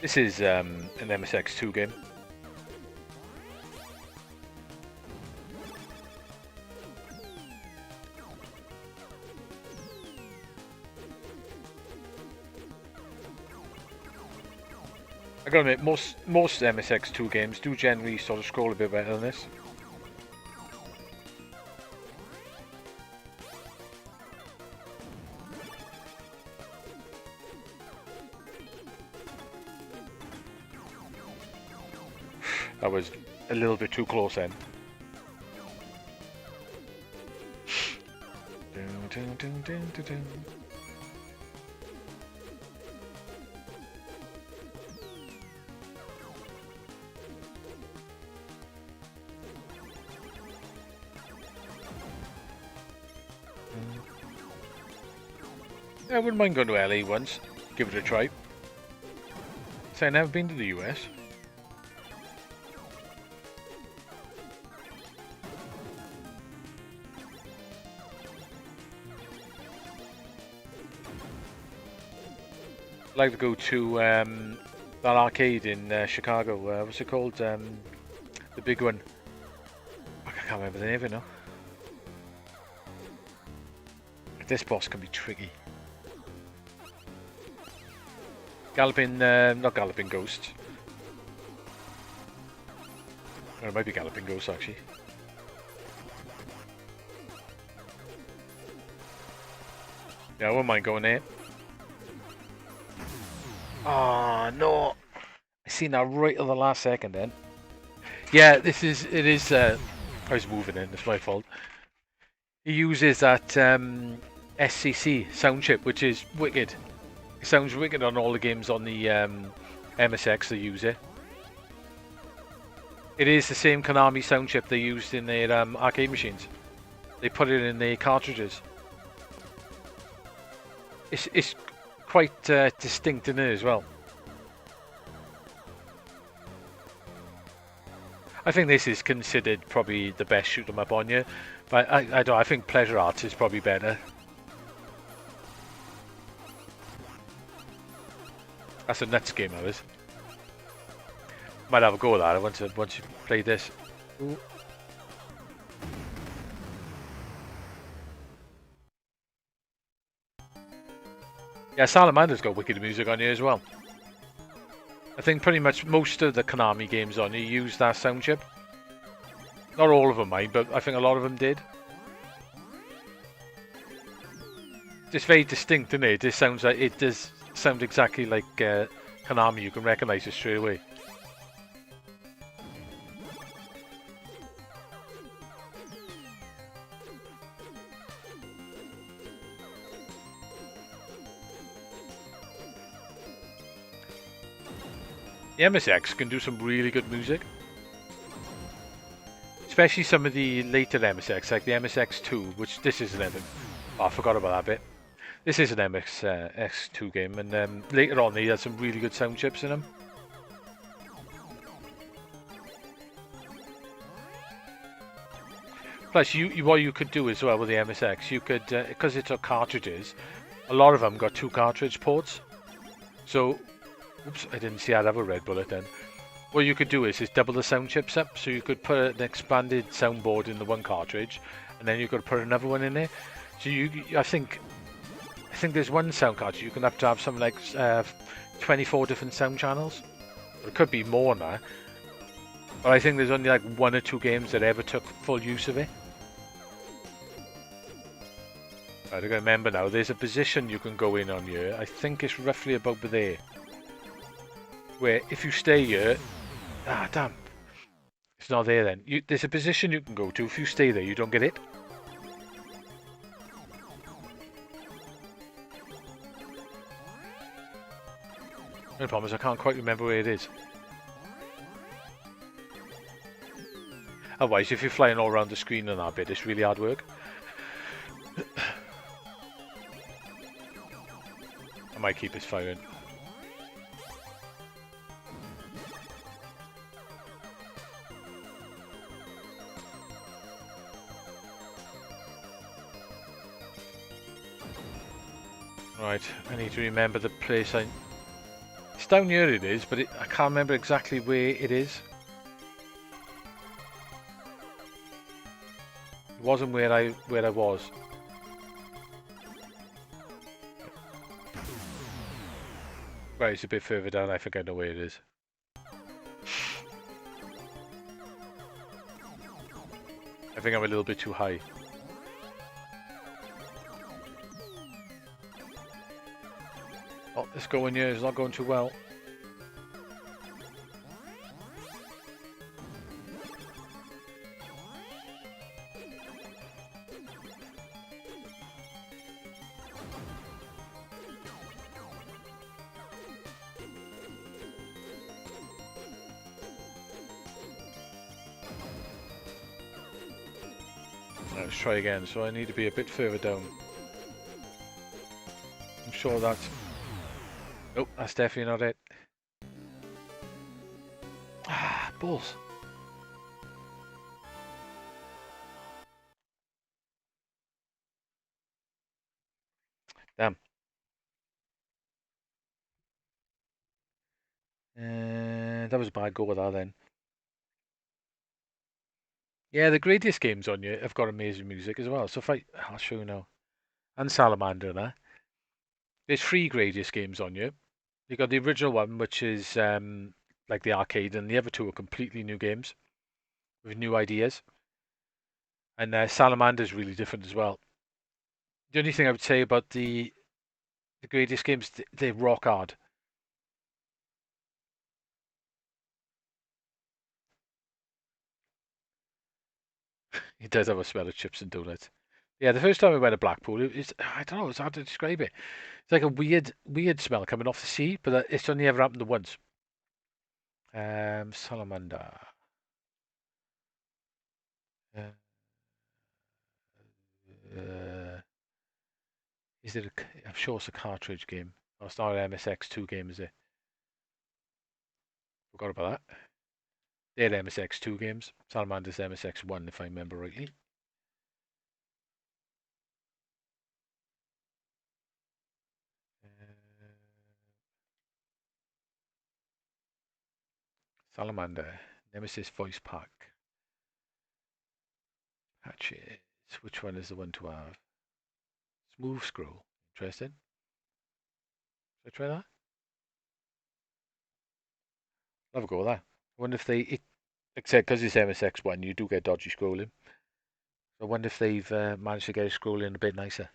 This is an MSX2 game. I gotta admit, most MSX2 games do generally sort of scroll a bit better than this. That was a little bit too close then. Yeah, I wouldn't mind going to LA once, give it a try. So I've never been to the US. I'd like to go to that arcade in Chicago. What's it called? The big one. I can't remember the name of it now. This boss can be tricky. Galloping, not Galloping Ghost. Or it might be Galloping Ghost actually. Yeah, I wouldn't mind going there. Oh no! seen that right at the last second then. Yeah, it is, I was moving in, it's my fault. He uses that SCC sound chip, which is wicked. It sounds wicked on all the games on the MSX that use it. It is the same Konami sound chip they used in their arcade machines. They put it in their cartridges. It's quite distinct in it as well. I think this is considered probably the best shoot 'em up on you, but I don't. I think Pleasure Arts is probably better. That's a nuts game, that is. Might have a go at that once you play this. Ooh. Yeah, Salamander's got wicked music on here as well. I think pretty much most of the Konami games on here use that sound chip. Not all of them, mind, but I think a lot of them did. It's very distinct, isn't it? It does sound exactly like Konami. You can recognise it straight away. The MSX can do some really good music. Especially some of the later MSX, like the MSX2, which this is an I forgot about that bit. This is an MSX2 game, and later on they had some really good sound chips in them. Plus, what you could do as well with the MSX, you could, because it's cartridges, a lot of them got 2 cartridge ports. So, oops, I didn't see I'd have a red bullet then. What you could do is double the sound chips up, so you could put an expanded soundboard in the one cartridge, and then you could put another one in there. So I think there's one sound cartridge you can have to have something like 24 different sound channels. It could be more than that, but I think there's only like 1 or 2 games that ever took full use of it. Right, I gotta remember now. There's a position you can go in on here. I think it's roughly about there. Where if you stay here. Ah, damn. It's not there then. There's a position you can go to. If you stay there, you don't get it. The problem is I can't quite remember where it is. Otherwise, if you're flying all around the screen on that bit, it's really hard work. I might keep this firing. Right, I need to remember the place. It's down here it is, but I can't remember exactly where it is. It wasn't where I was. Right, it's a bit further down. I think I know where it is. I think I'm a little bit too high. Oh, this going here is not going too well. Let's try again. So I need to be a bit further down. I'm sure that's... Nope, that's definitely not it. Ah, balls. Damn. That was a bad go with that then. Yeah, the greatest games on you have got amazing music as well. So if I'll show you now. And Salamander there. There's 3 greatest games on you. You got the original one, which is like the arcade, and the other 2 are completely new games with new ideas. And Salamander's really different as well. The only thing I would say about the greatest games, they're rock hard. It does have a smell of chips and donuts. Yeah, the first time we went to Blackpool, I don't know, it's hard to describe it. It's like a weird smell coming off the sea, but it's only ever happened once. Salamander. Uh, uh, is it I'm sure it's a cartridge game. Oh, it's not an MSX2 game, is it? Forgot about that. They're MSX2 games. Salamander's MSX1, if I remember rightly. Salamander. Nemesis voice pack. Patches. Which one is the one to have? Smooth scroll. Interesting. Should I try that? I'll have a go with that. I wonder if except because it's MSX1, you do get dodgy scrolling. I wonder if they've managed to get it scrolling a bit nicer.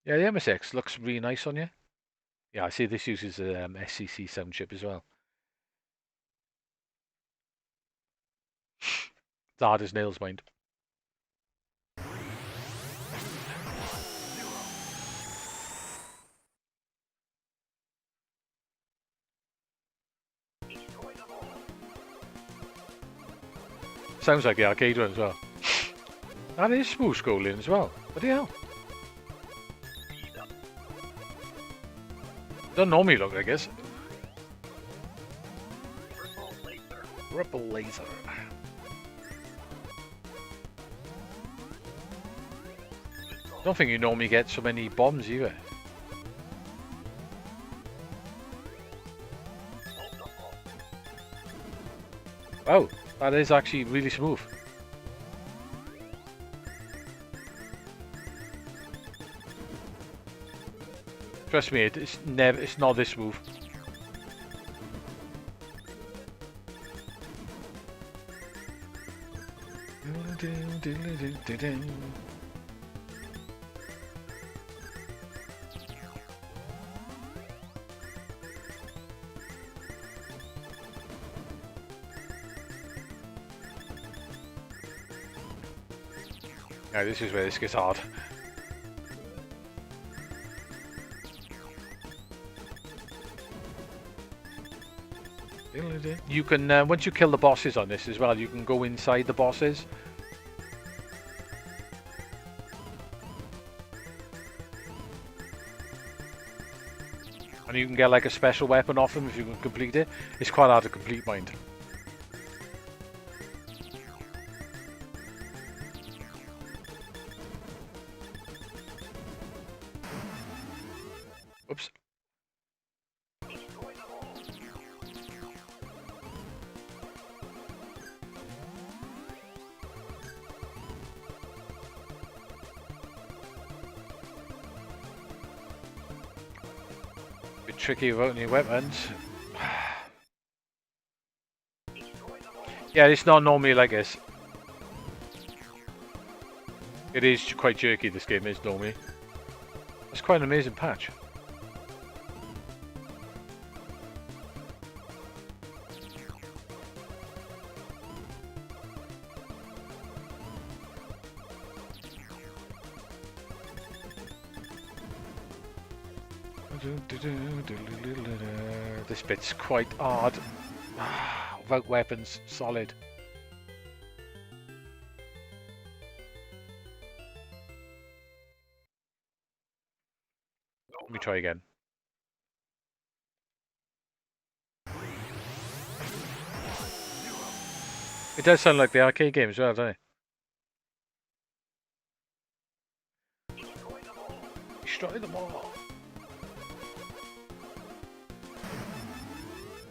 Yeah, the MSX looks really nice on you. Yeah, I see this uses a SCC sound chip as well. It's hard as nails, mind. Sounds like the arcade one as well. That is smooth scrolling as well. What the hell? Don't normally look like this. Ripple laser. Don't think you normally get so many bombs either. Oh, that is actually really smooth. Trust me, it's not this smooth. Now this is where this gets hard. You can, once you kill the bosses on this as well, you can go inside the bosses. And you can get like a special weapon off them if you can complete it. It's quite hard to complete, mind. Oops. Bit tricky without any weapons. Yeah, it's not normally like this. It is quite jerky, this game is normally. It's quite an amazing patch. This bit's quite hard. Without weapons, solid. Let me try again. It does sound like the arcade game as well, doesn't it? Destroy them all.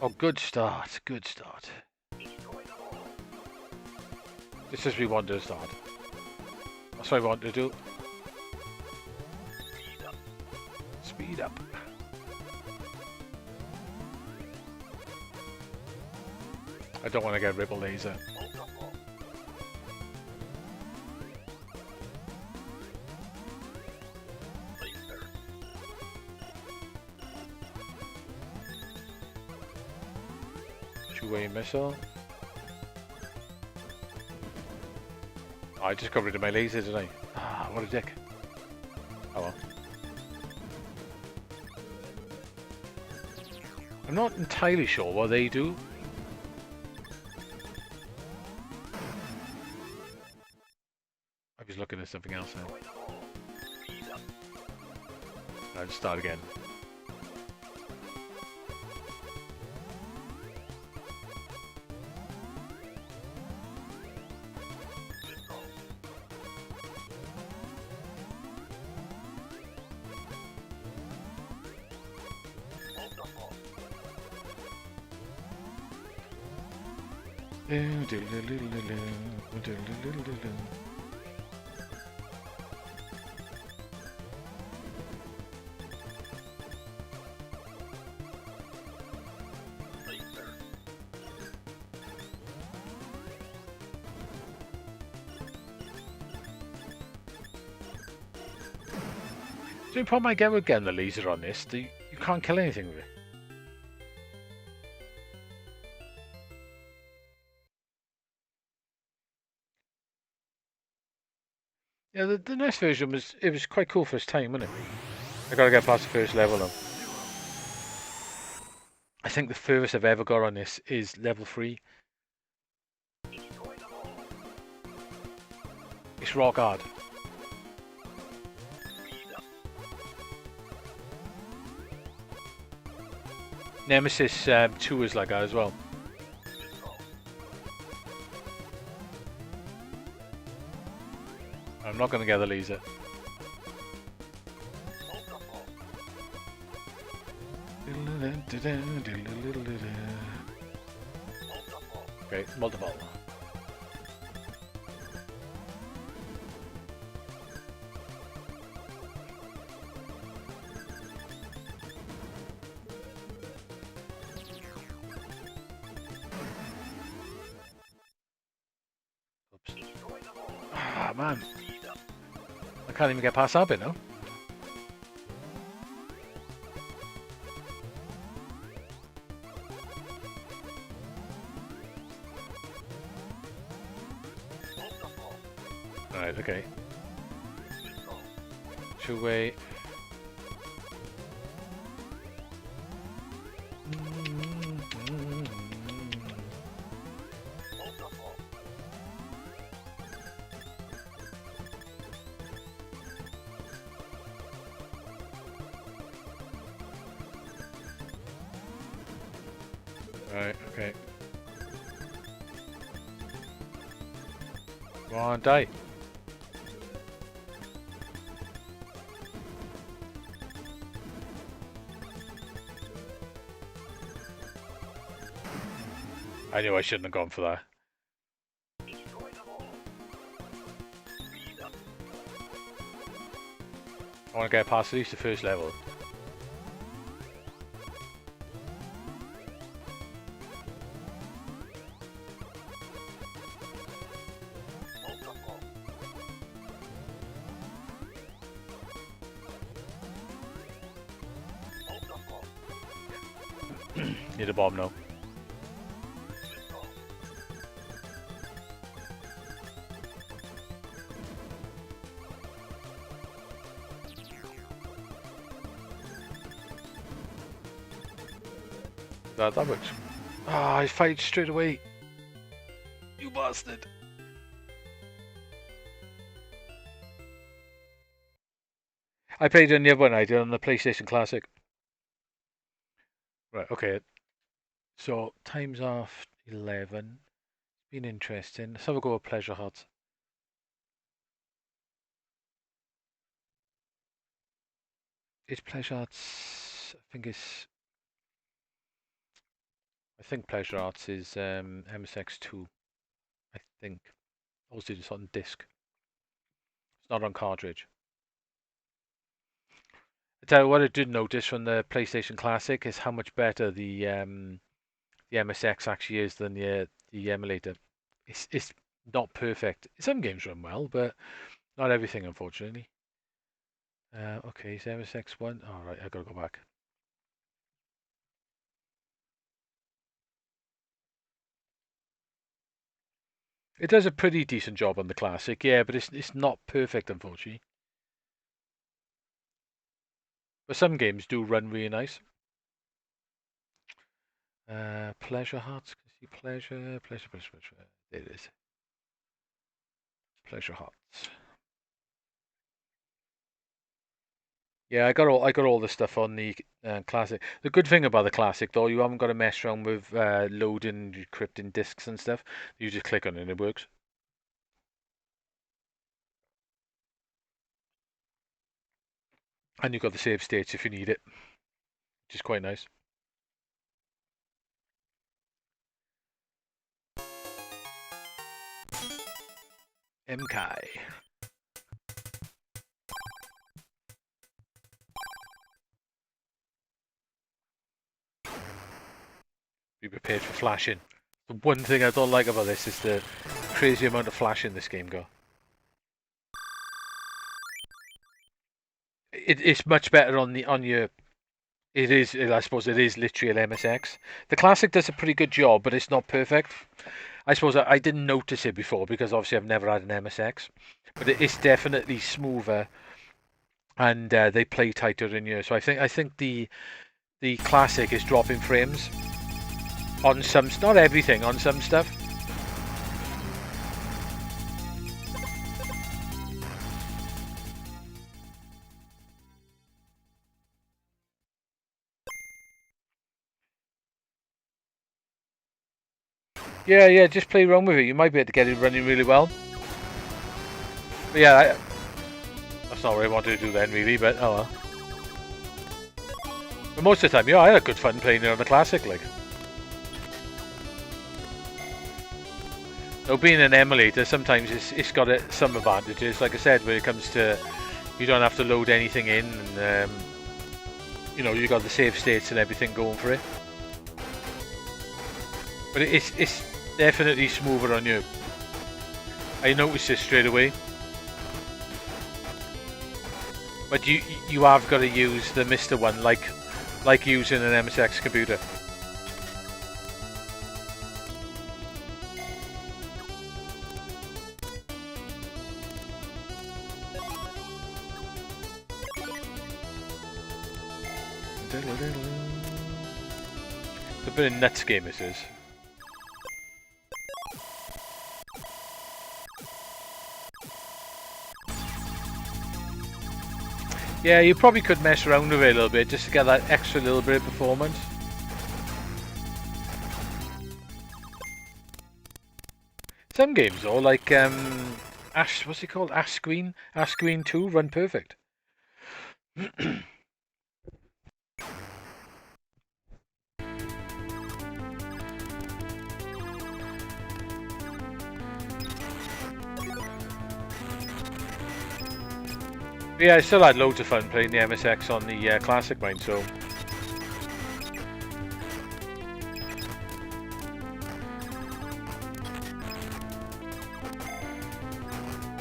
Oh, good start, good start. Just as we want to start. That's what I want to do. Speed up. I don't want to get Ripple Laser. Two-way missile. Oh, I just got rid of my laser, didn't I? Ah, what a dick. Oh well. I'm not entirely sure what they do. I was looking at something else now. I'll start again. The only problem I get with getting the laser on this, you can't kill anything with it. Yeah, the next version was quite cool for its time, wasn't it? I gotta get past the first level now. I think the furthest I've ever got on this is level 3. It's rock hard. Nemesis 2 is like that as well. I'm not gonna get the laser. Okay, multiple. Oops. Ah, man. I can't even get past that bit now. Alright, okay. Two-way. Right, okay. Go on, die. I knew I shouldn't have gone for that. I want to get past at least the first level. Need a bomb now. That works. Ah, I fired straight away. You bastard. I played on the other one I did on the PlayStation Classic. Right, okay. So, time's off 11. It's been interesting. Let's have a go at Pleasure Hearts. It's Pleasure Hearts. I think Pleasure Arts is MSX2. I think. Also, it's on disc. It's not on cartridge. I tell you what, I did notice from the PlayStation Classic is how much better the MSX actually is than the emulator. It's not perfect. Some games run well, but not everything, unfortunately. Okay, so MSX1. All right, I gotta go back. It does a pretty decent job on the Classic, yeah, but it's not perfect, unfortunately. But some games do run really nice. Pleasure Hearts. Can you see pleasure. There it is. Pleasure Hearts. Yeah, I got all the stuff on the Classic. The good thing about the Classic, though, you haven't got to mess around with loading, decrypting discs and stuff. You just click on it and it works. And you've got the save states if you need it, which is quite nice. MKai. Be prepared for flashing. The one thing I don't like about this is the crazy amount of flashing this game got. It's much better on your. It is. I suppose it is literally an MSX. The Classic does a pretty good job, but it's not perfect. I suppose I didn't notice it before because obviously I've never had an MSX, but it's definitely smoother, and they play tighter in here. So I think the Classic is dropping frames on some, not everything, on some stuff. Yeah, just play around with it. You might be able to get it running really well. But yeah, that's not what I wanted to do then, really, but oh well. But most of the time, yeah, I had good fun playing it on the Classic, like. Though being an emulator, sometimes it's got some advantages. Like I said, when it comes to, you don't have to load anything in, and you know, you got the save states and everything going for it. But it's definitely smoother on you. I noticed this straight away. But you have got to use the Mr. one like using an MSX computer. It's a bit of nuts game this is. Yeah, you probably could mess around with it a little bit just to get that extra little bit of performance. Some games though, like what's it called? Ash Green 2 run perfect. Yeah, I still had loads of fun playing the MSX on the Classic mine, so.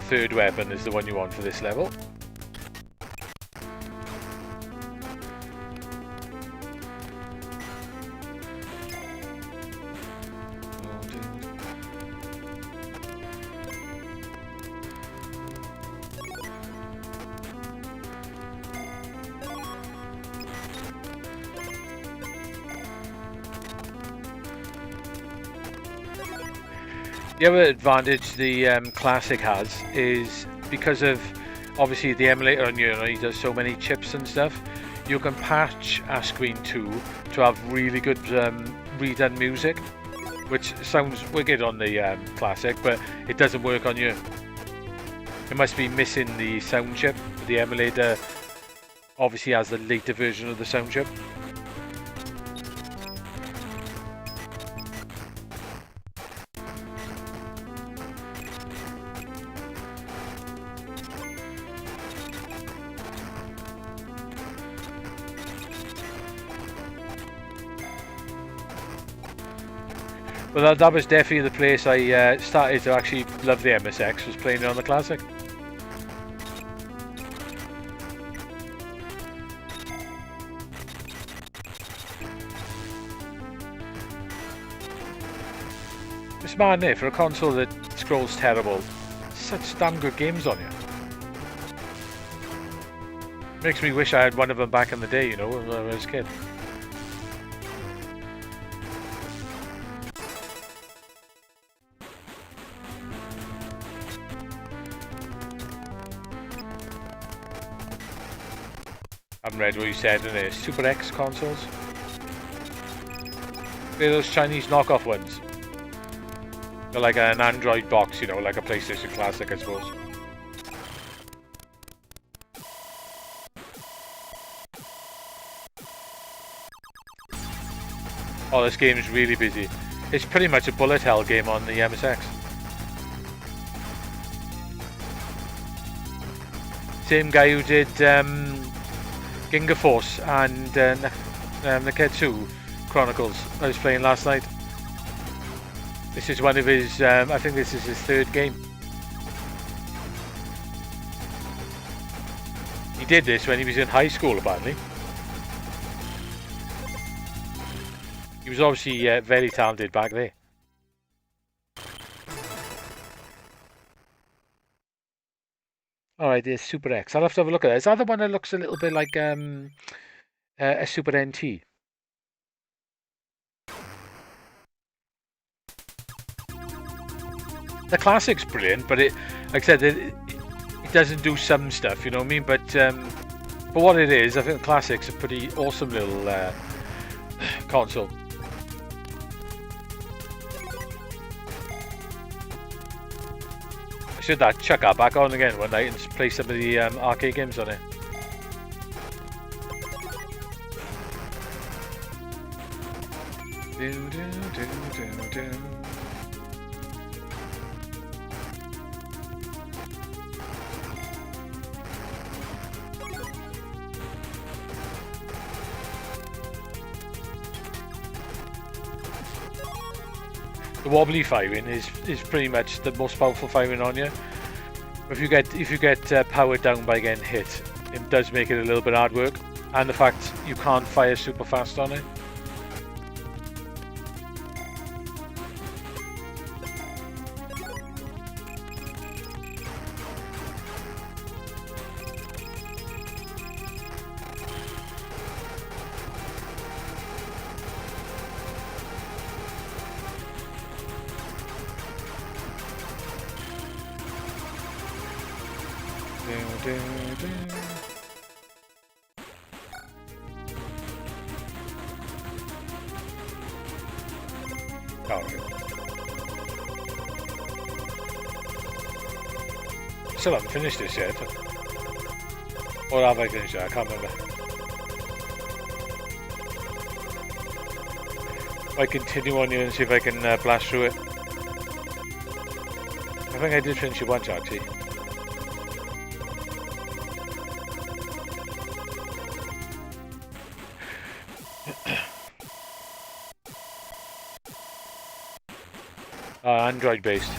Third weapon is the one you want for this level. The other advantage the Classic has is because of obviously the emulator on your, he does so many chips and stuff, you can patch Ash Green 2 to have really good redone music, which sounds wicked on the Classic, but it doesn't work on you. It must be missing the sound chip. The emulator obviously has the later version of the sound chip. Well, that was definitely the place I started to actually love the MSX, was playing it on the Classic. It's mad, isn't it? For a console that scroll's terrible. Such damn good games on here. Makes me wish I had one of them back in the day, you know, when I was a kid. I haven't read what you said in it. Super X consoles. They're those Chinese knockoff ones. They're like an Android box, you know, like a PlayStation Classic, I suppose. Oh, this game is really busy. It's pretty much a bullet hell game on the MSX. Same guy who did Ginga Force and Neketsu Chronicles I was playing last night. This is one of his, I think this is his third game. He did this when he was in high school, apparently. He was obviously very talented back there. Alright, there's Super X. I'll have to have a look at that. Is that the one that looks a little bit like a Super NT? The Classic's brilliant, but it, like I said, it doesn't do some stuff, you know what I mean? But for what it is, I think the Classic's a pretty awesome little console. I should chuck that back on again one night and play some of the arcade games on it. The wobbly firing is pretty much the most powerful firing on you. If you get powered down by getting hit, it does make it a little bit hard work, and the fact you can't fire super fast on it. Still haven't finished this yet. Or have I finished it? I can't remember. I continue on here and see if I can blast through it. I think I did finish it once actually. Android based.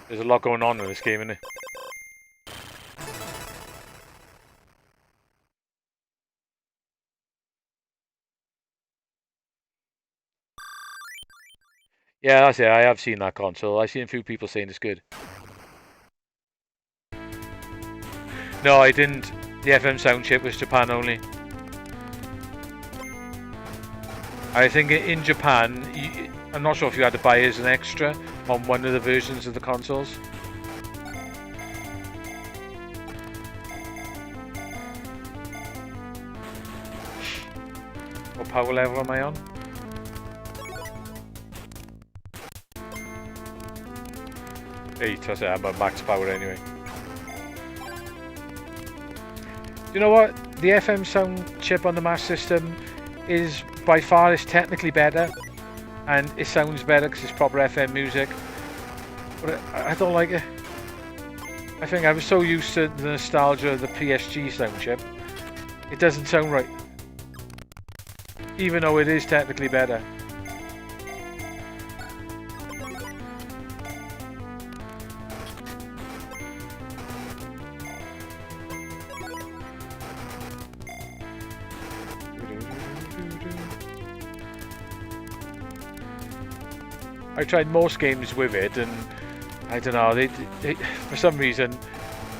There's a lot going on in this game, isn't it? Yeah, that's it. I have seen that console. I've seen a few people saying it's good. No, I didn't. The FM sound chip was Japan only. I think in Japan, I'm not sure if you had to buy it as an extra on one of the versions of the consoles. What power level am I on? That's it, I'm at max power anyway. You know what? The FM sound chip on the Master System is by far technically better, and it sounds better because it's proper FM music. But I don't like it. I think I was so used to the nostalgia of the PSG sound chip. It doesn't sound right. Even though it is technically better. I tried most games with it, and I don't know. For some reason,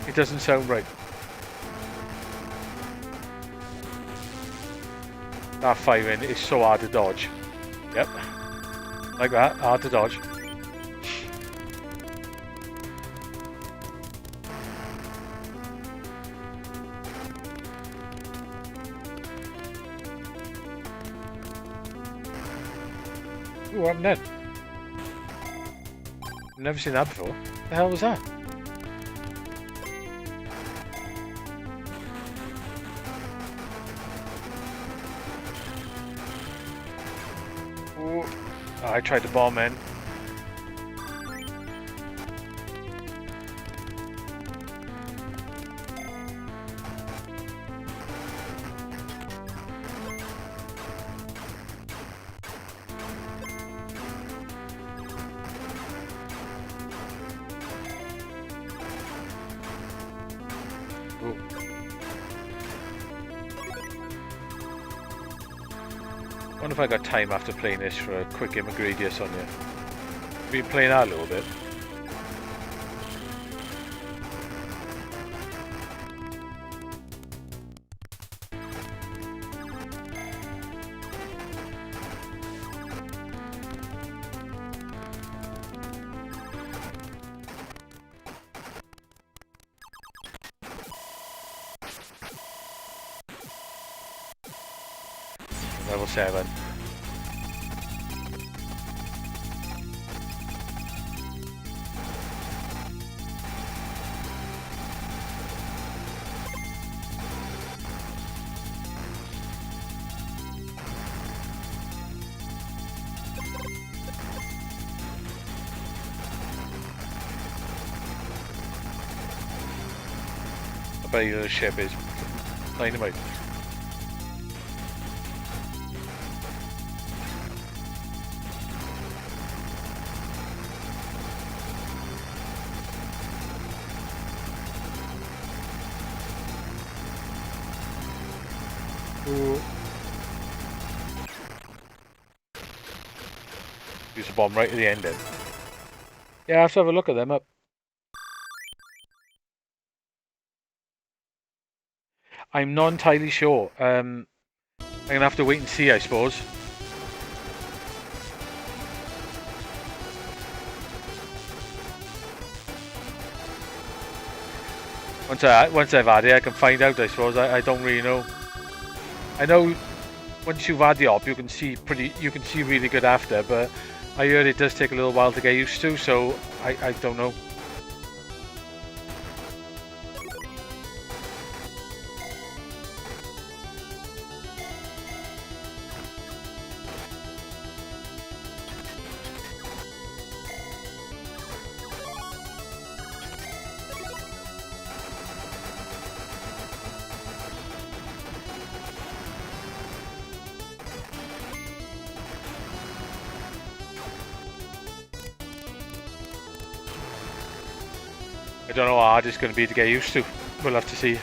it doesn't sound right. That firing is so hard to dodge. Yep, like that, hard to dodge. Ooh, what happened then? Never seen that before. What the hell was that? Ooh. Oh, I tried to bomb in. I wonder if I got time after playing this for a quick Immigradius on you. Been playing that a little bit. Level 7. I bet you the ship is dynamite. Use a bomb right at the end then. Yeah, I have to have a look at them up. I'm not entirely sure. I'm gonna have to wait and see, I suppose. Once I've had it, I can find out, I suppose. I don't really know. I know once you've had the op, you can see really good after, but I heard it does take a little while to get used to, so I don't know. I don't know how hard it's going to be to get used to. We'll have to see.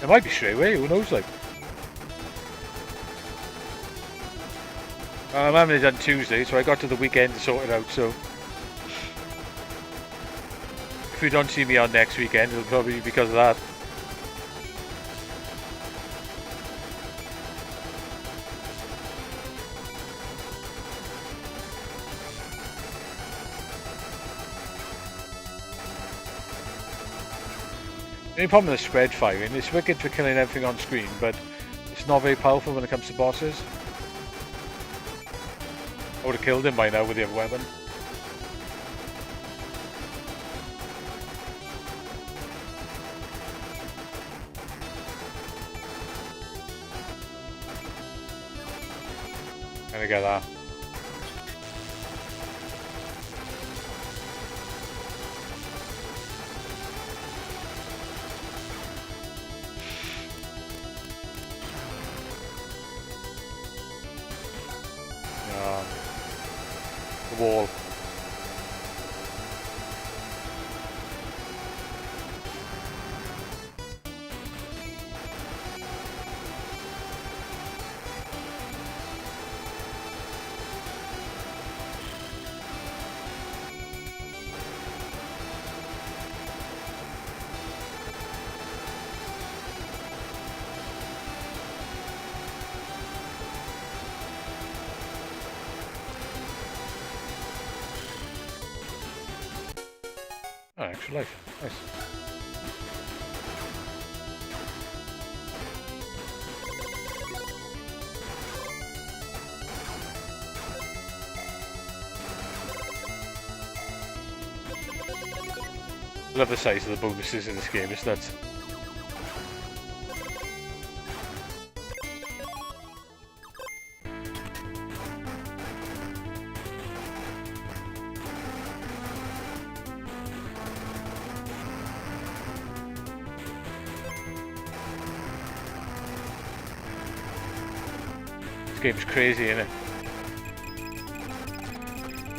It might be straight away, who knows, like. I'm having it done Tuesday, so I got to the weekend to sort it out, so. If you don't see me on next weekend, it'll probably be because of that. The only problem with the spread firing, it's wicked for killing everything on screen, but it's not very powerful when it comes to bosses. I would have killed him by now with the other weapon. Gonna get that. wall. Oh, extra life. Nice. Love the size of the bonuses in this game, it's nuts. This game's crazy, isn't it?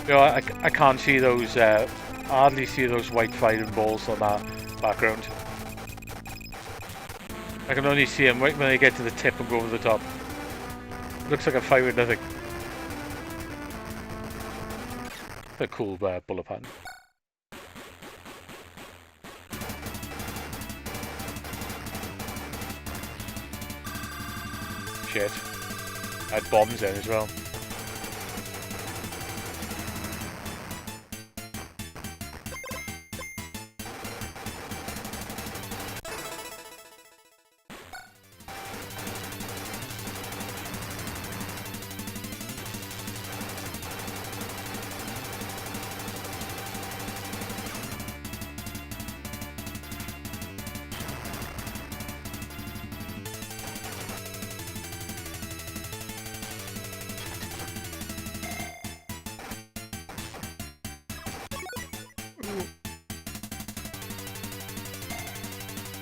You know, I can't see those, hardly see those white firing balls on that background. I can only see them right when I get to the tip and go over the top. Looks like I'm firing nothing. A cool bullet pattern. Shit. I had bombs in as well.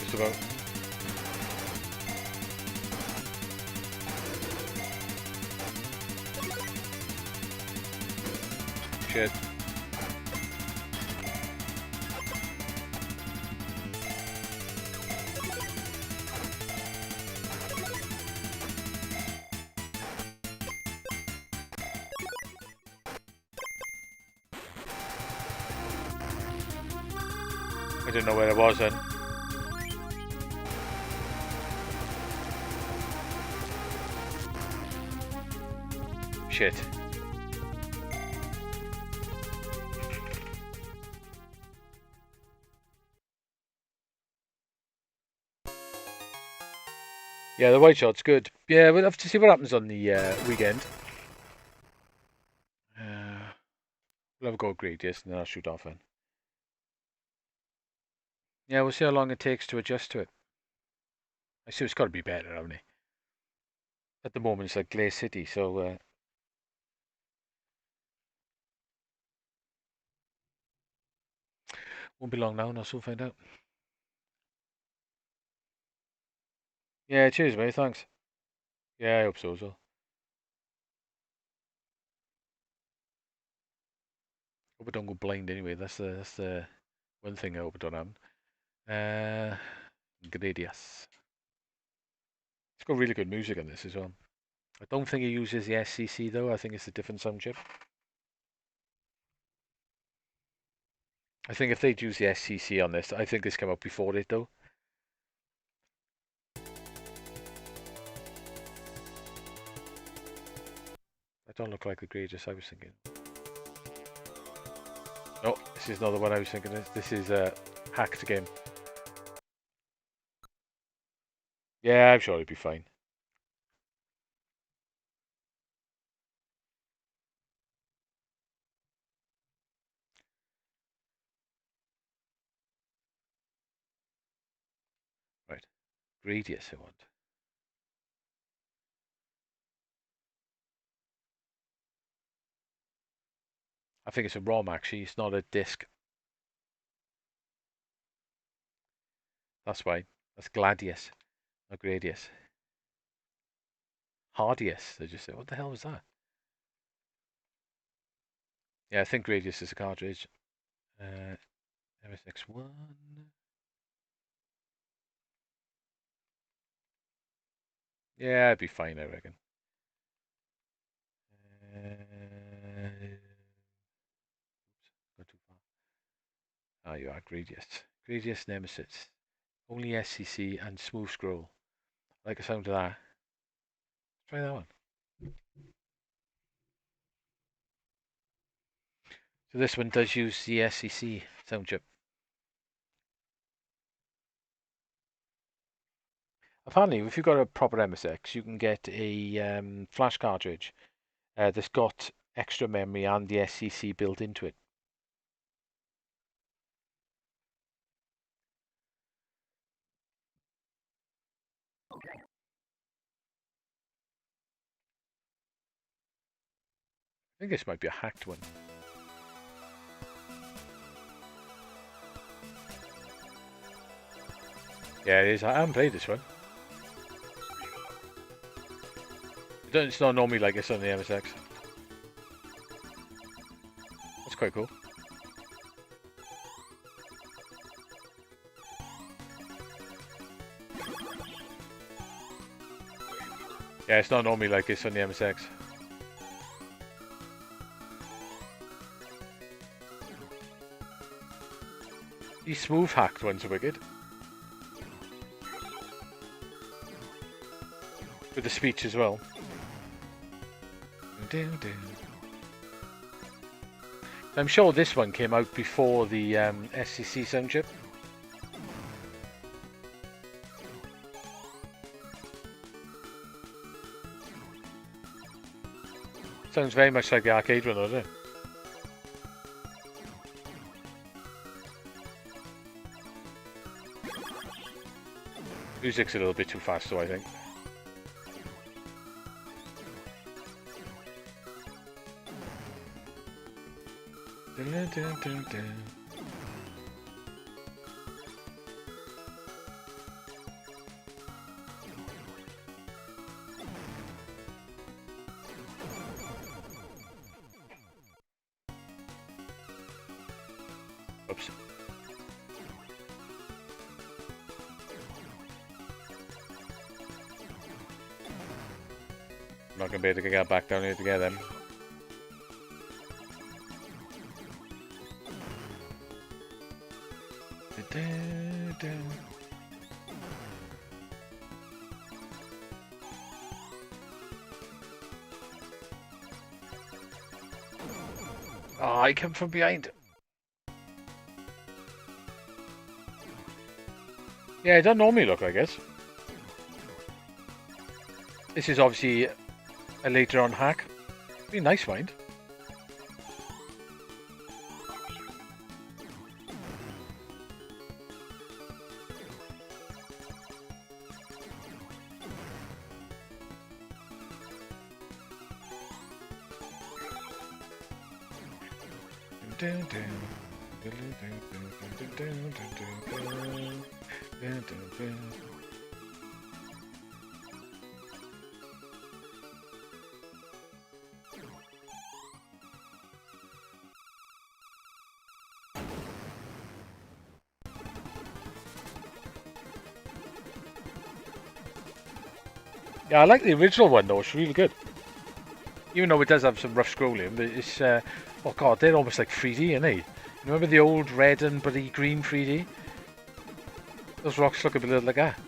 Just about. Shit. I didn't know where I was then. Shit. Yeah, the white shot's good. Yeah, we'll have to see what happens on the weekend. We'll have a go at Gradius and then I'll shoot off then. Yeah, we'll see how long it takes to adjust to it. I see it's got to be better, haven't it? At the moment it's like Glaze City, so... won't be long now and I'll soon find out. Yeah, cheers mate, thanks. Yeah, I hope so as well. Hope I don't go blind anyway, that's the one thing I hope I don't happen. Gradius. It's got really good music on this as well. I don't think it uses the SCC though, I think it's a different sound chip. I think if they'd use the SCC on this, I think this came out before it though. That don't look like the Gradius I was thinking. No, this is not the one I was thinking of. This is a hacked game. Yeah, I'm sure it'd be fine. Right. Gradius I want. I think it's a ROM actually, it's not a disc. That's why. That's Gladius, not Gradius. Hardius, they just say. What the hell was that? Yeah, I think Radius is a cartridge. MSX1. Yeah, it'd be fine, I reckon. Not too far. Ah, you are Gradius. Gradius Nemesis. Only SCC and smooth scroll. Like the sound of that. Try that one. So this one does use the SCC sound chip. Apparently, if you've got a proper MSX, you can get a flash cartridge that's got extra memory and the SCC built into it. I think this might be a hacked one. Yeah, it is. I haven't played this one. It's not normally like this on the MSX. That's quite cool. Yeah, it's not normally like this on the MSX. These smooth hacked ones are wicked. With the speech as well. I'm sure this one came out before the SCC sound chip. Sounds very much like the arcade one, doesn't it? Music's a little bit too fast, though, I think. Oops. I'm not going to be able to get back down here to get them. Oh, I come from behind. Yeah, it doesn't normally look like this. This is obviously a later on hack. Be a nice find. Yeah, I like the original one though, it's really good. Even though it does have some rough scrolling, but it's, oh god, they're almost like 3D, aren't they? You remember the old red and bloody green 3D? Those rocks look a bit like that.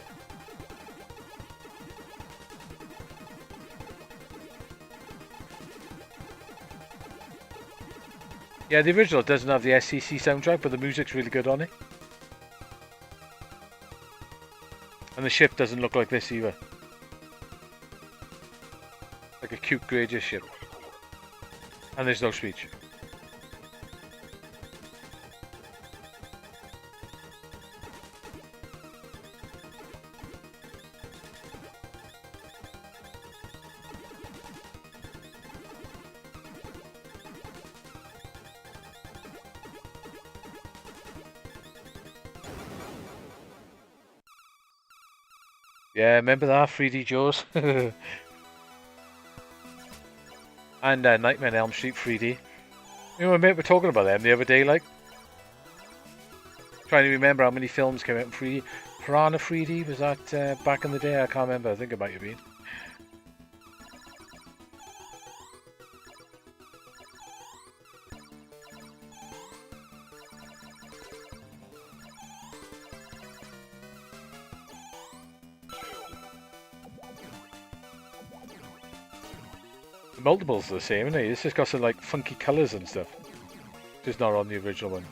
Yeah, the original doesn't have the SCC soundtrack, but the music's really good on it. And the ship doesn't look like this either. Like a cute Gradius ship. And there's no speech. Yeah, remember that 3D Jaws? And Nightmare on Elm Street 3D. You know, mate, we're talking about them the other day, like trying to remember how many films came out in 3D. Piranha 3D, was that back in the day? I can't remember. I think it might have been. The multiples are the same, isn't it? It's just got some like funky colours and stuff. Just not on the original one.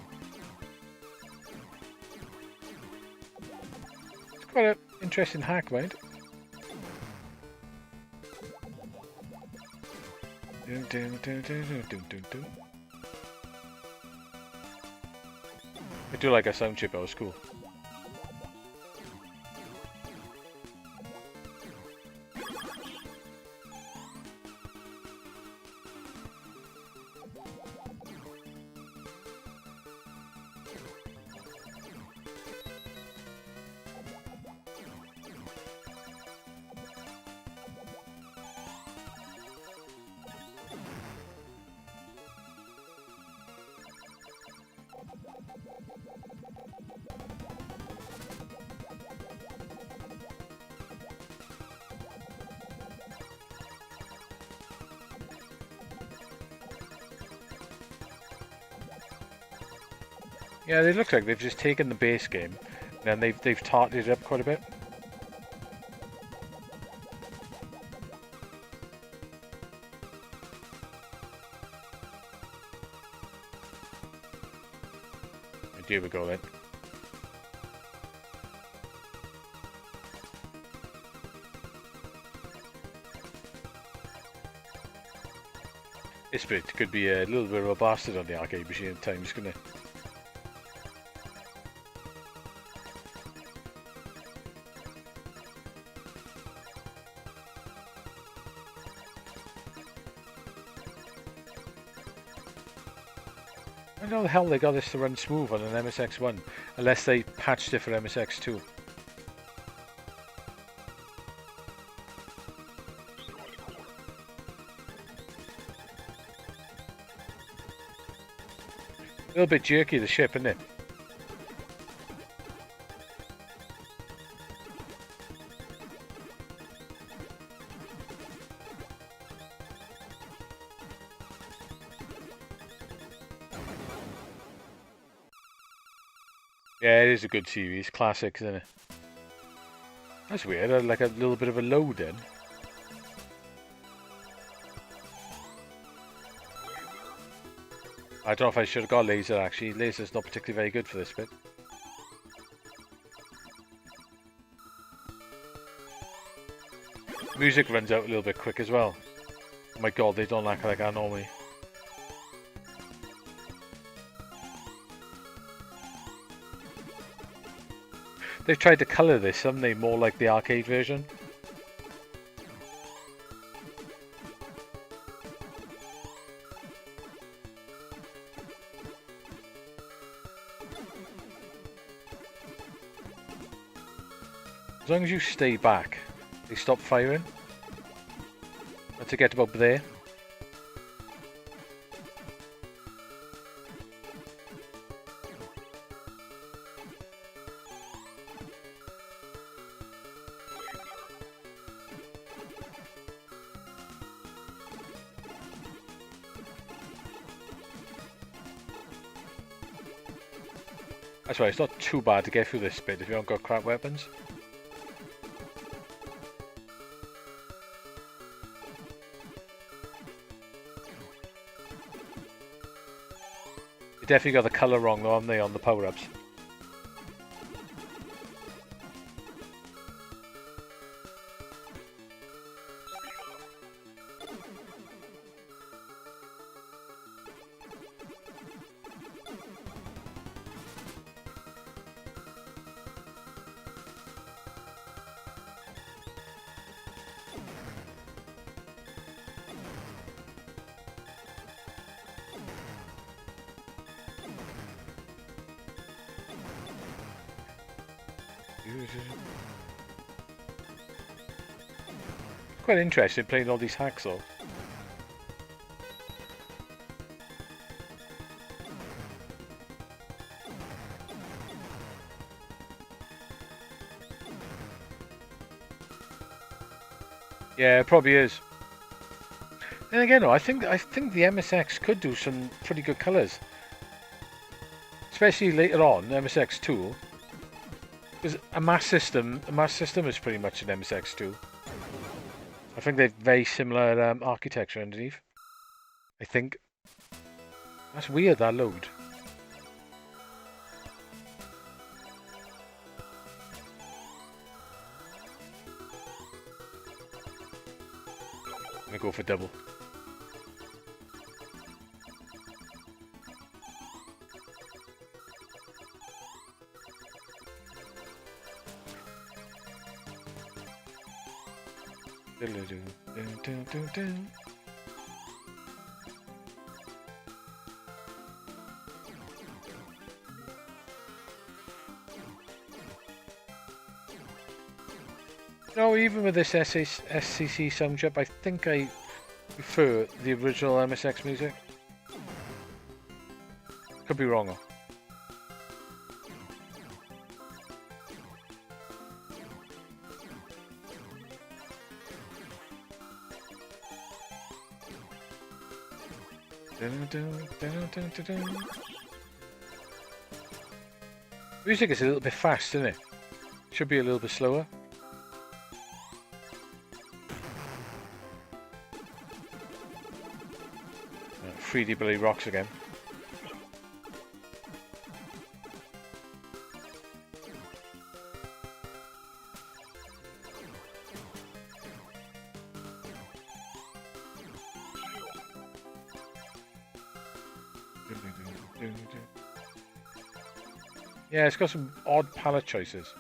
It's quite an interesting hack, right? I do like a sound chip, that was cool. Yeah, they look like they've just taken the base game and then they've tarted it up quite a bit. And here we go then. This bit could be a little bit of a bastard on the arcade machine at times, couldn't it? I don't know how the hell they got this to run smooth on an MSX1, unless they patched it for MSX2. A little bit jerky, the ship, isn't it? Yeah, it is a good series. Classic, isn't it? That's weird. I had like a little bit of a load in. I don't know if I should have got laser actually. Laser's not particularly very good for this bit. Music runs out a little bit quick as well. Oh my god, they don't act like that normally. They've tried to colour this, haven't they? More like the arcade version. As long as you stay back, they stop firing. And to get up there. That's right, it's not too bad to get through this bit if you haven't got crap weapons. You definitely got the colour wrong though, haven't they, on the power-ups? Quite interesting playing all these hacks though. Yeah, it probably is. And again, though, I think the MSX could do some pretty good colours, especially later on MSX2, because a mass system is pretty much an MSX2. I think they're very similar architecture underneath. I think that's weird, that load. I'm gonna go for double. No, even with this SCC sound chip, I think I prefer the original MSX music. Could be wrong though. Music is a little bit fast, isn't it? Should be a little bit slower. 3D Billy rocks again. Yeah, it's got some odd palette choices.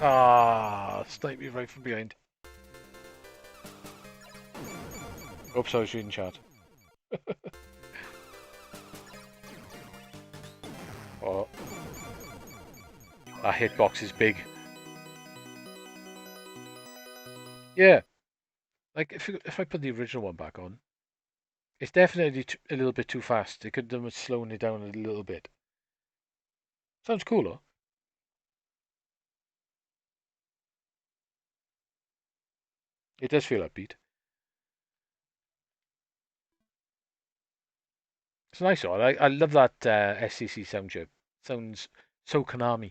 Ah, sniped me right from behind. Oops, I was reading chat. Oh, that hitbox is big. Yeah, like if I put the original one back on, it's definitely a little bit too fast. They could have done with slowing it down a little bit. Sounds cool, though. It does feel upbeat. It's nice, though. I love that SCC sound chip. Sounds so Konami.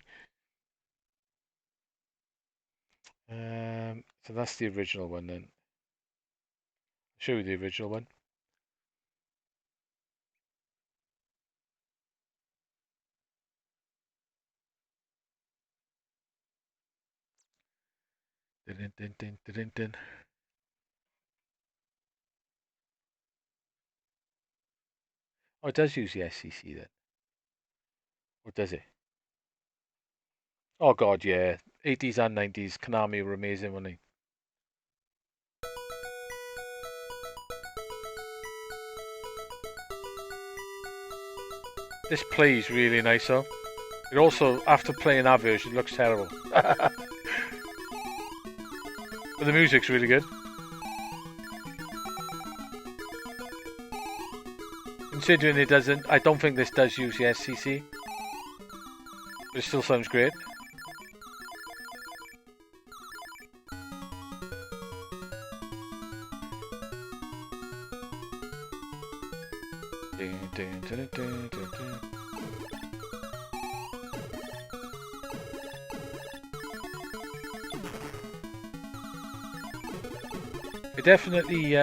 So that's the original one then. I'll show you the original one. Dun, dun, dun, dun, dun, dun. Oh, it does use the SCC then. Or does it? Oh god, yeah. 80s and 90s, Konami were amazing, weren't they? This plays really nice though. It also, after playing that version, looks terrible. But the music's really good. Considering it doesn't, I don't think this does use the SCC. But it still sounds great. Dun, dun, dun, dun, dun, dun. It definitely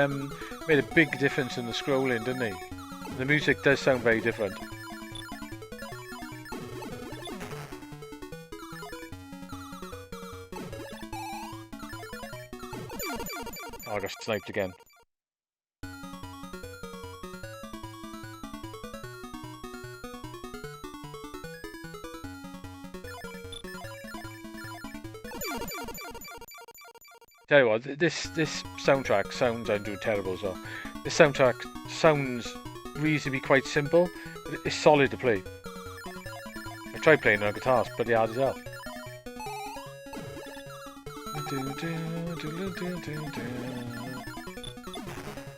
made a big difference in the scrolling, didn't it? The music does sound very different. Oh, I got sniped again. Tell you what, this soundtrack sounds, I'm doing terrible as well. This soundtrack sounds reasonably quite simple, but it's solid to play. I tried playing on guitar, it's pretty hard as hell.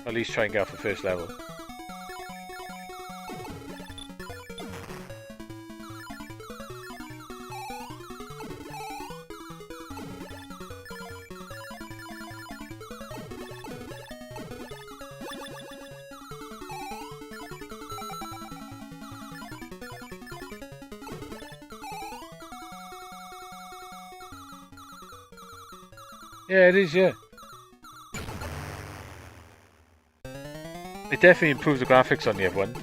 At least try and get off the first level. Yeah, it is, yeah. It definitely improves the graphics on the other one.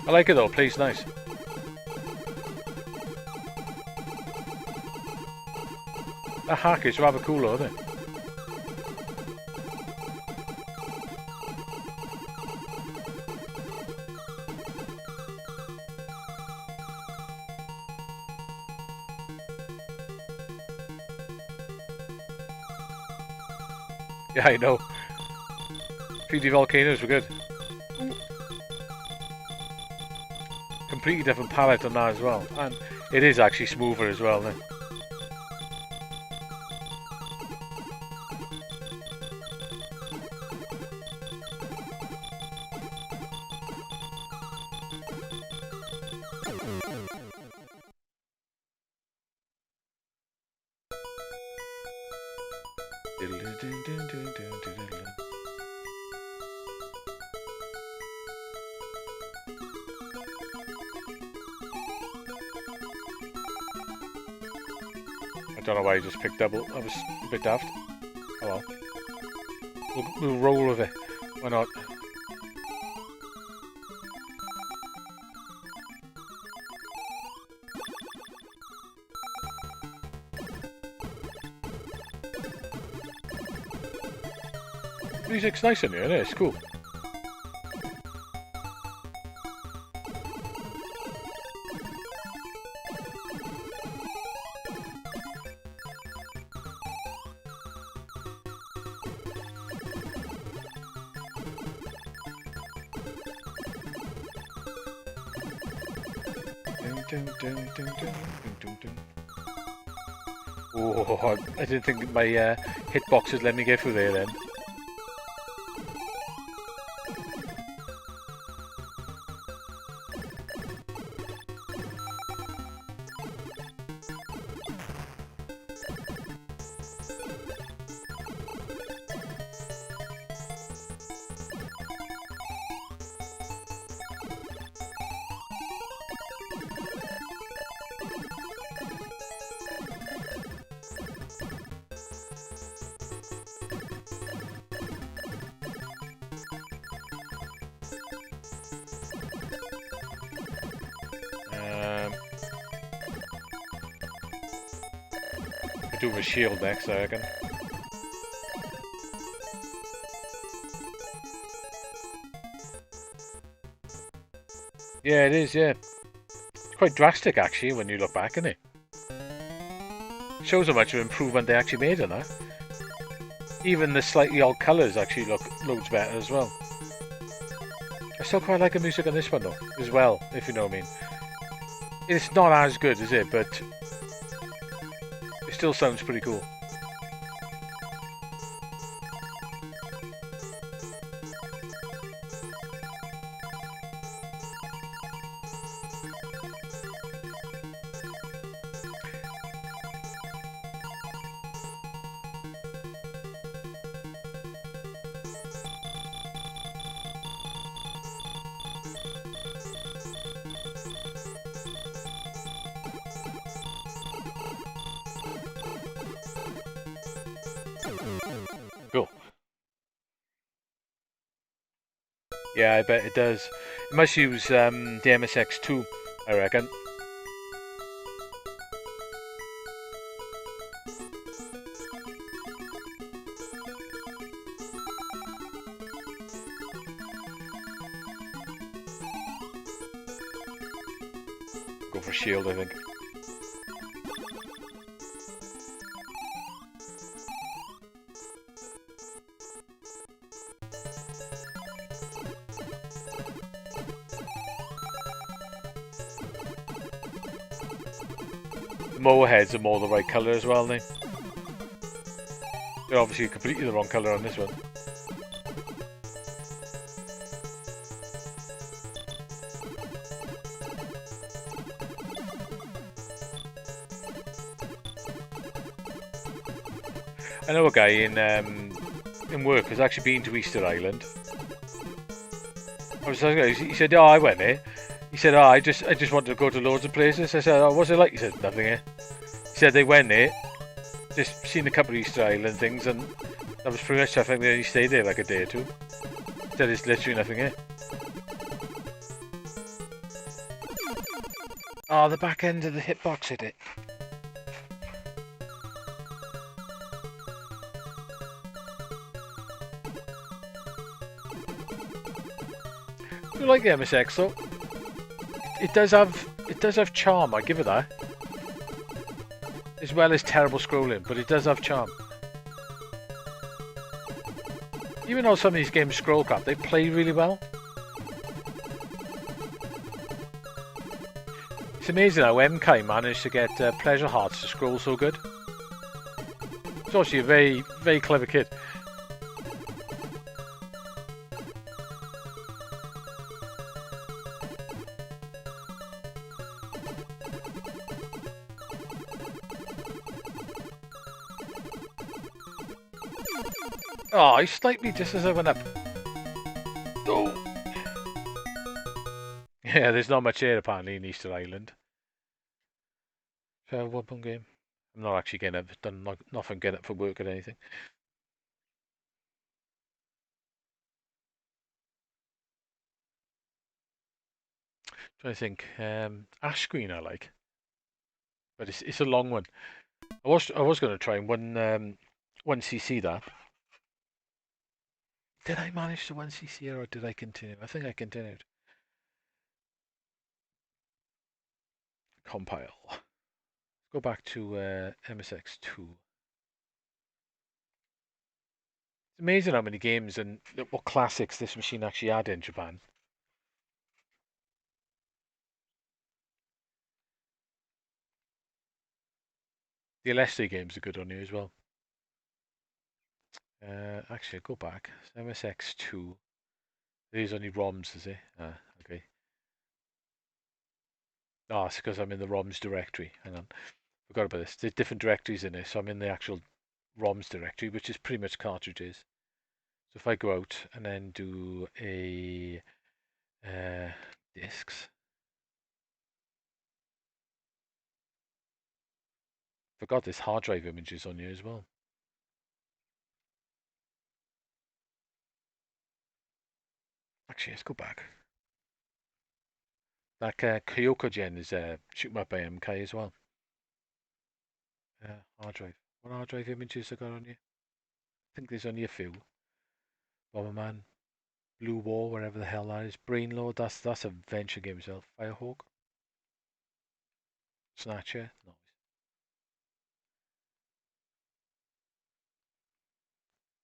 I like it though, it plays nice. That hack is rather cool though, isn't it? Yeah, I know. 3D volcanoes were good. Completely different palette on that as well. And it is actually smoother as well, isn't it? I don't know why I just picked double. That was a bit daft. Oh well. We'll roll with it. Why not? Music's nice in here, isn't it? It's cool. Oh, I didn't think my hitbox would let me get through there then. Do a shield next, I reckon. Yeah, it is, yeah. It's quite drastic, actually, when you look back, isn't it? Shows how much of improvement they actually made on that. Even the slightly odd colours actually look loads better as well. I still quite like the music on this one, though, as well, if you know what I mean. It's not as good, is it? But it still sounds pretty cool. Cool. Yeah, I bet it does. It must use the MSX2, I reckon. Go for shield, I think. The mower heads are more the right colour as well, aren't they? They're obviously completely the wrong colour on this one. I know a guy in work has actually been to Easter Island, He said, "Oh, I went there." He said, "Oh, I just wanted to go to loads of places." I said, "Oh, what's it like?" He said, "Nothing here." He said they went there, just seen a couple of Easter Island things, and that was pretty much. I think they only stayed there like a day or two. He said it's literally nothing here. Oh, the back end of the hitbox hit it. I do like the MSX though. It does have charm. I give it that. As well as terrible scrolling, but it does have charm. Even though some of these games scroll crap, they play really well. It's amazing how MK managed to get Pleasure Hearts to scroll so good. He's actually a very, very clever kid. Oh, he sniped me just as I went up. Oh. Yeah, there's not much here apparently in Easter Island. So, one game. I'm not actually getting up. Done nothing getting up for work or anything. Trying to think. Ash Screen I like, but it's a long one. I was going to try and one CC that. Did I manage to one CC or did I continue? I think I continued. Compile. Go back to MSX2. It's amazing how many games and what classics this machine actually had in Japan. The LSD games are good on here as well. Actually, go back. MSX2. These only ROMs, is it? Ah, okay. Oh, it's because I'm in the ROMs directory. Hang on. Forgot about this. There's different directories in this, so I'm in the actual ROMs directory, which is pretty much cartridges. So if I go out and then do a discs, forgot this hard drive images on here as well. Actually, let's go back. That Kyoko Gen is shooting up by MK as well. Hard drive. What hard drive images I got on here? I think there's only a few. Bomberman, Blue Wall, wherever the hell that is. Brainload, that's a venture game itself. Firehawk, Snatcher, nice.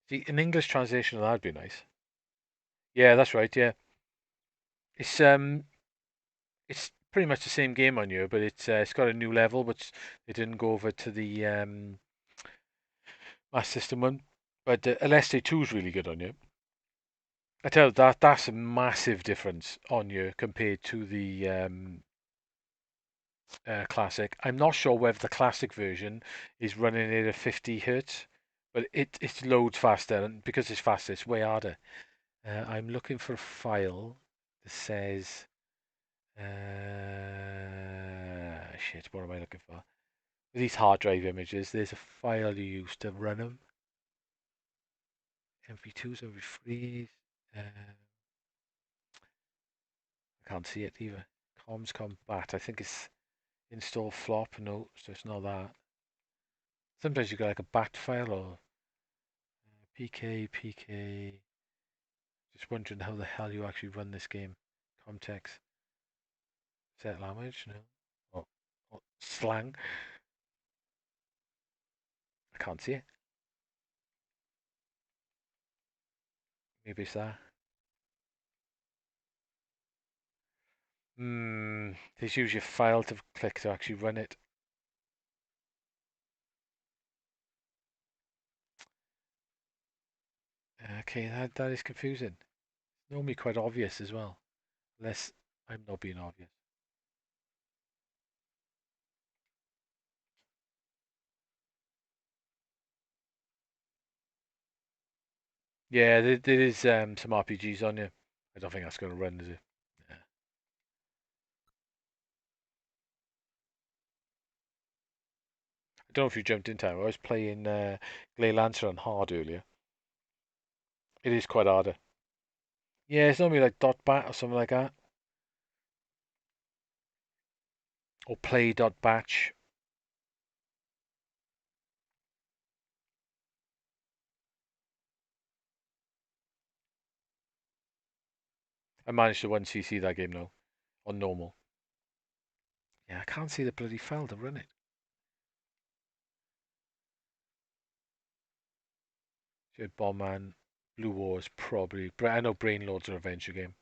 See, an English translation of that'd be nice. Yeah, that's right. Yeah, it's it's pretty much the same game on you, but it's got a new level, which they didn't go over to the Master System one. But LSD2 is really good on you. I tell you that's a massive difference on you compared to the classic. I'm not sure whether the classic version is running at a 50 hertz, but it loads faster, and because it's faster, it's way harder. I'm looking for a file that says shit. What am I looking for? These hard drive images. There's a file you use to run them. MP2s, MP3s. I can't see it either. Comms combat. I think it's install flop. No, so it's not that. Sometimes you got like a bat file or PK. Just wondering how the hell you actually run this game. Context. Set language? No. Slang? I can't see it. Maybe it's that. Just use your file to click to actually run it. Okay, that is confusing. Normally quite obvious as well. Unless I'm not being obvious. Yeah, there is some RPGs on you. I don't think that's going to run, is it? Yeah. I don't know if you jumped in time. I was playing Guile on hard earlier. It is quite harder. Yeah, it's normally like dot bat or something like that. Or play dot batch. I managed to 1cc that game now on normal. Yeah, I can't see the bloody file to run it. So Bombman, Blue Wars probably. I know Brain Lord's an adventure game.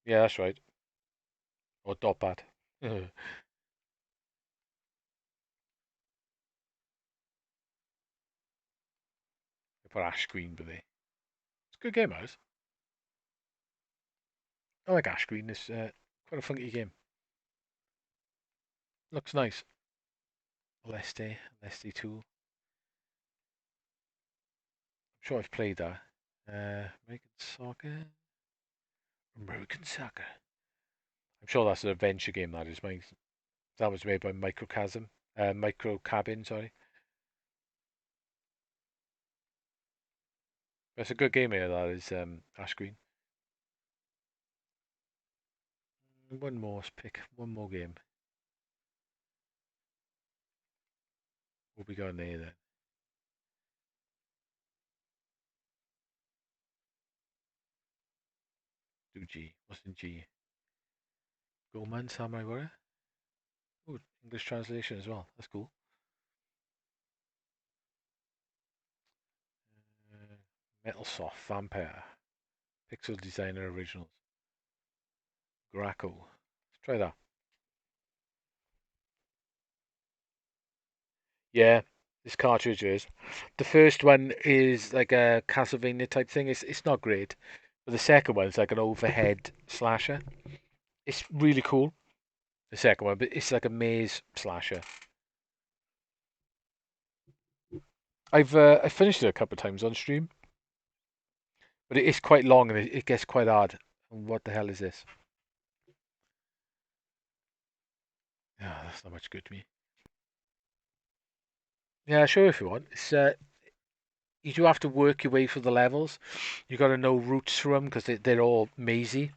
Yeah, that's right. Or dot bat. Put Ash Green by there. It's a good game, that is. I like Ash Green. It's quite a funky game. Looks nice. Leste 2. I'm sure I've played that. American Soccer. American Soccer. I'm sure that's an adventure game. That is, mate. That was made by Micro Cabin. Sorry. It's a good game here. That is Ash Green. One more pick. One more game. What we got there then? 2G. What's in G? Goman Samurai Warrior. Oh, English translation as well. That's cool. Metal Soft Vampire. Pixel Designer Originals. Graco. Let's try that. Yeah, this cartridge is. The first one is like a Castlevania type thing. It's not great. But the second one is like an overhead slasher. It's really cool. The second one, but it's like a maze slasher. I finished it a couple of times on stream, but it is quite long and it gets quite hard. And what the hell is this? Yeah, that's not much good to me. Yeah, sure if you want. It's you do have to work your way through the levels. You got to know routes through them because they're all mazy.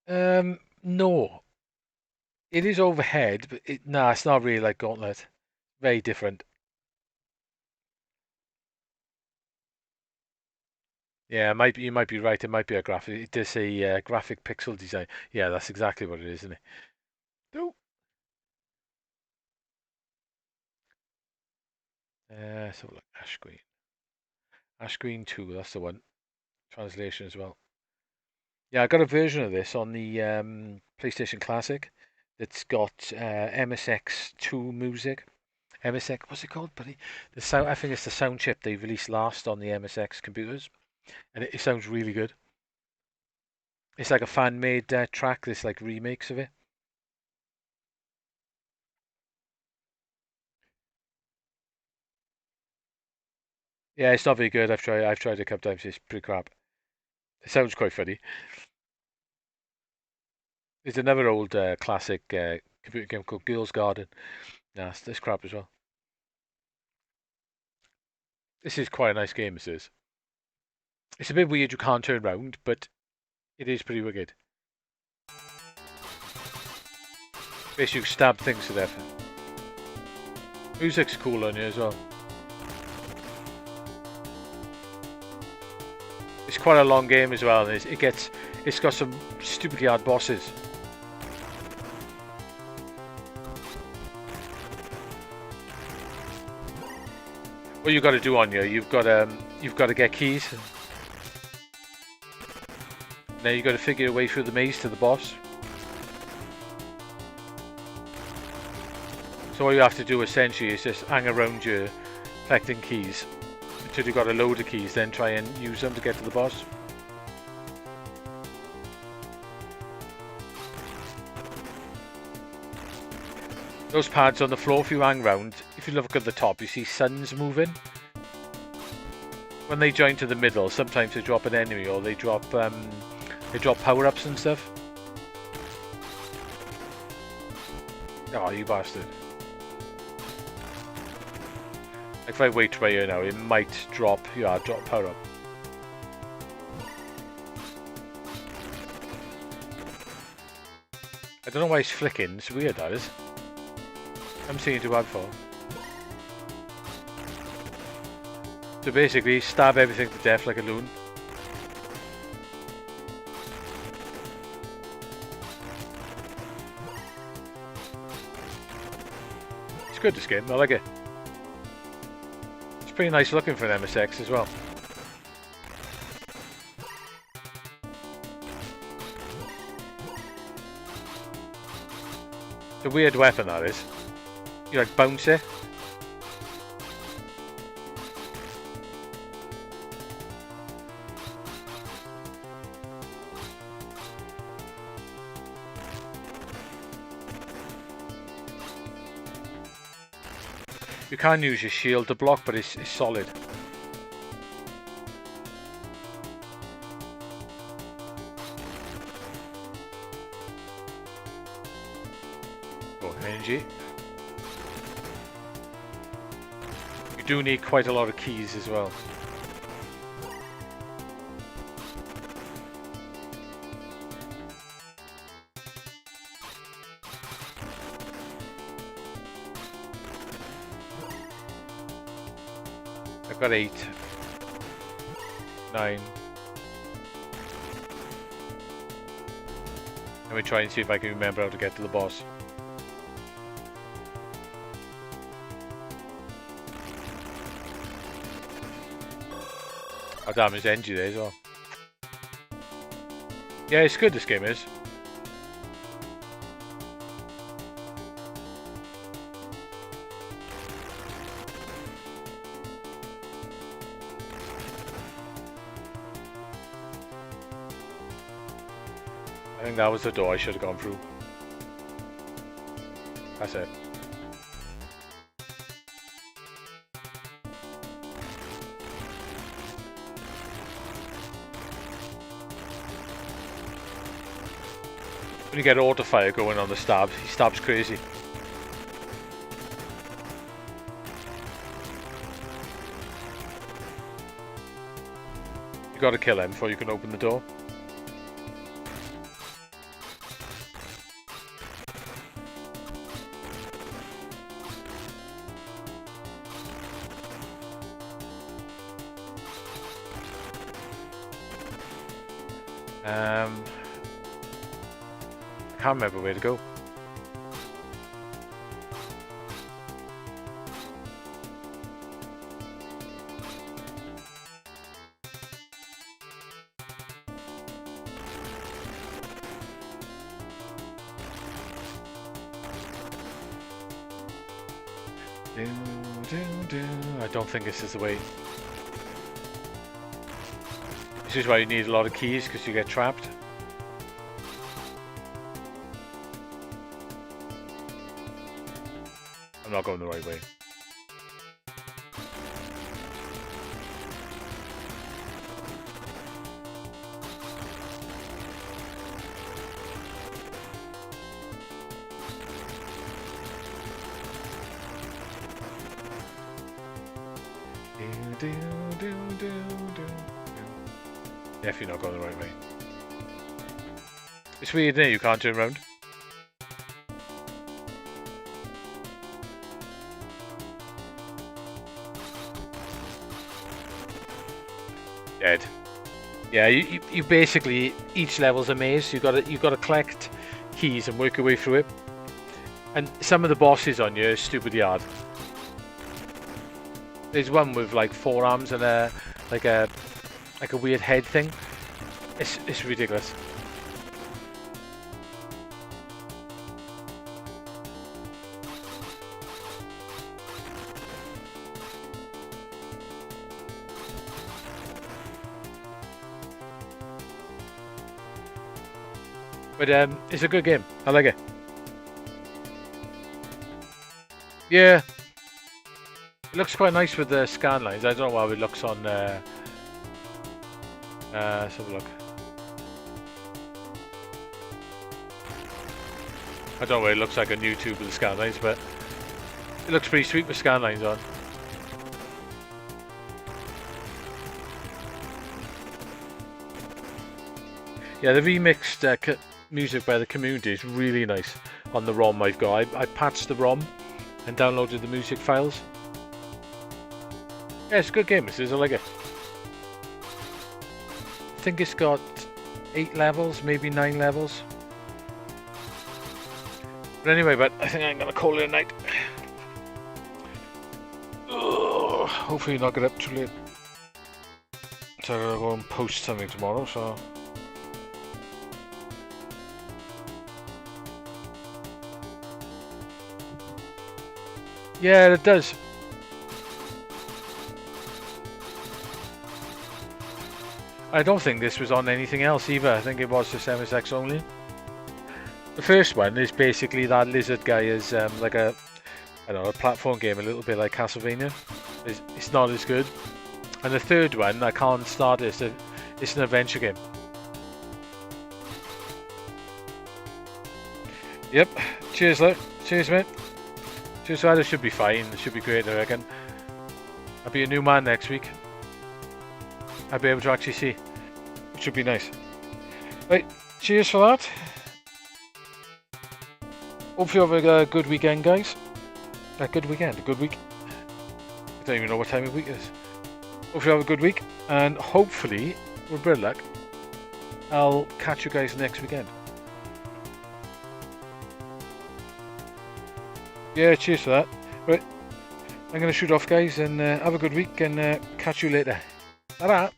No, it is overhead, but nah, it's not really like Gauntlet. Very different. Yeah, you might be right. It might be a graphic. It does say graphic pixel design. Yeah, that's exactly what it is, isn't it? No. So look, Ash Green. Ash Green 2, that's the one. Translation as well. Yeah, I got a version of this on the PlayStation Classic that's got MSX2 music. MSX, what's it called, buddy? The sound, I think it's the sound chip they released last on the MSX computers, and it sounds really good. It's like a fan-made track. This like remakes of it. Yeah, it's not very good. I've tried it a couple times. It's pretty crap. It sounds quite funny. There's another old classic computer game called Girl's Garden. Yeah, it's crap as well. This is quite a nice game. This is. It's a bit weird. You can't turn around, but it is pretty wicked. Basically, you stab things to death. Music's cool on here as well. It's quite a long game as well, and it's got some stupidly hard bosses. What you got to do on here, you've got to get keys. Now you got to figure your way through the maze to the boss. So all you have to do essentially is just hang around you, collecting keys until you've got a load of keys. Then try and use them to get to the boss. Those pads on the floor, if you hang around, if you look at the top, you see suns moving. When they join to the middle, sometimes they drop an enemy or they drop power-ups and stuff. Oh, you bastard. Like if I wait right here now, it might drop, yeah, drop power-up. I don't know why it's flicking, it's weird that is. I'm seeing too bad for. So basically, stab everything to death like a loon. It's good, this game, I like it. It's pretty nice looking for an MSX as well. It's a weird weapon that is. You like bounce it. You can use your shield to block, but it's solid. Oh, energy. You do need quite a lot of keys as well. I've got 8, 9. Let me try and see if I can remember how to get to the boss. Oh damn, there's energy there as well. Yeah, it's good, this game is. I think that was the door I should have gone through. That's it. When you get auto fire going on the stab, he stabs crazy. You gotta kill him before you can open the door. I can't remember where to go. I don't think this is the way. This is why you need a lot of keys, because you get trapped. I'm not going the right way. Definitely not going the right way. It's weird, isn't it? You can't turn around. Dead. Yeah, you basically, each level's a maze. You gotta collect keys and work your way through it. And some of the bosses on you are stupidly hard. There's one with like 4 arms and a weird head thing. It's ridiculous. But it's a good game. I like it. Yeah, It looks quite nice with the scan lines. I don't know how it looks on. Let's have a look. I don't know what it looks like on YouTube with the scan lines, but it looks pretty sweet with scan lines on. Yeah, the remixed music by the community is really nice on the ROM I've got. I patched the ROM and downloaded the music files. Yeah, it's a good game, this is. I like it. I think it's got 8 levels, maybe 9 levels. But anyway, I think I'm going to call it a night. Ugh, hopefully not get up too late. So I'm going to go and post something tomorrow, so... Yeah, it does. I don't think this was on anything else either. I think it was just MSX only. The first one is basically that lizard guy is like a, I don't know, a platform game, a little bit like Castlevania. It's not as good. And the third one, I can't start it. It's an adventure game. Yep. Cheers, look. Cheers, mate. Cheers, lad. It should be fine. It should be great, I reckon. I'll be a new man next week. I'll be able to actually see. It should be nice. Right. Cheers for that. Hopefully you have a good weekend, guys. A good weekend, a good week. I don't even know what time of week it is. Hopefully you have a good week, and hopefully, with good luck, I'll catch you guys next weekend. Yeah, cheers for that. Right, I'm going to shoot off, guys, and have a good week, and catch you later. Ta-da!